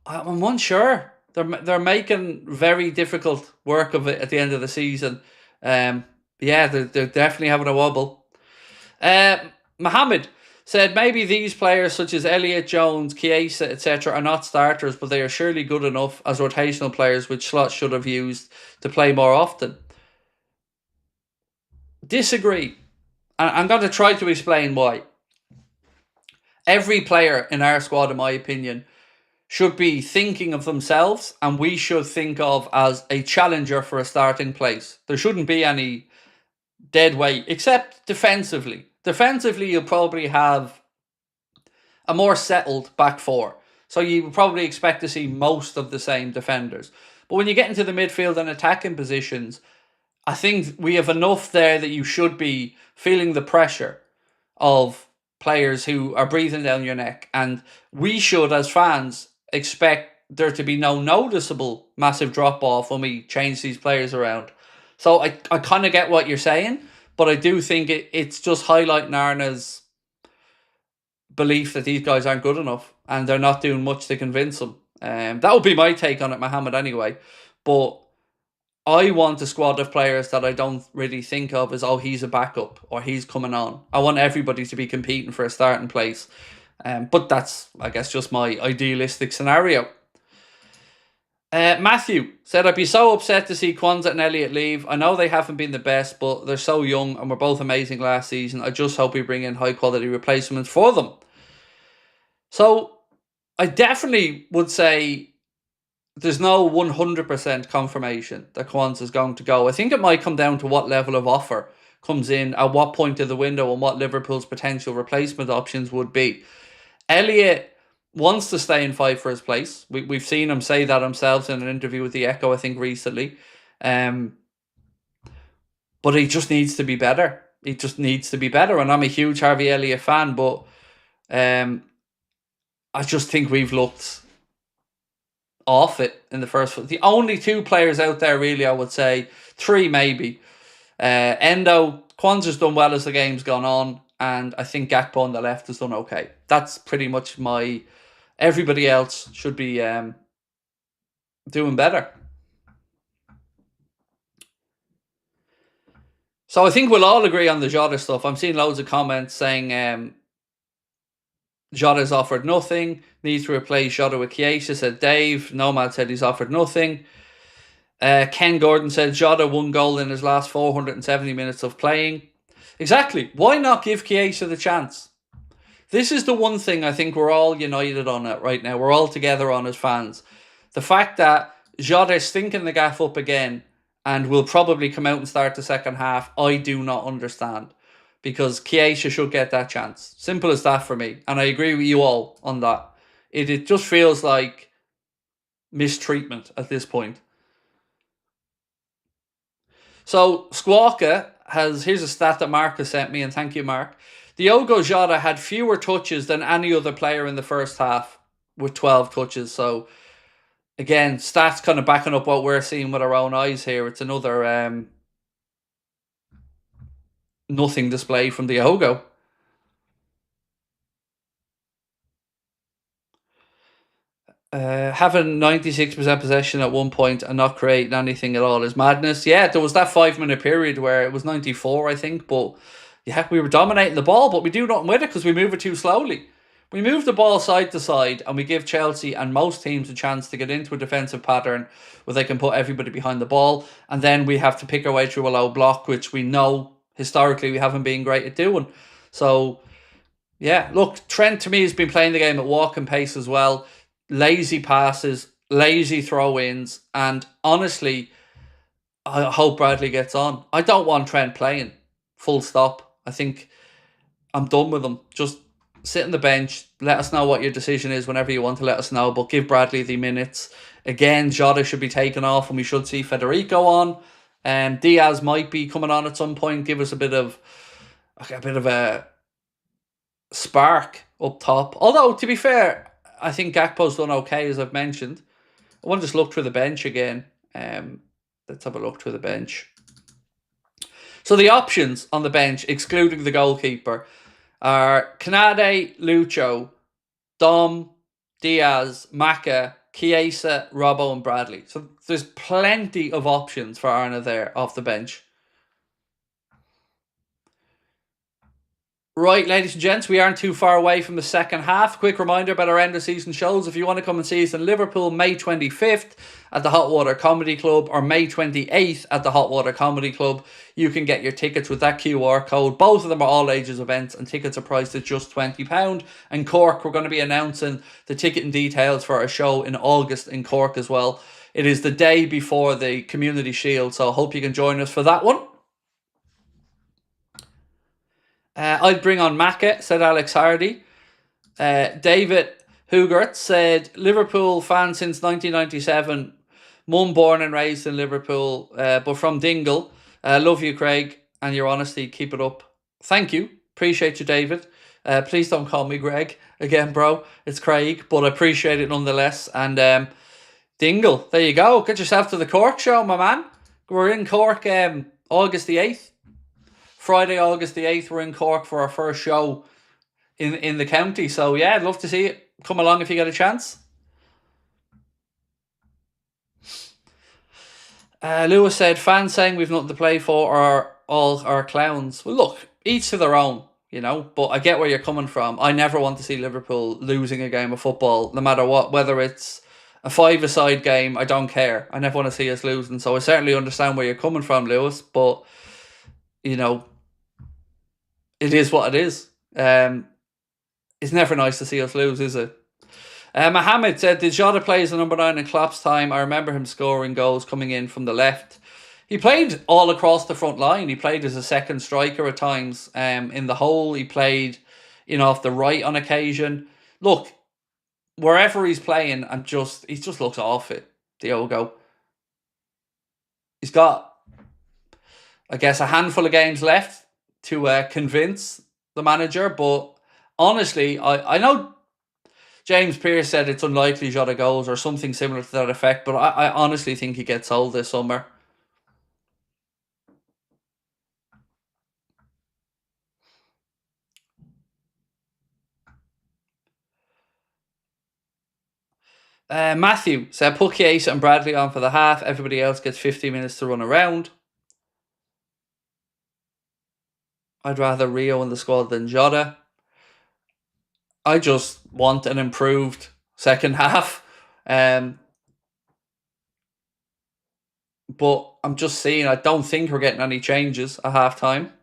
I'm unsure. They're making very difficult work of it at the end of the season. Yeah, they're definitely having a wobble." Mohammed said, "Maybe these players such as Elliott, Jones, Chiesa, etc. are not starters, but they are surely good enough as rotational players which Slot should have used to play more often." Disagree. And I'm going to try to explain why. Every player in our squad, in my opinion, should be thinking of themselves, and we should think of as a challenger for a starting place. There shouldn't be any dead weight, except defensively. Defensively, you'll probably have a more settled back four. So you would probably expect to see most of the same defenders. But when you get into the midfield and attacking positions, I think we have enough there that you should be feeling the pressure of players who are breathing down your neck. And we should, as fans, expect there to be no noticeable massive drop-off when we change these players around. So I kind of get what you're saying, but I do think it's just highlighting Arne's belief that these guys aren't good enough and they're not doing much to convince them. That would be my take on it, Mohammed, anyway. But I want a squad of players that I don't really think of as, oh, he's a backup or he's coming on. I want everybody to be competing for a starting place. But that's, I guess, just my idealistic scenario. Matthew said, "I'd be so upset to see Kwanzaa and Elliott leave. I know they haven't been the best, but they're so young and were both amazing last season. I just hope we bring in high-quality replacements for them." So I definitely would say there's no 100% confirmation that Kwanzaa is going to go. I think it might come down to what level of offer comes in at what point of the window and what Liverpool's potential replacement options would be. Elliott wants to stay and fight for his place. We've seen him say that himself in an interview with the Echo, I think, recently. But he just needs to be better. He just needs to be better. And I'm a huge Harvey Elliott fan, but I just think we've looked off it in the first. The only two players out there, really, I would say, three maybe. Endo, Kwanzaa's done well as the game's gone on, and I think Gakpo on the left has done okay. That's pretty much my... Everybody else should be doing better. So I think we'll all agree on the Jota stuff. I'm seeing loads of comments saying Jota's offered nothing. Needs to replace Jota with Chiesa, said Dave. Nomad said he's offered nothing. Ken Gordon said Jota 1 goal in his last 470 minutes of playing. Exactly. Why not give Chiesa the chance? This is the one thing I think we're all united on it right now. We're all together on as fans. The fact that Jota is stinking the gaff up again and will probably come out and start the second half, I do not understand. Because Chiesa should get that chance. Simple as that for me. And I agree with you all on that. It just feels like mistreatment at this point. So Squawka has... Here's a stat that Mark has sent me, and thank you, Mark. Diogo Jota had fewer touches than any other player in the first half with 12 touches. So, again, stats kind of backing up what we're seeing with our own eyes here. It's another nothing display from Diogo. Having 96% possession at one point and not creating anything at all is madness. Yeah, there was that 5-minute period where it was 94, I think, but... Yeah, we were dominating the ball, but we do nothing with it because we move it too slowly. We move the ball side to side and we give Chelsea and most teams a chance to get into a defensive pattern where they can put everybody behind the ball, and then we have to pick our way through a low block, which we know historically we haven't been great at doing. So, yeah, look, Trent to me has been playing the game at walking pace as well. Lazy passes, lazy throw-ins, and honestly, I hope Bradley gets on. I don't want Trent playing. Full stop. I think I'm done with him. Just sit on the bench. Let us know what your decision is whenever you want to let us know. But give Bradley the minutes. Again, Jota should be taken off, and we should see Federico on. Diaz might be coming on at some point. Give us a bit of a spark up top. Although, to be fair, I think Gakpo's done okay, as I've mentioned. I want to just look through the bench again. Let's have a look through the bench. So the options on the bench, excluding the goalkeeper, are Canade, Lucho, Dom, Diaz, Maka, Chiesa, Robbo and Bradley. So there's plenty of options for Arne there off the bench. Right, ladies and gents, we aren't too far away from the second half. Quick reminder about our end of season shows. If you want to come and see us in Liverpool, May 25th at the Hot Water Comedy Club, or May 28th at the Hot Water Comedy Club, you can get your tickets with that QR code. Both of them are all ages events, and tickets are priced at just £20. And Cork, we're going to be announcing the ticket and details for our show in August in Cork as well. It is the day before the Community Shield, so I hope you can join us for that one. I'd bring on Maka, said Alex Hardy. David Hugert said, Liverpool fan since 1997. Mum born and raised in Liverpool, but from Dingle. Love you, Craig, and your honesty. Keep it up. Thank you. Appreciate you, David. Please don't call me Greg again, bro. It's Craig, but I appreciate it nonetheless. And Dingle, there you go. Get yourself to the Cork show, my man. We're in Cork August the 8th. Friday, August the 8th, we're in Cork for our first show in the county. So, yeah, I'd love to see it. Come along if you get a chance. Lewis said, fans saying we've nothing to play for are all our clowns. Well, look, each to their own, you know, but I get where you're coming from. I never want to see Liverpool losing a game of football, no matter what, whether it's a five-a-side game, I don't care. I never want to see us losing. So I certainly understand where you're coming from, Lewis, but, you know, it is what it is. It's never nice to see us lose, is it? Mohammed said, did Jota play as a number 9 in Klopp's time? I remember him scoring goals coming in from the left. He played all across the front line. He played as a second striker at times in the hole. He played, off the right on occasion. Look, wherever he's playing, he just looks off it, Diogo. He's got, I guess, a handful of games left to convince the manager, but honestly, I know James Pearce said it's unlikely Jota goes or something similar to that effect, but I honestly think he gets sold this summer. Matthew said, put Chiesa and Bradley on for the half. Everybody else gets 50 minutes to run around. I'd rather Rio in the squad than Jota. I just want an improved second half. But I'm just seeing, I don't think we're getting any changes at half time.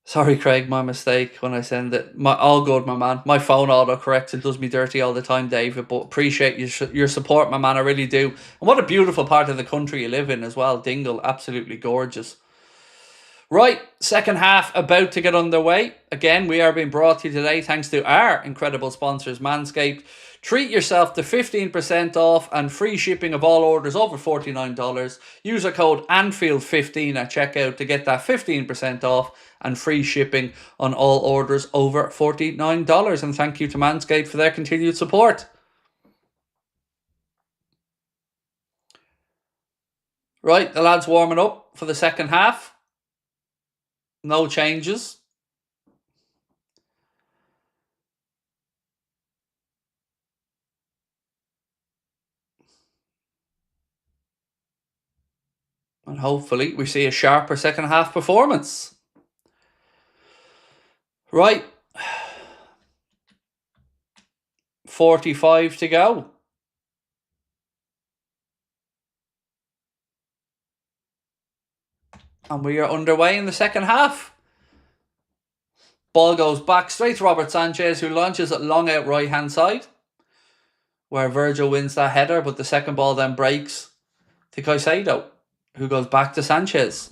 Sorry, Craig, my mistake when I send it. All good, my man. My phone auto-corrects. It does me dirty all the time, David, but appreciate your support, my man. I really do. And what a beautiful part of the country you live in as well. Dingle, absolutely gorgeous. Right, second half about to get underway. Again, we are being brought to you today thanks to our incredible sponsors, Manscaped. Treat yourself to 15% off and free shipping of all orders over $49. Use our code Anfield15 at checkout to get that 15% off and free shipping on all orders over $49. And thank you to Manscaped for their continued support. Right, the lads warming up for the second half. No changes. And hopefully we see a sharper second half performance. Right. 45 to go. And we are underway in the second half. Ball goes back straight to Robert Sanchez, who launches it long out right-hand side, where Virgil wins that header, but the second ball then breaks to Caicedo, who goes back to Sanchez.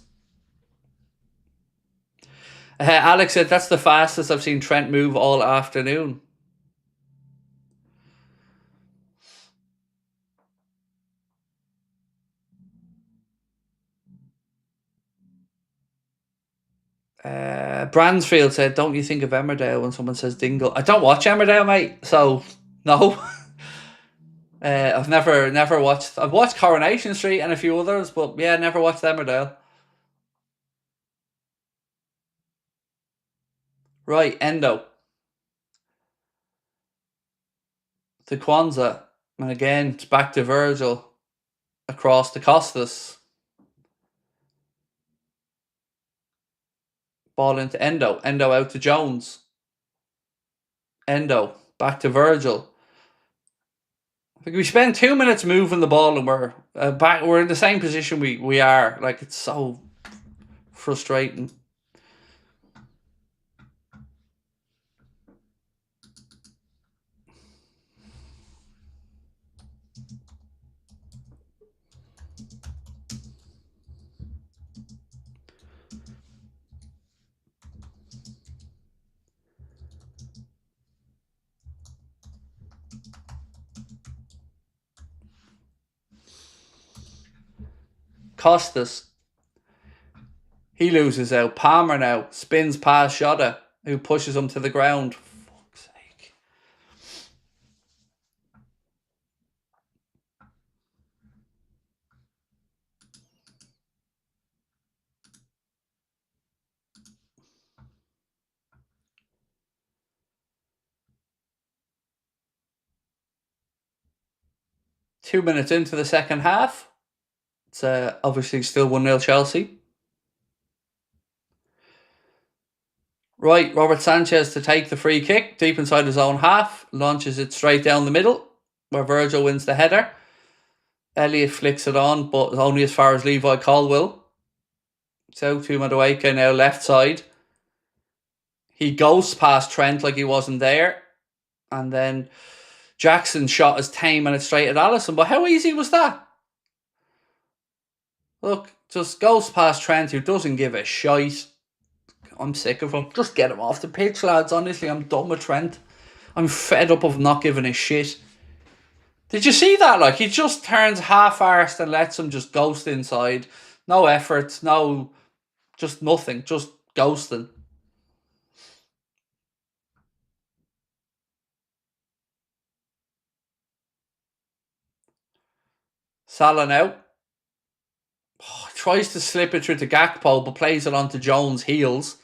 Alex said that's the fastest I've seen Trent move all afternoon. Bransfield said, don't you think of Emmerdale when someone says dingle? I don't watch Emmerdale, mate, so no. I've never watched. I've watched Coronation Street and a few others, but yeah, never watched Emmerdale. Right, Endo to Kwanzaa, and again it's back to Virgil across to Costas. Ball into Endo. Endo out to Jones. Endo back to Virgil. We spend 2 minutes moving the ball and we're back. We're in the same position we are. Like, it's so frustrating. Costas. He loses out. Palmer now spins past Shota, who pushes him to the ground. For fuck's sake. Two minutes into the second half. It's obviously still 1-0 Chelsea. Right, Robert Sanchez to take the free kick deep inside his own half. Launches it straight down the middle, where Virgil wins the header. Elliott flicks it on, but only as far as Levi Caldwell. So to Madueke now left side. He ghosts past Trent like he wasn't there. And then Jackson shot his tame and it straight at Allison. But how easy was that? Look, just goes past Trent, who doesn't give a shite. I'm sick of him. Just get him off the pitch, lads. Honestly, I'm done with Trent. I'm fed up of not giving a shit. Did you see that? Like, he just turns half-arsed and lets him just ghost inside. No effort, no... Just nothing. Just ghosting. Salah now. Oh, tries to slip it through to Gakpo, but plays it onto Jones' heels.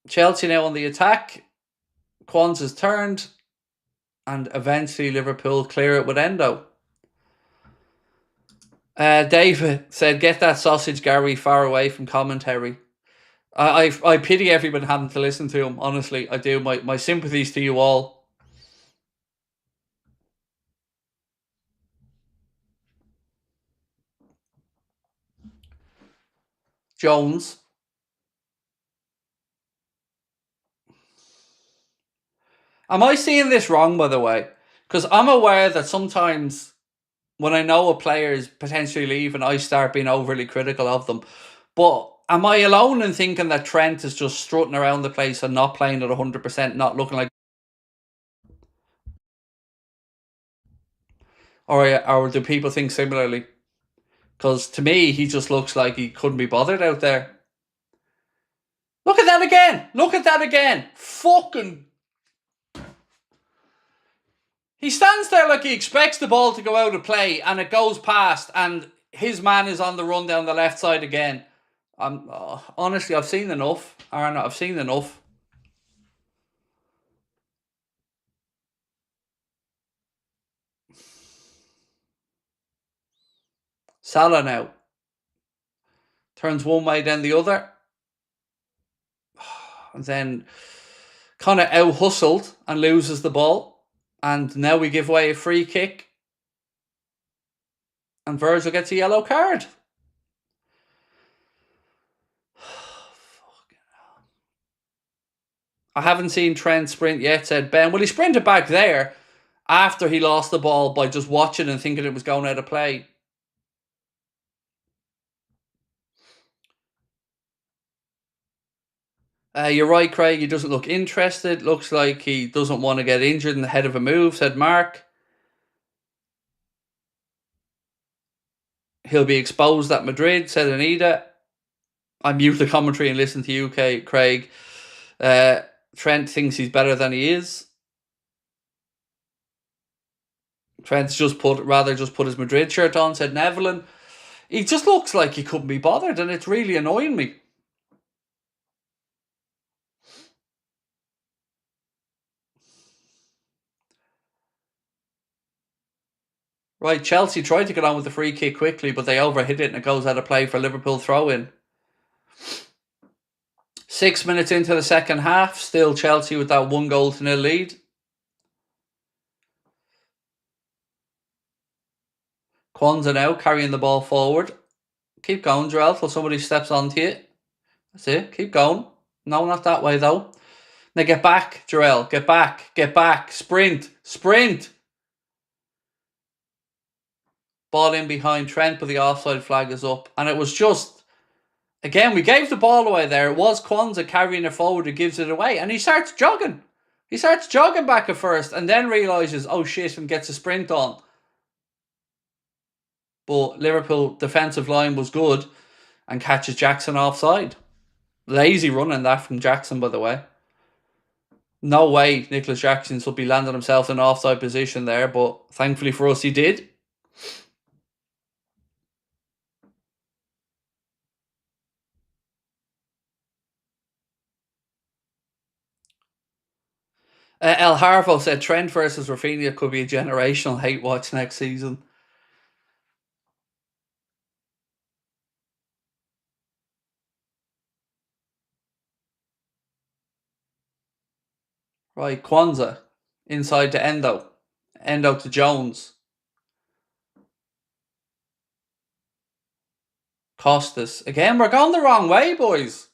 Chelsea now on the attack. Kwanzaa's turned. And eventually Liverpool clear it with Endo. David said, get that sausage, Gary, far away from commentary. I pity everyone having to listen to him, honestly. I do. My sympathies to you all. Jones. Am I seeing this wrong, by the way? Because I'm aware that sometimes when I know a player is potentially leaving, I start being overly critical of them. But am I alone in thinking that Trent is just strutting around the place and not playing at 100%, not looking like... Or do people think similarly? Because to me, he just looks like he couldn't be bothered out there. Look at that again! Look at that again! Fucking... He stands there like he expects the ball to go out of play and it goes past and his man is on the run down the left side again. Honestly, I've seen enough. Arne, I've seen enough. Salah now. Turns one way, then the other. And then kind of out-hustled and loses the ball. And now we give away a free kick. And Virgil gets a yellow card. I haven't seen Trent sprint yet, said Ben. Well, he sprinted back there after he lost the ball by just watching and thinking it was going out of play. You're right, Craig. He doesn't look interested. Looks like he doesn't want to get injured in the head of a move, said Mark. He'll be exposed at Madrid, said Anita. I mute the commentary and listen to you, Craig. Trent thinks he's better than he is. Trent's rather just put his Madrid shirt on, said Neville. He just looks like he couldn't be bothered, and it's really annoying me. Right, Chelsea tried to get on with the free kick quickly, but they overhit it and it goes out of play for Liverpool throw-in. 6 minutes into the second half, still Chelsea with that 1-0 lead. Kwanzaa now carrying the ball forward. Keep going, Jarell, till somebody steps onto you. That's it, keep going. No, not that way though. Now get back, Jarell, get back, sprint. Ball in behind Trent, but the offside flag is up. And it was just, again, we gave the ball away there. It was Kwanzaa carrying it forward who gives it away. And he starts jogging. He starts jogging back at first and then realises, oh shit, and gets a sprint on. But Liverpool defensive line was good and catches Jackson offside. Lazy running that from Jackson, by the way. No way Nicholas Jackson will be landing himself in an offside position there, but thankfully for us, he did. El Harvo said Trent versus Rafinha could be a generational hate watch next season. Right, Kwanzaa inside to Endo. Endo to Jones. Costas. Again, we're going the wrong way, boys.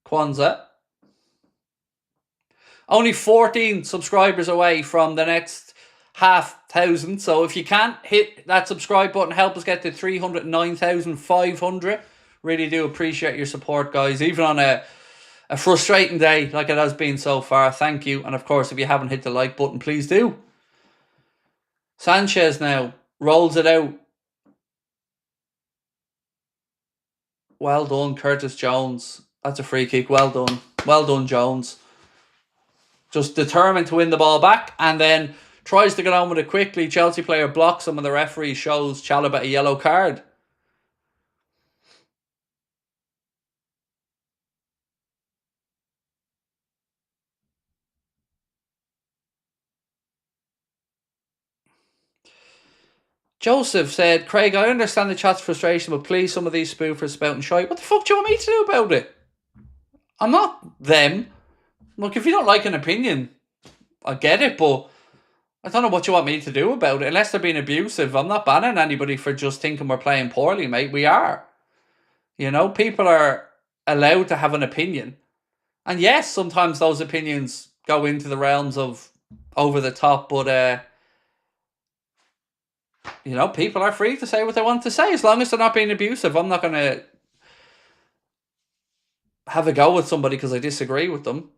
Kwanzaa. Only 14 subscribers away from the next 500. So if you can't hit that subscribe button, help us get to 309,500. Really do appreciate your support, guys. Even on a frustrating day like it has been so far. Thank you. And of course, if you haven't hit the like button, please do. Sanchez now rolls it out. Well done, Curtis Jones. That's a free kick. Well done. Well done, Jones. Just determined to win the ball back and then tries to get on with it quickly. Chelsea player blocks him and the referee shows Chalobah a yellow card. Joseph said, Craig, I understand the chat's frustration, but please, some of these spoofers spouting shite. What the fuck do you want me to do about it? I'm not them. Look, if you don't like an opinion, I get it, but I don't know what you want me to do about it. Unless they're being abusive, I'm not banning anybody for just thinking we're playing poorly, mate. We are. You know, people are allowed to have an opinion. And yes, sometimes those opinions go into the realms of over the top, but you know, people are free to say what they want to say as long as they're not being abusive. I'm not going to have a go with somebody because I disagree with them.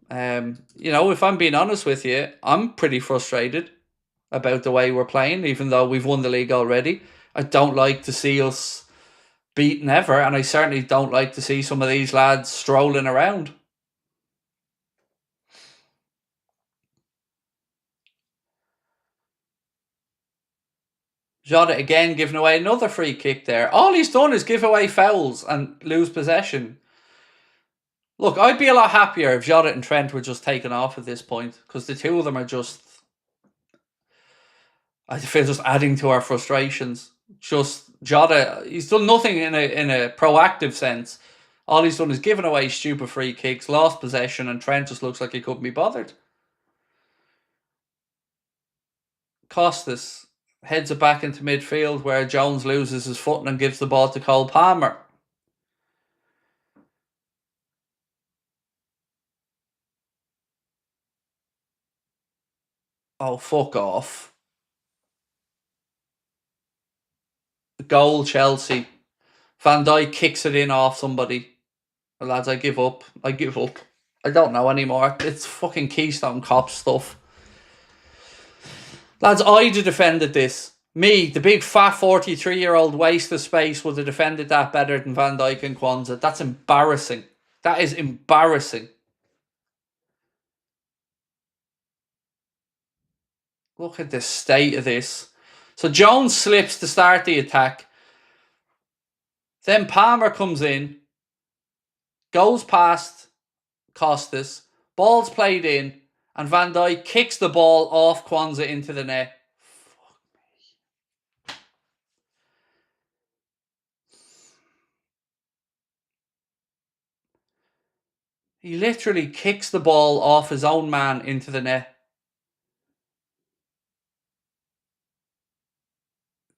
You know, if I'm being honest with you, I'm pretty frustrated about the way we're playing, even though we've won the league already. I don't like to see us beaten ever, and I certainly don't like to see some of these lads strolling around. Jota again giving away another free kick there. All he's done is give away fouls and lose possession. Look, I'd be a lot happier if Jota and Trent were just taken off at this point, because the two of them are just, I feel, just adding to our frustrations. Just Jota, he's done nothing in a proactive sense. All he's done is given away stupid free kicks, lost possession, and Trent just looks like he couldn't be bothered. Costas heads it back into midfield where Jones loses his footing and gives the ball to Cole Palmer. Oh, fuck off. Goal, Chelsea. Van Dijk kicks it in off somebody. Lads, I give up. I give up. I don't know anymore. It's fucking Keystone Cop stuff. Lads, I'd have defended this. Me, the big fat 43-year-old waste of space, would have defended that better than Van Dijk and Kwanzaa. That's embarrassing. That is embarrassing. Look at the state of this. So Jones slips to start the attack. Then Palmer comes in. Goes past Costas. Ball's played in. And Van Dijk kicks the ball off Kwanzaa into the net. He literally kicks the ball off his own man into the net.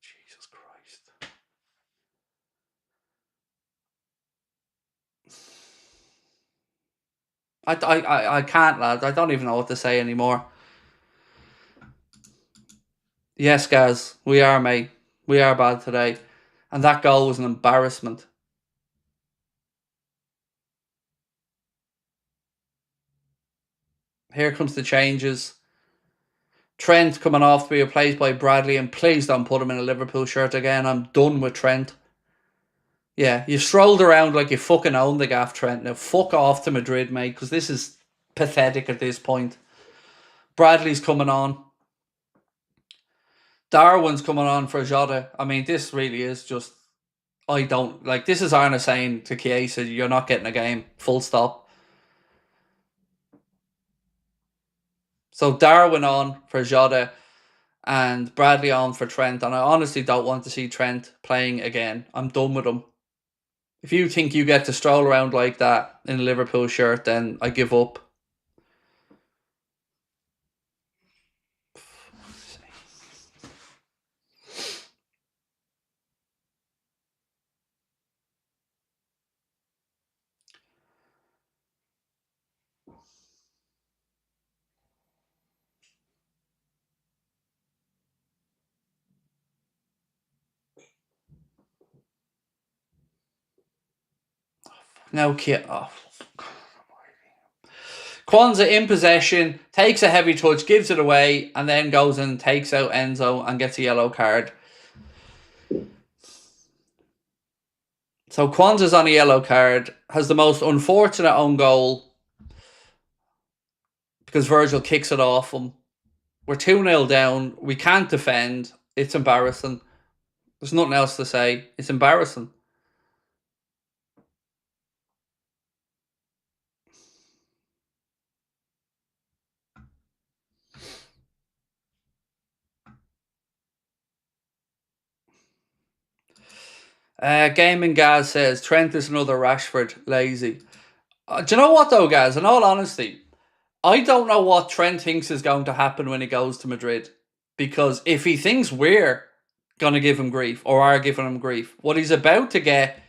Jesus Christ. I can't, lads. I don't even know what to say anymore. Yes, guys. We are, mate. We are bad today. And that goal was an embarrassment. Here comes the changes. Trent coming off to be replaced by Bradley, and please don't put him in a Liverpool shirt again. I'm done with Trent. Yeah, you strolled around like you fucking own the gaff, Trent. Now fuck off to Madrid, mate, because this is pathetic at this point. Bradley's coming on. Darwin's coming on for Jota. I mean, this really is just... I don't... Like, this is Arne saying to Chiesa, you're not getting a game. Full stop. So Darwin on for Jota and Bradley on for Trent. And I honestly don't want to see Trent playing again. I'm done with him. If you think you get to stroll around like that in a Liverpool shirt, then I give up. Now, Kwanzaa in possession, takes a heavy touch, gives it away, and then goes and takes out Enzo and gets a yellow card. So Kwanzaa's on a yellow card, has the most unfortunate own goal because Virgil kicks it off him. We're 2-0 down. We can't defend. It's embarrassing. There's nothing else to say. It's embarrassing. Gaming Gaz says, Trent is another Rashford, lazy. Do you know what though, Gaz? In all honesty, I don't know what Trent thinks is going to happen when he goes to Madrid. Because if he thinks we're going to give him grief, or are giving him grief, what he's about to get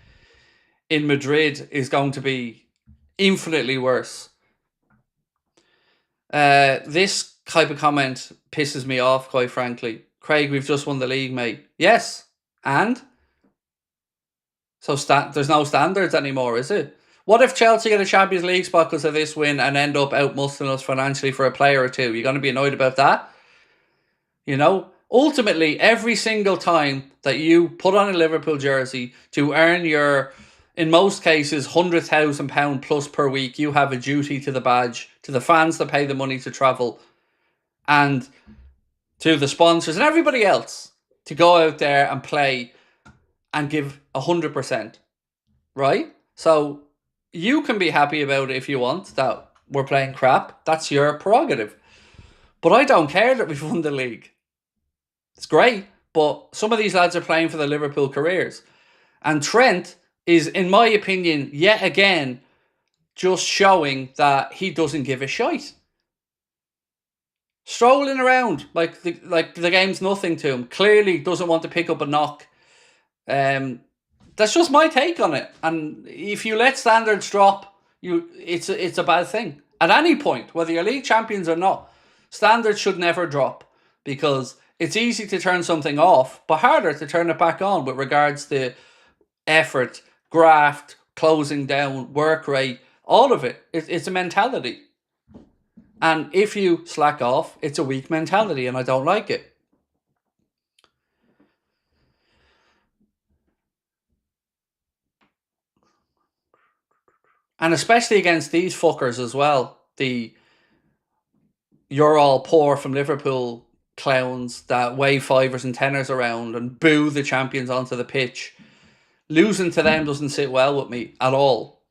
in Madrid is going to be infinitely worse. This type of comment pisses me off, quite frankly. Craig, we've just won the league, mate. Yes, and? So there's no standards anymore, is it? What if Chelsea get a Champions League spot because of this win and end up outmuscling us financially for a player or two? You're going to be annoyed about that? You know? Ultimately, every single time that you put on a Liverpool jersey to earn your, in most cases, £100,000 plus per week, you have a duty to the badge, to the fans that pay the money to travel, and to the sponsors and everybody else to go out there and play and give 100%, right? So you can be happy about it if you want that we're playing crap. That's your prerogative. But I don't care that we've won the league. It's great, but some of these lads are playing for the Liverpool careers. And Trent is, in my opinion, yet again, just showing that he doesn't give a shite. Strolling around like the game's nothing to him. Clearly doesn't want to pick up a knock. That's just my take on it. And if you let standards drop, it's a bad thing. At any point, whether you're league champions or not, standards should never drop, because it's easy to turn something off, but harder to turn it back on with regards to effort, graft, closing down, work rate, all of it. It's a mentality. And if you slack off, it's a weak mentality, and I don't like it. And especially against these fuckers as well. You're all poor from Liverpool clowns that wave fivers and tenors around and boo the champions onto the pitch. Losing to them doesn't sit well with me at all.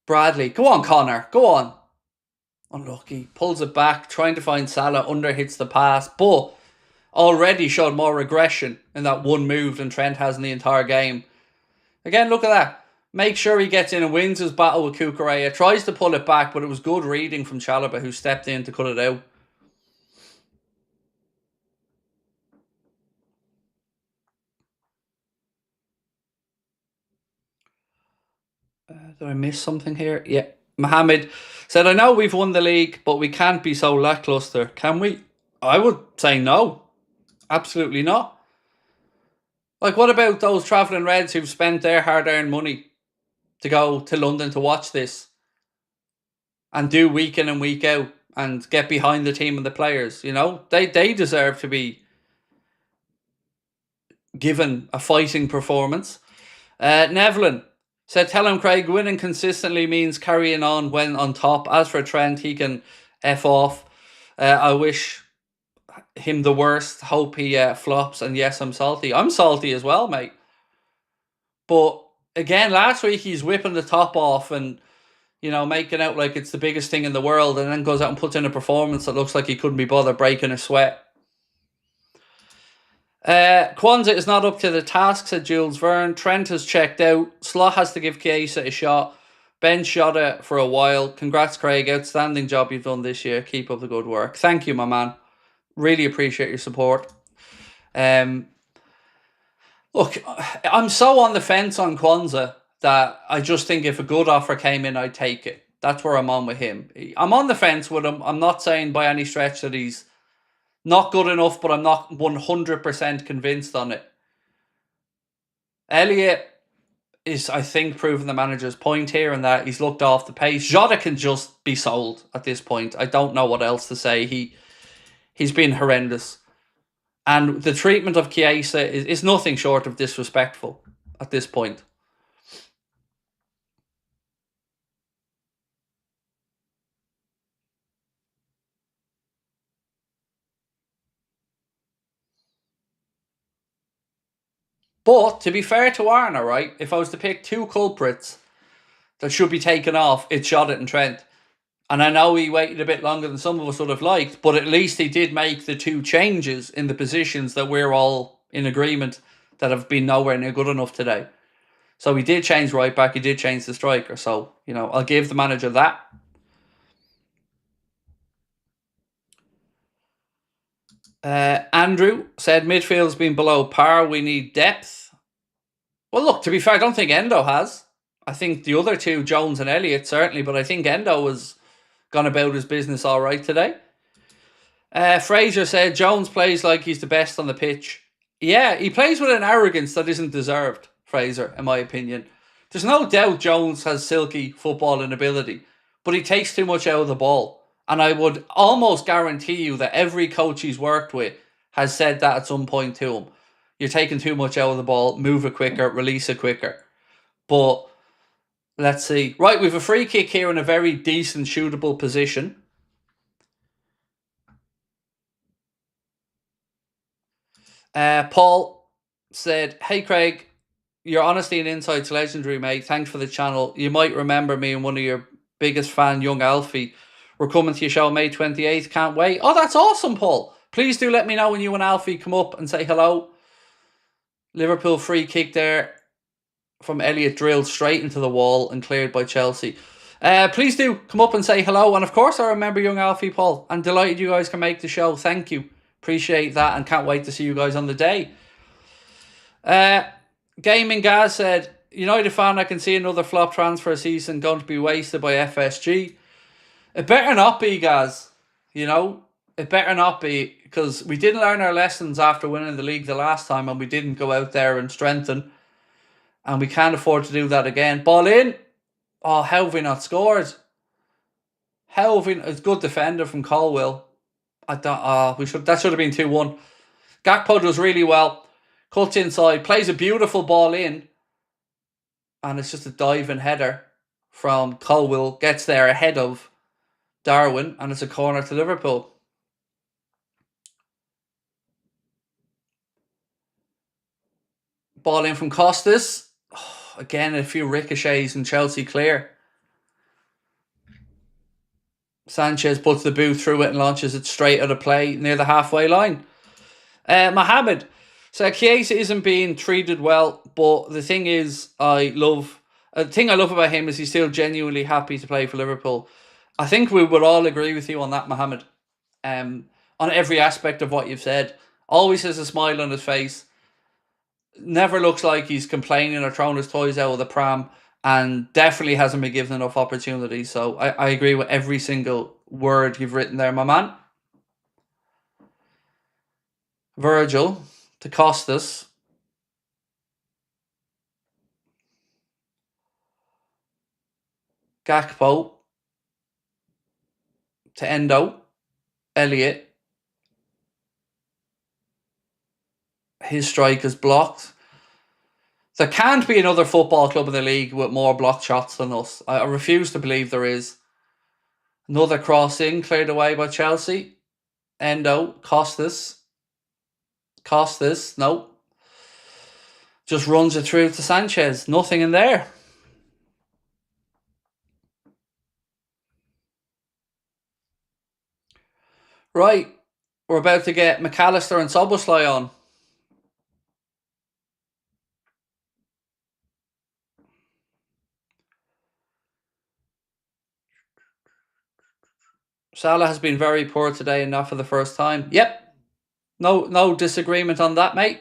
Bradley, go on, Connor, go on. Unlucky, pulls it back, trying to find Salah, underhits the pass, but already showed more regression in that one move than Trent has in the entire game. Again, look at that. Make sure he gets in and wins his battle with Cucurella. Tries to pull it back, but it was good reading from Chalobah, who stepped in to cut it out. Did I miss something here? Yeah. Mohammed said, I know we've won the league, but we can't be so lackluster. Can we? I would say no. Absolutely not. Like, what about those travelling Reds who've spent their hard-earned money to go to London to watch this and do week in and week out and get behind the team and the players? You know, they deserve to be given a fighting performance. Nevlin said, tell him, Craig, winning consistently means carrying on when on top. As for Trent, he can F off. I wish him the worst. Hope he flops. And yes, I'm salty. I'm salty as well, mate. But again, last week he's whipping the top off and, you know, making out like it's the biggest thing in the world, and then goes out and puts in a performance that looks like he couldn't be bothered breaking a sweat. Kwanzaa is not up to the task, said Jules Verne. Trent has checked out. Slot has to give Chiesa a shot. Ben shot it for a while. Congrats, Craig. Outstanding job you've done this year. Keep up the good work. Thank you, my man. Really appreciate your support. Look, I'm so on the fence on Kwanzaa that I just think if a good offer came in, I'd take it. That's where I'm on with him. I'm on the fence with him. I'm not saying by any stretch that he's not good enough, but I'm not 100% convinced on it. Elliott is, I think, proving the manager's point here in that he's looked off the pace. Jota can just be sold at this point. I don't know what else to say. He's been horrendous. And the treatment of Chiesa is nothing short of disrespectful at this point. But to be fair to Arne, right, if I was to pick two culprits that should be taken off, it's Jota and Trent. And I know he waited a bit longer than some of us would have liked, but at least he did make the two changes in the positions that we're all in agreement that have been nowhere near good enough today. So he did change right back, he did change the striker. So, you know, I'll give the manager that. Andrew said midfield's been below par. We need depth. Well, look, to be fair, I don't think Endo has. I think the other two, Jones and Elliott, certainly, but I think Endo has gone about his business all right today. Fraser said Jones plays like he's the best on the pitch. Yeah, he plays with an arrogance that isn't deserved, Fraser, in my opinion. There's no doubt Jones has silky footballing ability, but he takes too much out of the ball. And I would almost guarantee you that every coach he's worked with has said that at some point to him. You're taking too much out of the ball, move it quicker, release it quicker. But let's see. Right, we have a free kick here in a very decent, shootable position. Paul said, hey Craig, your honesty and insight's legendary, mate. Thanks for the channel. You might remember me and one of your biggest fan, young Alfie. We're coming to your show May 28th. Can't wait. Oh, that's awesome, Paul. Please do let me know when you and Alfie come up and say hello. Liverpool free kick there from Elliott, drilled straight into the wall and cleared by Chelsea. Please do come up and say hello. And of course, I remember young Alfie, Paul. I'm delighted you guys can make the show. Thank you. Appreciate that and can't wait to see you guys on the day. Gaming Gaz said, United fan, I can see another flop transfer season going to be wasted by FSG. It better not be, Gaz. It better not be, because we didn't learn our lessons after winning the league the last time, and we didn't go out there and strengthen, and we can't afford to do that again. Ball in. Oh, how have we not scored? How have we? It's good defender from Colwell. That should have been 2-1. Gakpo does really well. Cuts inside, plays a beautiful ball in, and it's just a diving header from Colwell. Gets there ahead of Darwin, and it's a corner to Liverpool. Ball in from Costas. Oh, again, a few ricochets and Chelsea clear. Sanchez puts the boot through it and launches it straight out of play near the halfway line. Mohamed. So Chiesa isn't being treated well, but the thing is, the thing I love about him is he's still genuinely happy to play for Liverpool. I think we would all agree with you on that, Mohamed. On every aspect of what you've said. Always has a smile on his face. Never looks like he's complaining or throwing his toys out of the pram, and definitely hasn't been given enough opportunity. So I agree with every single word you've written there, my man. Virgil to Costas. Gakpo to Endo. Elliott. His strike is blocked. There can't be another football club in the league with more blocked shots than us. I refuse to believe there is. Another crossing cleared away by Chelsea. Endo. Costas. No. Just runs it through to Sanchez. Nothing in there. Right. We're about to get McAllister and Szoboszlai on. Salah has been very poor today and not for the first time. Yep. No disagreement on that, mate.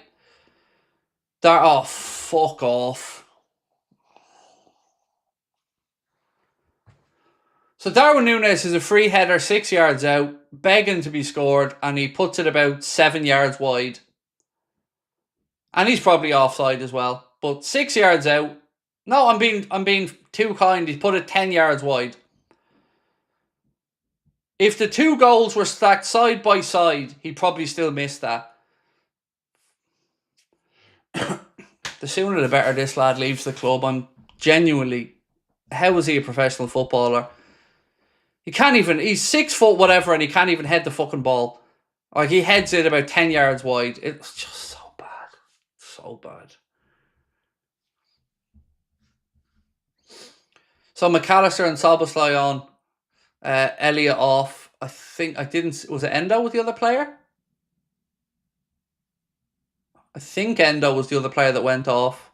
Oh, fuck off. So Darwin Núñez is a free header 6 yards out, begging to be scored, and he puts it about 7 yards wide. And he's probably offside as well. But 6 yards out. No, I'm being too kind. He put it 10 yards wide. If the two goals were stacked side by side, he'd probably still miss that. The sooner the better this lad leaves the club. I'm genuinely... How is he a professional footballer? He's 6 foot whatever, and he can't even head the fucking ball. Like, he heads it about 10 yards wide. It's just so bad. So bad. So McAllister and Szoboszlai on. Elliott off. Was it Endo with the other player? I think Endo was the other player that went off.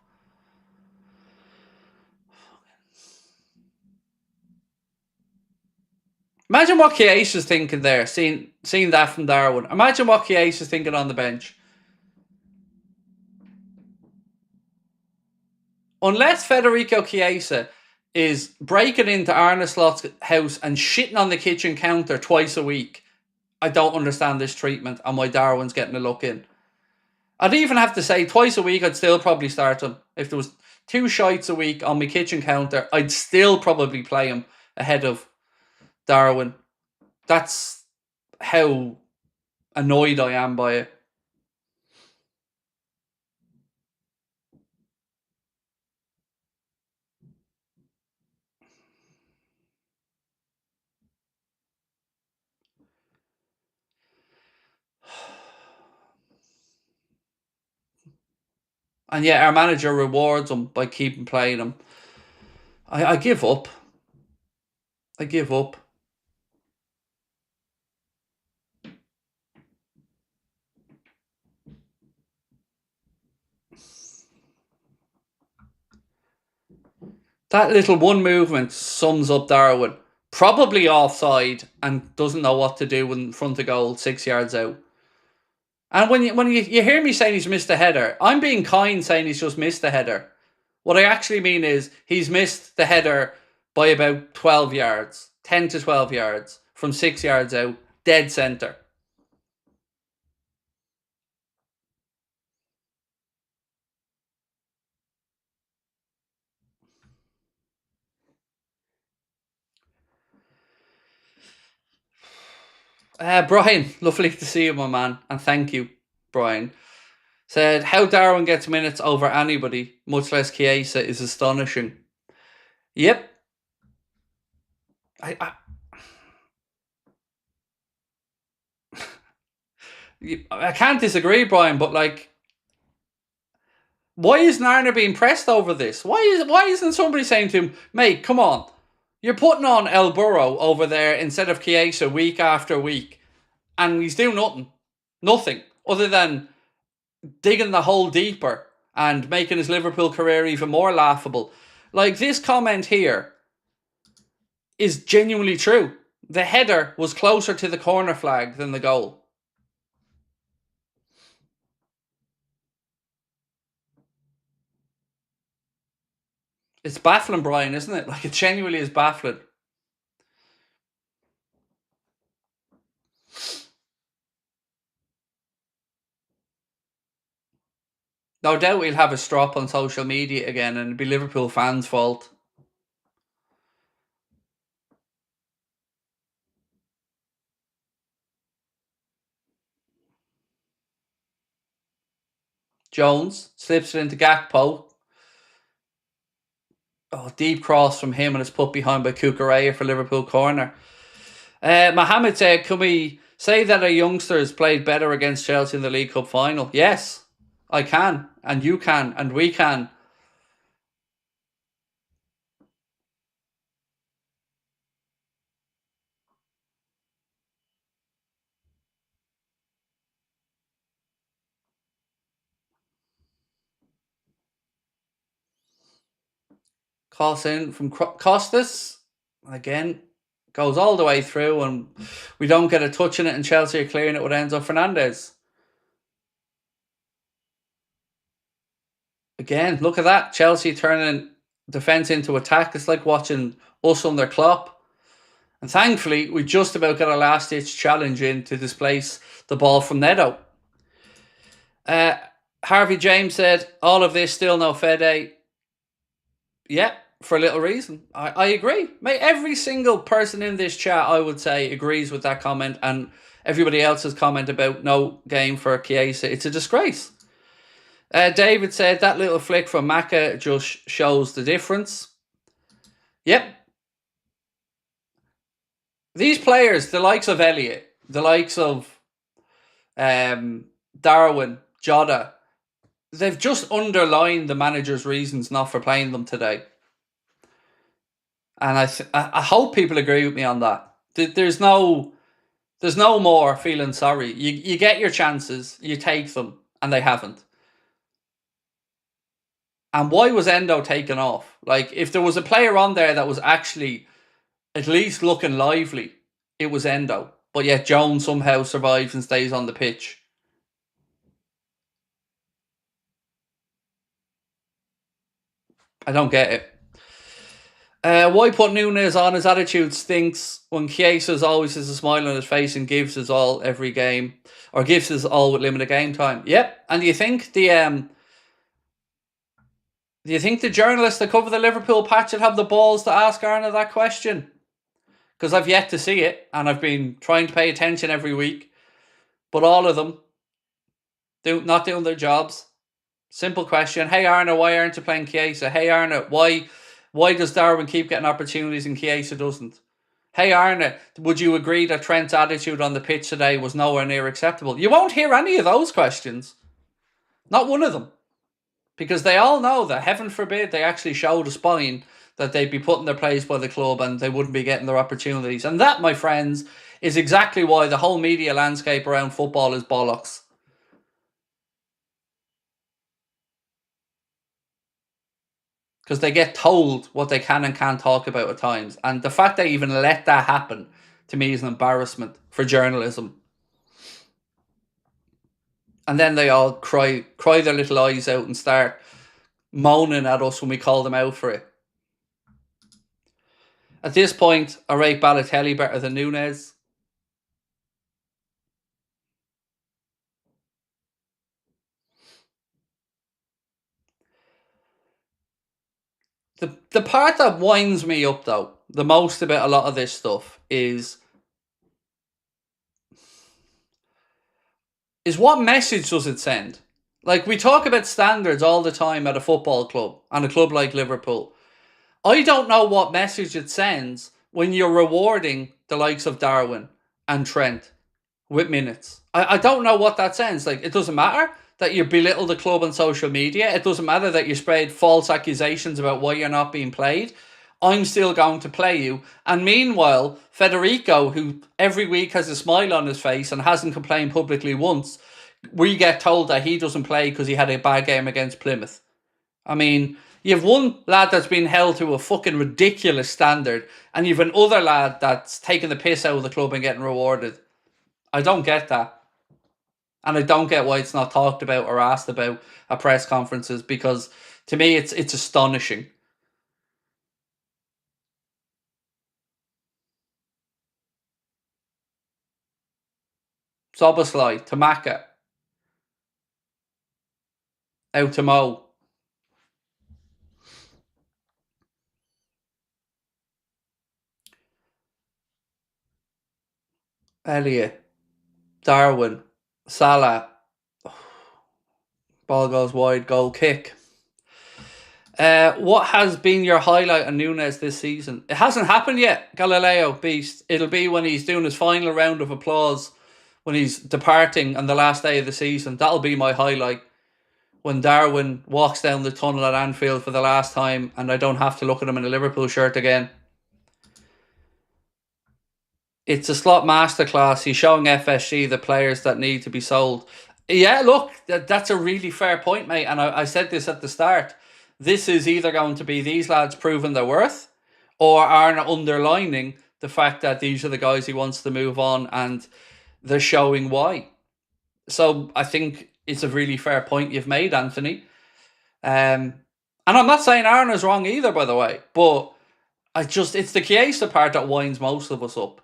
Imagine what Chiesa's thinking there, seeing that from Darwin. Imagine what Chiesa's thinking on the bench. Unless Federico Chiesa is breaking into Arne Slot's house and shitting on the kitchen counter twice a week, I don't understand this treatment and why Darwin's getting a look in. I'd even have to say twice a week I'd still probably start him. If there was 2 shites a week on my kitchen counter, I'd still probably play him ahead of Darwin. That's how annoyed I am by it. And yet our manager rewards him by keeping playing him. I give up. I give up. That little one movement sums up Darwin. Probably offside and doesn't know what to do in front of goal 6 yards out. And when you hear me saying he's missed a header, I'm being kind saying he's just missed a header. What I actually mean is he's missed the header by about 12 yards, 10 to 12 yards, from 6 yards out, dead centre. Brian, lovely to see you, my man, and thank you, Brian. Said, how Darwin gets minutes over anybody, much less Chiesa, is astonishing. Yep. I can't disagree, Brian, but like, why isn't Arne being pressed over this? Why isn't somebody saying to him, mate, come on, you're putting on El Burro over there instead of Chiesa week after week, and he's doing nothing other than digging the hole deeper and making his Liverpool career even more laughable. Like, this comment here is genuinely true. The header was closer to the corner flag than the goal. It's baffling, Brian, isn't it? Like, it genuinely is baffling. No doubt he'll have a strop on social media again and it'll be Liverpool fans' fault. Jones slips it into Gakpo. Oh, deep cross from him and it's put behind by Cucurella for Liverpool corner. Mohammed said, can we say that our youngsters played better against Chelsea in the League Cup final? Yes, I can, and you can, and we can. Cross in from Costas. Again, goes all the way through and we don't get a touch in it and Chelsea are clearing it with Enzo Fernandez. Again, look at that. Chelsea turning defence into attack. It's like watching us under Klopp. And thankfully, we just about got a last-ditch challenge in to displace the ball from Neto. Harvey James said, all of this still no Fede. Yeah, for a little reason. I agree. Mate, every single person in this chat, I would say, agrees with that comment and everybody else's comment about no game for Chiesa. It's a disgrace. David said, that little flick from Maka just shows the difference. Yep. These players, the likes of Elliott, the likes of Darwin, Jota, they've just underlined the manager's reasons not for playing them today. And I hope people agree with me on that. There's no more feeling sorry. You get your chances, you take them, and they haven't. And why was Endo taken off? Like, if there was a player on there that was actually at least looking lively, it was Endo. But yet Jones somehow survives and stays on the pitch. I don't get it. Why put Nunes on? His attitude stinks when Chiesa always has a smile on his face and gives his all every game. Or gives his all with limited game time. Yep. And do you think the journalists that cover the Liverpool patch will have the balls to ask Arne that question? Because I've yet to see it, and I've been trying to pay attention every week. But all of them not doing their jobs. Simple question. Hey Arne, why aren't you playing Chiesa? Hey Arne, why does Darwin keep getting opportunities and Chiesa doesn't? Hey Arne, would you agree that Trent's attitude on the pitch today was nowhere near acceptable? You won't hear any of those questions. Not one of them. Because they all know that, heaven forbid, they actually showed a spine, that they'd be put in their place by the club and they wouldn't be getting their opportunities. And that, my friends, is exactly why the whole media landscape around football is bollocks. Because they get told what they can and can't talk about at times. And the fact they even let that happen, to me, is an embarrassment for journalism. And then they all cry their little eyes out and start moaning at us when we call them out for it. At this point, I rate Balotelli better than Núñez. The part that winds me up, though, the most about a lot of this stuff is what message does it send? Like, we talk about standards all the time at a football club and a club like Liverpool. I don't know what message it sends when you're rewarding the likes of Darwin and Trent with minutes. I don't know what that sends. Like, it doesn't matter that you belittle the club on social media. It doesn't matter that you spread false accusations about why you're not being played. I'm still going to play you. And meanwhile, Federico, who every week has a smile on his face and hasn't complained publicly once, we get told that he doesn't play because he had a bad game against Plymouth. I mean, you have one lad that's been held to a fucking ridiculous standard, and you have another lad that's taking the piss out of the club and getting rewarded. I don't get that. And I don't get why it's not talked about or asked about at press conferences, because to me it's astonishing. Soboslai, Tamaka, out to Mo. Elliot, Darwin, Salah. Ball goes wide, goal kick. What has been your highlight on Núñez this season? It hasn't happened yet, Galileo Beast. It'll be when he's doing his final round of applause, when he's departing on the last day of the season. That'll be my highlight. When Darwin walks down the tunnel at Anfield for the last time and I don't have to look at him in a Liverpool shirt again. It's a slot masterclass. He's showing FSG the players that need to be sold. Yeah, look, that's a really fair point, mate. And I said this at the start. This is either going to be these lads proving their worth, or Arne underlining the fact that these are the guys he wants to move on, and they're showing why. So I think it's a really fair point you've made, Anthony. And I'm not saying Arne is wrong either, by the way, but it's the Chiesa part that winds most of us up.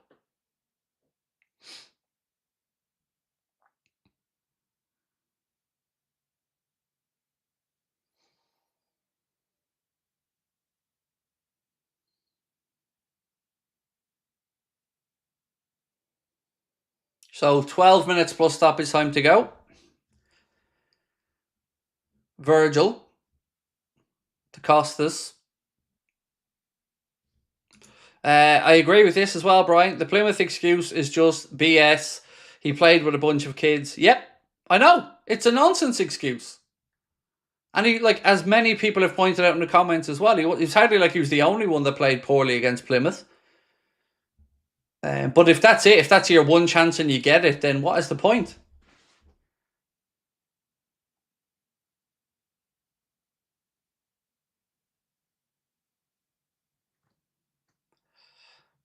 So 12 minutes plus stoppage time to go. Virgil to Costas. I agree with this as well, Brian. The Plymouth excuse is just BS. He played with a bunch of kids. Yep, I know. It's a nonsense excuse. And he, like, as many people have pointed out in the comments as well, it's hardly like he was the only one that played poorly against Plymouth. But if that's it, if that's your one chance and you get it, then what is the point?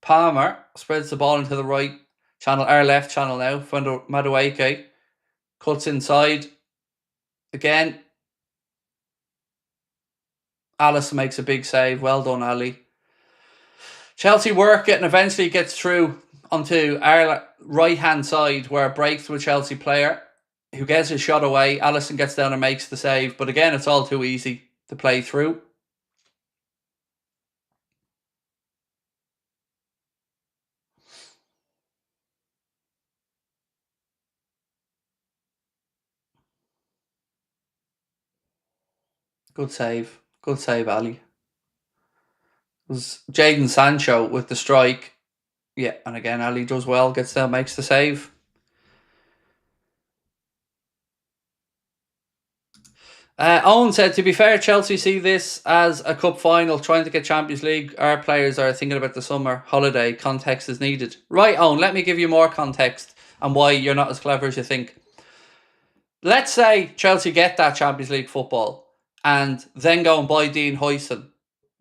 Palmer spreads the ball into the right channel, our left channel now. Madueke cuts inside. Again, Alisson makes a big save. Well done, Ali. Chelsea work it and eventually gets through onto our right-hand side, where it breaks to a Chelsea player who gets his shot away. Alisson gets down and makes the save. But again, it's all too easy to play through. Good save. Good save, Ali. It was Jadon Sancho with the strike. Yeah, and again, Ali does well, gets down, makes the save. Owen said, to be fair, Chelsea see this as a cup final, trying to get Champions League. Our players are thinking about the summer holiday. Context is needed. Right, Owen, let me give you more context and why you're not as clever as you think. Let's say Chelsea get that Champions League football and then go and buy Dean Huijsen.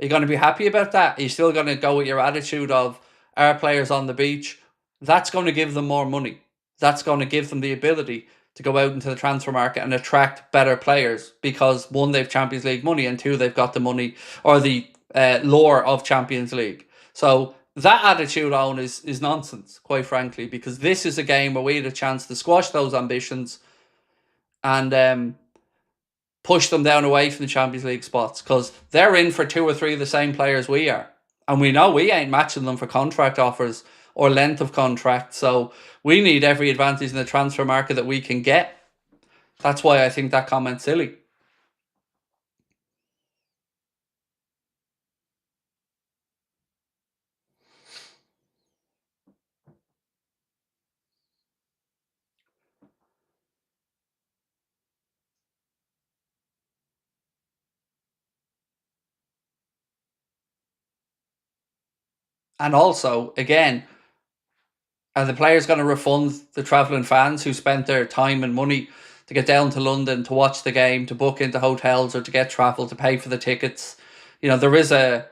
Are you going to be happy about that? Are you still going to go with your attitude of our players on the beach? That's going to give them more money. That's going to give them the ability to go out into the transfer market and attract better players because, one, they've Champions League money, and two, they've got the money or the lore of Champions League. So that attitude on is nonsense, quite frankly, because this is a game where we had a chance to squash those ambitions and push them down away from the Champions League spots, because they're in for 2 or 3 of the same players we are. And we know we ain't matching them for contract offers or length of contract. So we need every advantage in the transfer market that we can get. That's why I think that comment's silly. And also, again, are the players going to refund the travelling fans who spent their time and money to get down to London to watch the game, to book into hotels or to get travel, to pay for the tickets? You know, there is a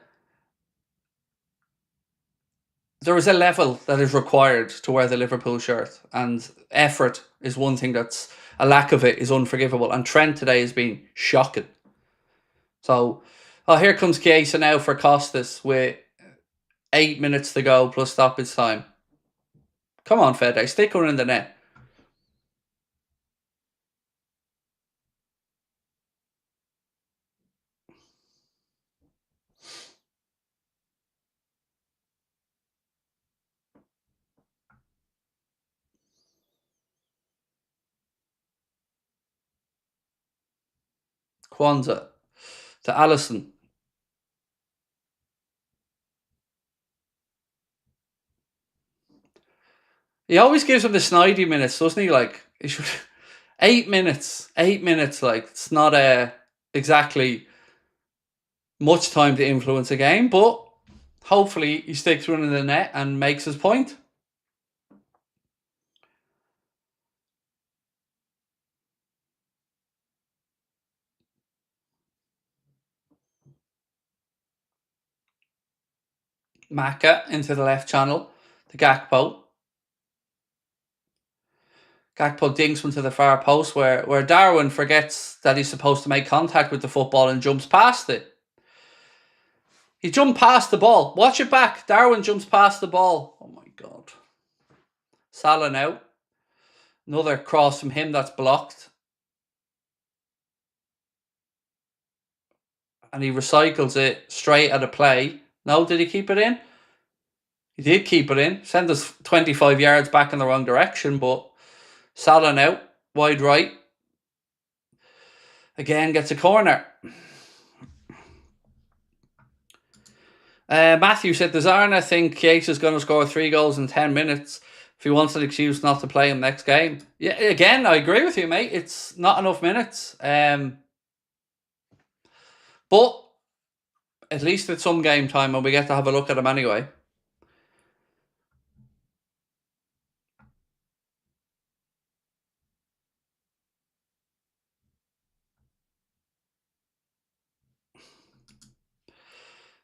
level that is required to wear the Liverpool shirt, and effort is one thing that's, a lack of it is unforgivable. And Trent today has been shocking. So, here comes Chiesa now for Costas with 8 minutes to go plus stoppage time. Come on, Fede, stick one in the net. Kwanzaa to Allison. He always gives him the snidey minutes, doesn't he? Like, he should 8 minutes. 8 minutes, like, it's not exactly much time to influence a game, but hopefully he sticks one in the net and makes his point. Maka into the left channel to Gakpo. Gakpo dinks one to the far post where Darwin forgets that he's supposed to make contact with the football and jumps past it. He jumped past the ball. Watch it back. Darwin jumps past the ball. Oh my God. Salah now. Another cross from him that's blocked. And he recycles it straight at a play. No, did he keep it in? He did keep it in. Sent us 25 yards back in the wrong direction, but Salah now, wide right. Again, gets a corner. Matthew said, does Arne think Chiesa's going to score 3 goals in 10 minutes if he wants an excuse not to play him next game? Yeah, again, I agree with you, mate. It's not enough minutes. But at least it's some game time and we get to have a look at him anyway.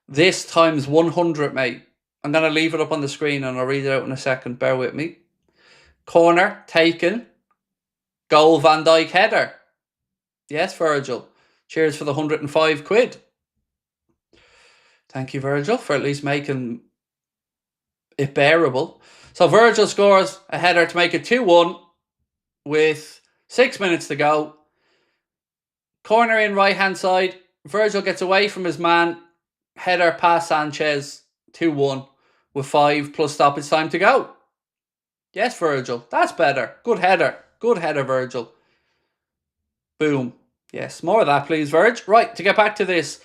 This times 100, mate. I'm going to leave it up on the screen and I'll read it out in a second. Bear with me. Corner, taken. Goal, Van Dijk header. Yes, Virgil. Cheers for the 105 quid. Thank you, Virgil, for at least making it bearable. So Virgil scores a header to make it 2-1 with 6 minutes to go. Corner in right-hand side. Virgil gets away from his man. Header past Sanchez. 2-1 with 5 plus stoppage time to go. Yes, Virgil. That's better. Good header. Good header, Virgil. Boom. Yes, more of that, please, Virg. Right, to get back to this,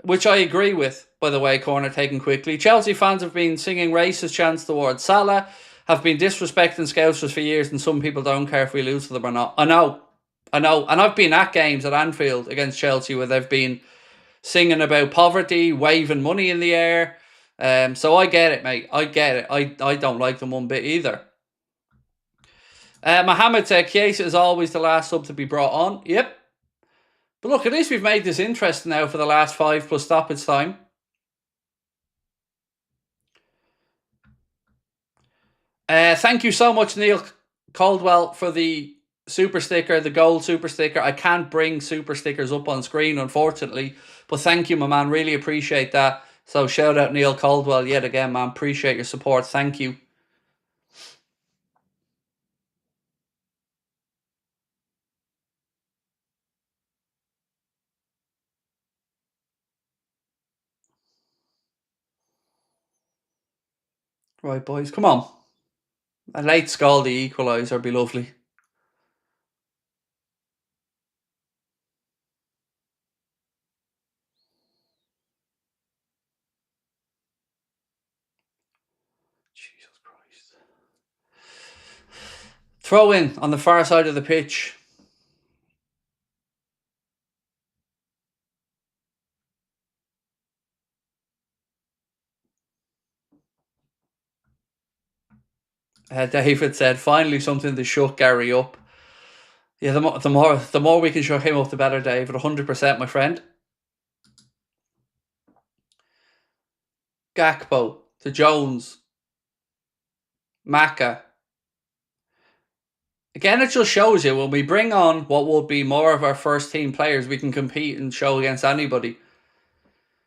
which I agree with, by the way, corner taken quickly. Chelsea fans have been singing racist chants towards Salah, have been disrespecting Scousers for years, and some people don't care if we lose to them or not. I know. And I've been at games at Anfield against Chelsea where they've been singing about poverty, waving money in the air. So I get it, mate. I get it. I don't like them one bit either. Mohammed said, Chiesa is always the last sub to be brought on. Yep. But look, at least we've made this interesting now for the last 5 plus stoppage time. Thank you so much, Neil Caldwell, for the super sticker, the gold super sticker. I can't bring super stickers up on screen, unfortunately. But thank you, my man. Really appreciate that. So shout out Neil Caldwell yet again, man. Appreciate your support. Thank you. Right, boys. Come on. A late Scaldy equaliser be lovely. Jesus Christ. Throw in on the far side of the pitch. David said, finally something to shut Gary up. Yeah, the more we can shut him up, the better, David. 100%, my friend. Gakpo to Jones. Maka. Again, it just shows you when we bring on what will be more of our first team players, we can compete and show against anybody.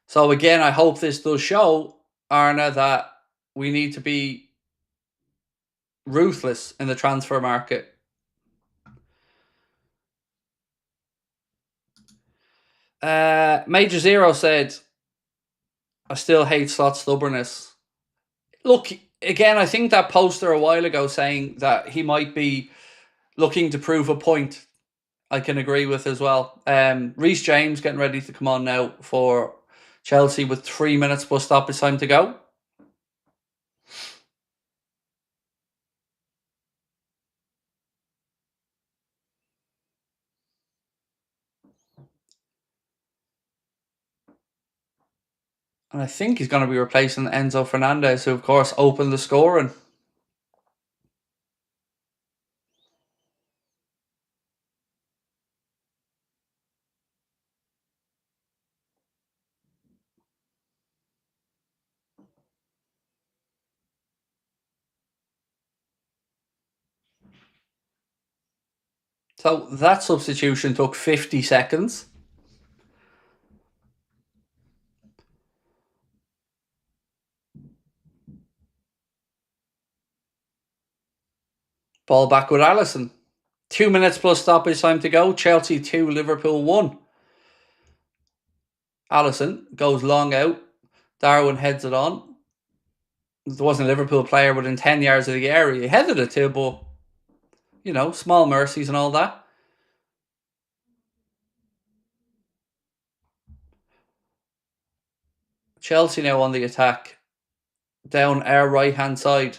So again, I hope this does show, Arne, that we need to be ruthless in the transfer market. Major Zero said, I still hate Slot's stubbornness. Look, again, I think that poster a while ago saying that he might be looking to prove a point, I can agree with as well. Reece James getting ready to come on now for Chelsea with 3 minutes plus stoppage time to go. And I think he's going to be replacing Enzo Fernandez, who of course opened the scoring. So that substitution took 50 seconds. Ball back with Alisson. 2 minutes plus stoppage time to go. Chelsea 2, Liverpool 1. Alisson goes long out. Darwin heads it on. There wasn't a Liverpool player within 10 yards of the area. He headed it too, but, you know, small mercies and all that. Chelsea now on the attack. Down our right-hand side.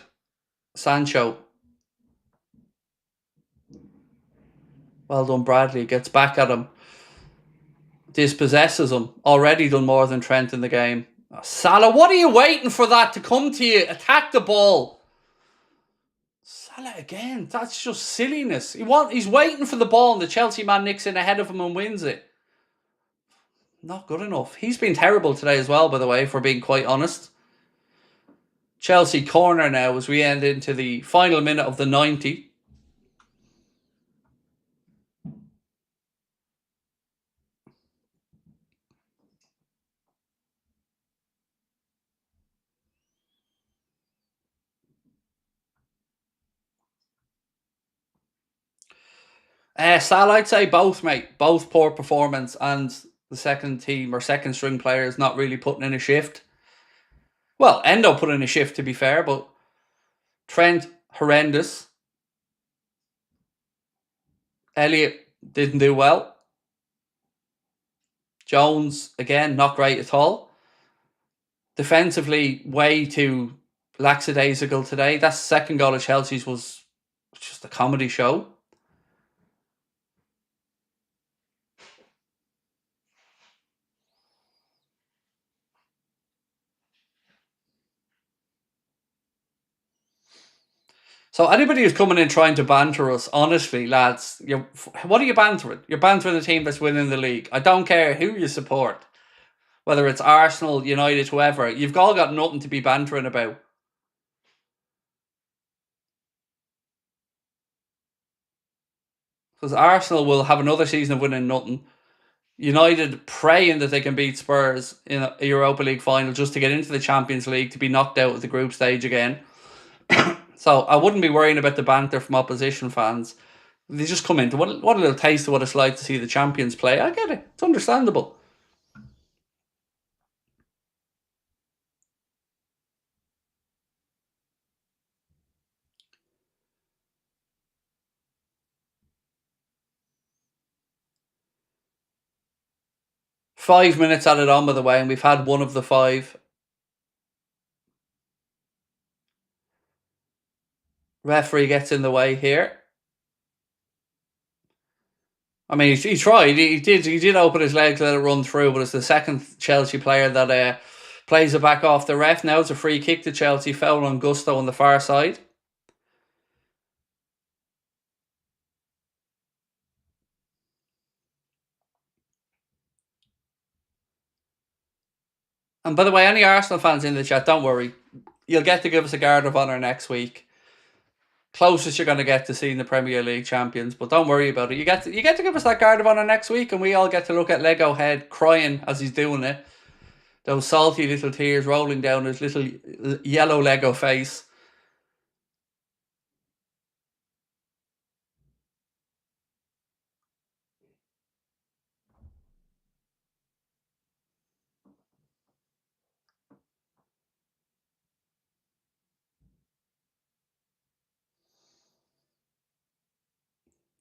Sancho. Well done, Bradley. Gets back at him. Dispossesses him. Already done more than Trent in the game. Salah, what are you waiting for that to come to you? Attack the ball. Salah again. That's just silliness. He's waiting for the ball and the Chelsea man nicks in ahead of him and wins it. Not good enough. He's been terrible today as well, by the way, if we're being quite honest. Chelsea corner now as we end into the final minute of the 90. Salah, I'd say both, mate. Both poor performance and the second team or second string players not really putting in a shift. Well, Endo put in a shift, to be fair, but Trent, horrendous. Elliott didn't do well. Jones, again, not great at all. Defensively, way too lackadaisical today. That second goal of Chelsea's was just a comedy show. So anybody who's coming in trying to banter us, honestly, lads, what are you bantering? You're bantering the team that's winning the league. I don't care who you support. Whether it's Arsenal, United, whoever. You've all got nothing to be bantering about. Because Arsenal will have another season of winning nothing. United praying that they can beat Spurs in a Europa League final just to get into the Champions League, to be knocked out at the group stage again. So I wouldn't be worrying about the banter from opposition fans. They just come into what a little taste of what it's like to see the champions play. I get it. It's understandable. Five minutes added on, by the way, and we've had one of the five. Referee gets in the way here. I mean, he tried. He did open his legs, let it run through, but it's the second Chelsea player that plays it back off the ref. Now it's a free kick to Chelsea. Foul on Gusto on the far side. And by the way, any Arsenal fans in the chat, don't worry. You'll get to give us a guard of honour next week. Closest you're going to get to seeing the Premier League champions, but don't worry about it. You get to give us that guard of honour next week, and we all get to look at Lego Head crying as he's doing it. Those salty little tears rolling down his little yellow Lego face.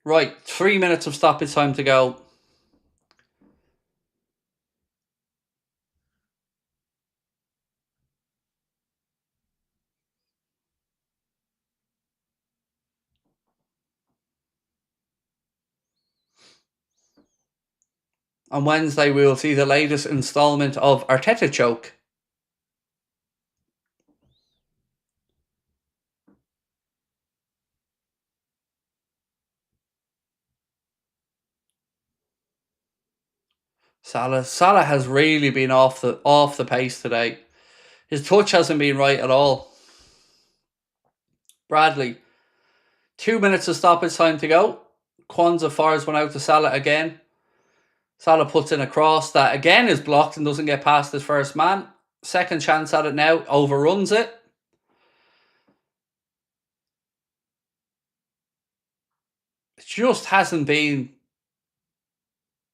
Right, 3 minutes of stoppage time to go. On Wednesday, we will see the latest instalment of Arteta Choke. Salah has really been off the pace today. His touch hasn't been right at all. Bradley, 2 minutes of stoppage time to go. Kwanzaa fires one out to Salah again. Salah puts in a cross that again is blocked and doesn't get past his first man. Second chance at it now, overruns it. It just hasn't been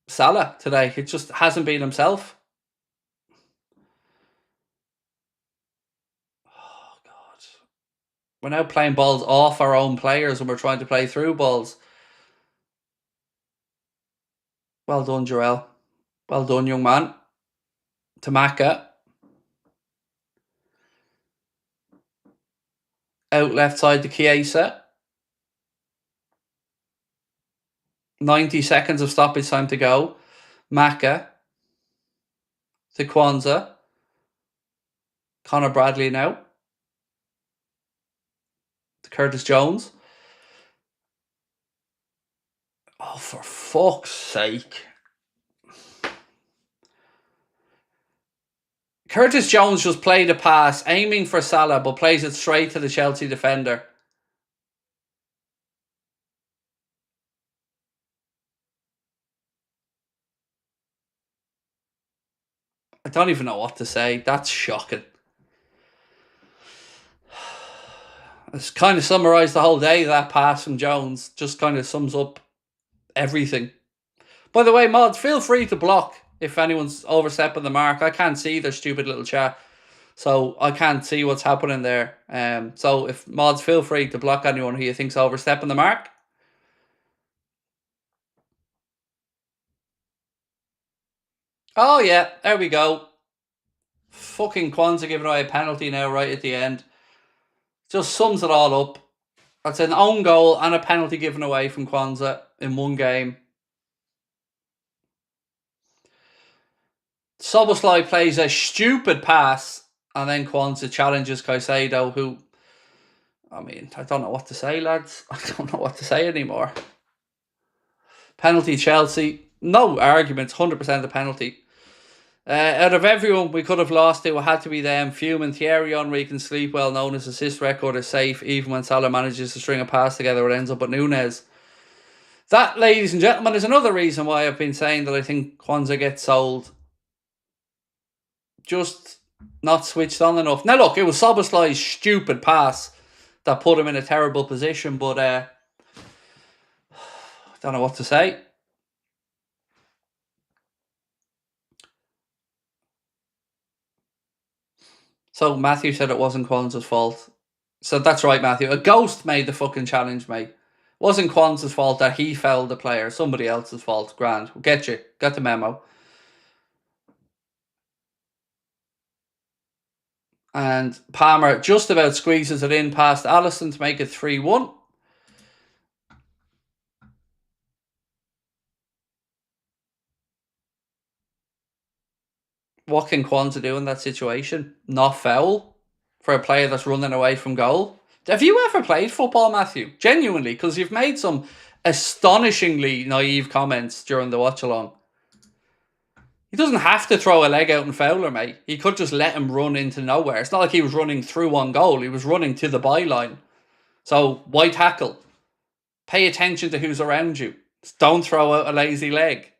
Salah today. It just hasn't been himself. Oh, God. We're now playing balls off our own players and we're trying to play through balls. Well done, Jarrell. Well done, young man. Tamaka. Out left side to Chiesa. 90 seconds of stoppage time to go. Maka. To Kwanzaa. Connor Bradley now. To Curtis Jones. Oh, for fuck's sake. Curtis Jones just played a pass, aiming for Salah, but plays it straight to the Chelsea defender. I don't even know what to say. That's shocking. It's kind of summarised the whole day, that pass from Jones. Just kind of sums up everything. By the way, mods, feel free to block if anyone's overstepping the mark. I can't see their stupid little chat, so I can't see what's happening there. So if mods, feel free to block anyone who you think's overstepping the mark. Oh yeah, there we go. Fucking Kwanzaa giving away a penalty now right at the end. Just sums it all up. That's an own goal and a penalty given away from Kwanzaa in one game. Szoboszlai plays a stupid pass, and then Kwanzaa challenges Caicedo, who, I mean, I don't know what to say, lads. I don't know what to say anymore. Penalty Chelsea. No arguments, 100% the penalty. Out of everyone we could have lost, it had to be them. Fuming. Thierry Henry can sleep well, known his assist record is safe, even when Salah manages to string a pass together, it ends up at Nunez. That, ladies and gentlemen, is another reason why I've been saying that I think Kwanzaa gets sold. Just not switched on enough. Now, look, it was Soboslai's stupid pass that put him in a terrible position, but I don't know what to say. So Matthew said it wasn't Kwanzaa's fault. So that's right, Matthew. A ghost made the fucking challenge, mate. It wasn't Kwanzaa's fault that he fouled the player. Somebody else's fault. Grand. We'll get you. Got the memo. And Palmer just about squeezes it in past Allison to make it 3-1. What can Kwanzaa do in that situation? Not foul for a player that's running away from goal. Have you ever played football, Matthew? Genuinely, because you've made some astonishingly naive comments during the watch-along. He doesn't have to throw a leg out and foul her, mate. He could just let him run into nowhere. It's not like he was running through on goal. He was running to the byline. So, why tackle? Pay attention to who's around you. Don't throw out a lazy leg.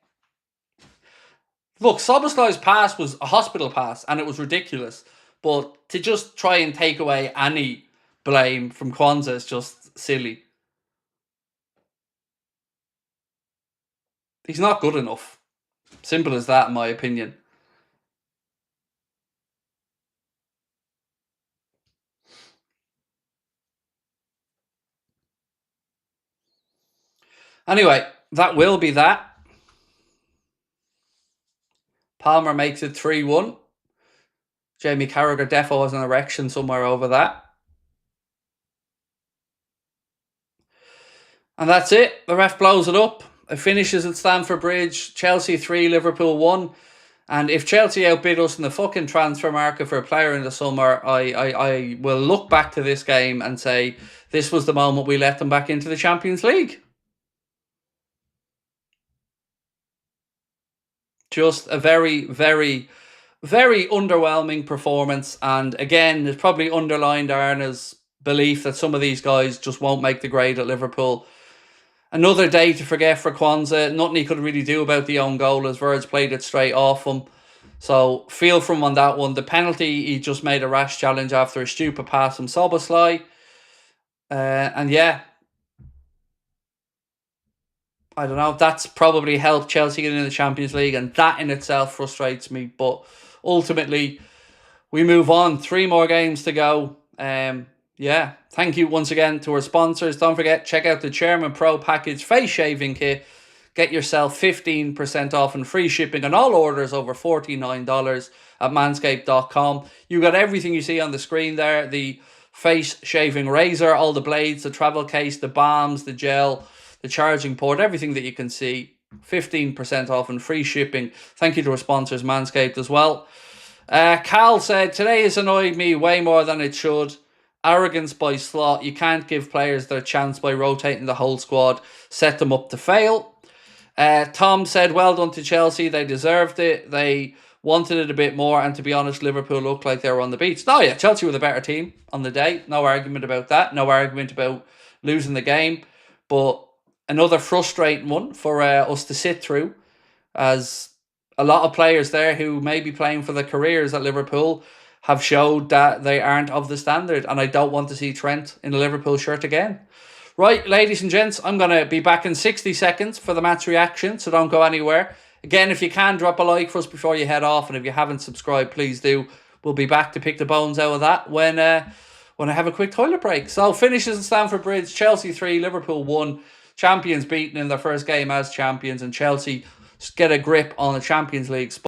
Look, Soboslai's pass was a hospital pass, and it was ridiculous. But to just try and take away any blame from Kwanzaa is just silly. He's not good enough. Simple as that, in my opinion. Anyway, that will be that. Palmer makes it 3-1. Jamie Carragher defo has an erection somewhere over that. And that's it. The ref blows it up. It finishes at Stamford Bridge. Chelsea 3, Liverpool 1. And if Chelsea outbid us in the fucking transfer market for a player in the summer, I will look back to this game and say this was the moment we let them back into the Champions League. Just a very, very, very underwhelming performance. And again, it's probably underlined Arne's belief that some of these guys just won't make the grade at Liverpool. Another day to forget for Kwanzaa. Nothing he could really do about the own goal as Verge played it straight off him. So feel from him on that one. The penalty, he just made a rash challenge after a stupid pass from Soboslai. And yeah, I don't know. That's probably helped Chelsea get in the Champions League, and that in itself frustrates me. But ultimately, we move on. 3 more games to go. Yeah, thank you once again to our sponsors. Don't forget, check out the Chairman Pro Package Face Shaving Kit. Get yourself 15% off and free shipping on all orders over $49 at manscaped.com. You got everything you see on the screen there. The face shaving razor, all the blades, the travel case, the balms, the gel, the charging port, everything that you can see. 15% off and free shipping. Thank you to our sponsors, Manscaped, as well. Cal said, today has annoyed me way more than it should. Arrogance by slot. You can't give players their chance by rotating the whole squad. Set them up to fail. Tom said, well done to Chelsea. They deserved it. They wanted it a bit more. And to be honest, Liverpool looked like they were on the beach. No, yeah, Chelsea were the better team on the day. No argument about that. No argument about losing the game. But another frustrating one for us to sit through, as a lot of players there who may be playing for their careers at Liverpool have showed that they aren't of the standard, and I don't want to see Trent in a Liverpool shirt again. Right, ladies and gents, I'm going to be back in 60 seconds for the match reaction, so don't go anywhere. Again, if you can, drop a like for us before you head off, and if you haven't subscribed, please do. We'll be back to pick the bones out of that when I have a quick toilet break. So, finishes at Stamford Bridge, Chelsea 3, Liverpool 1. Champions beaten in their first game as champions, and Chelsea get a grip on the Champions League spot.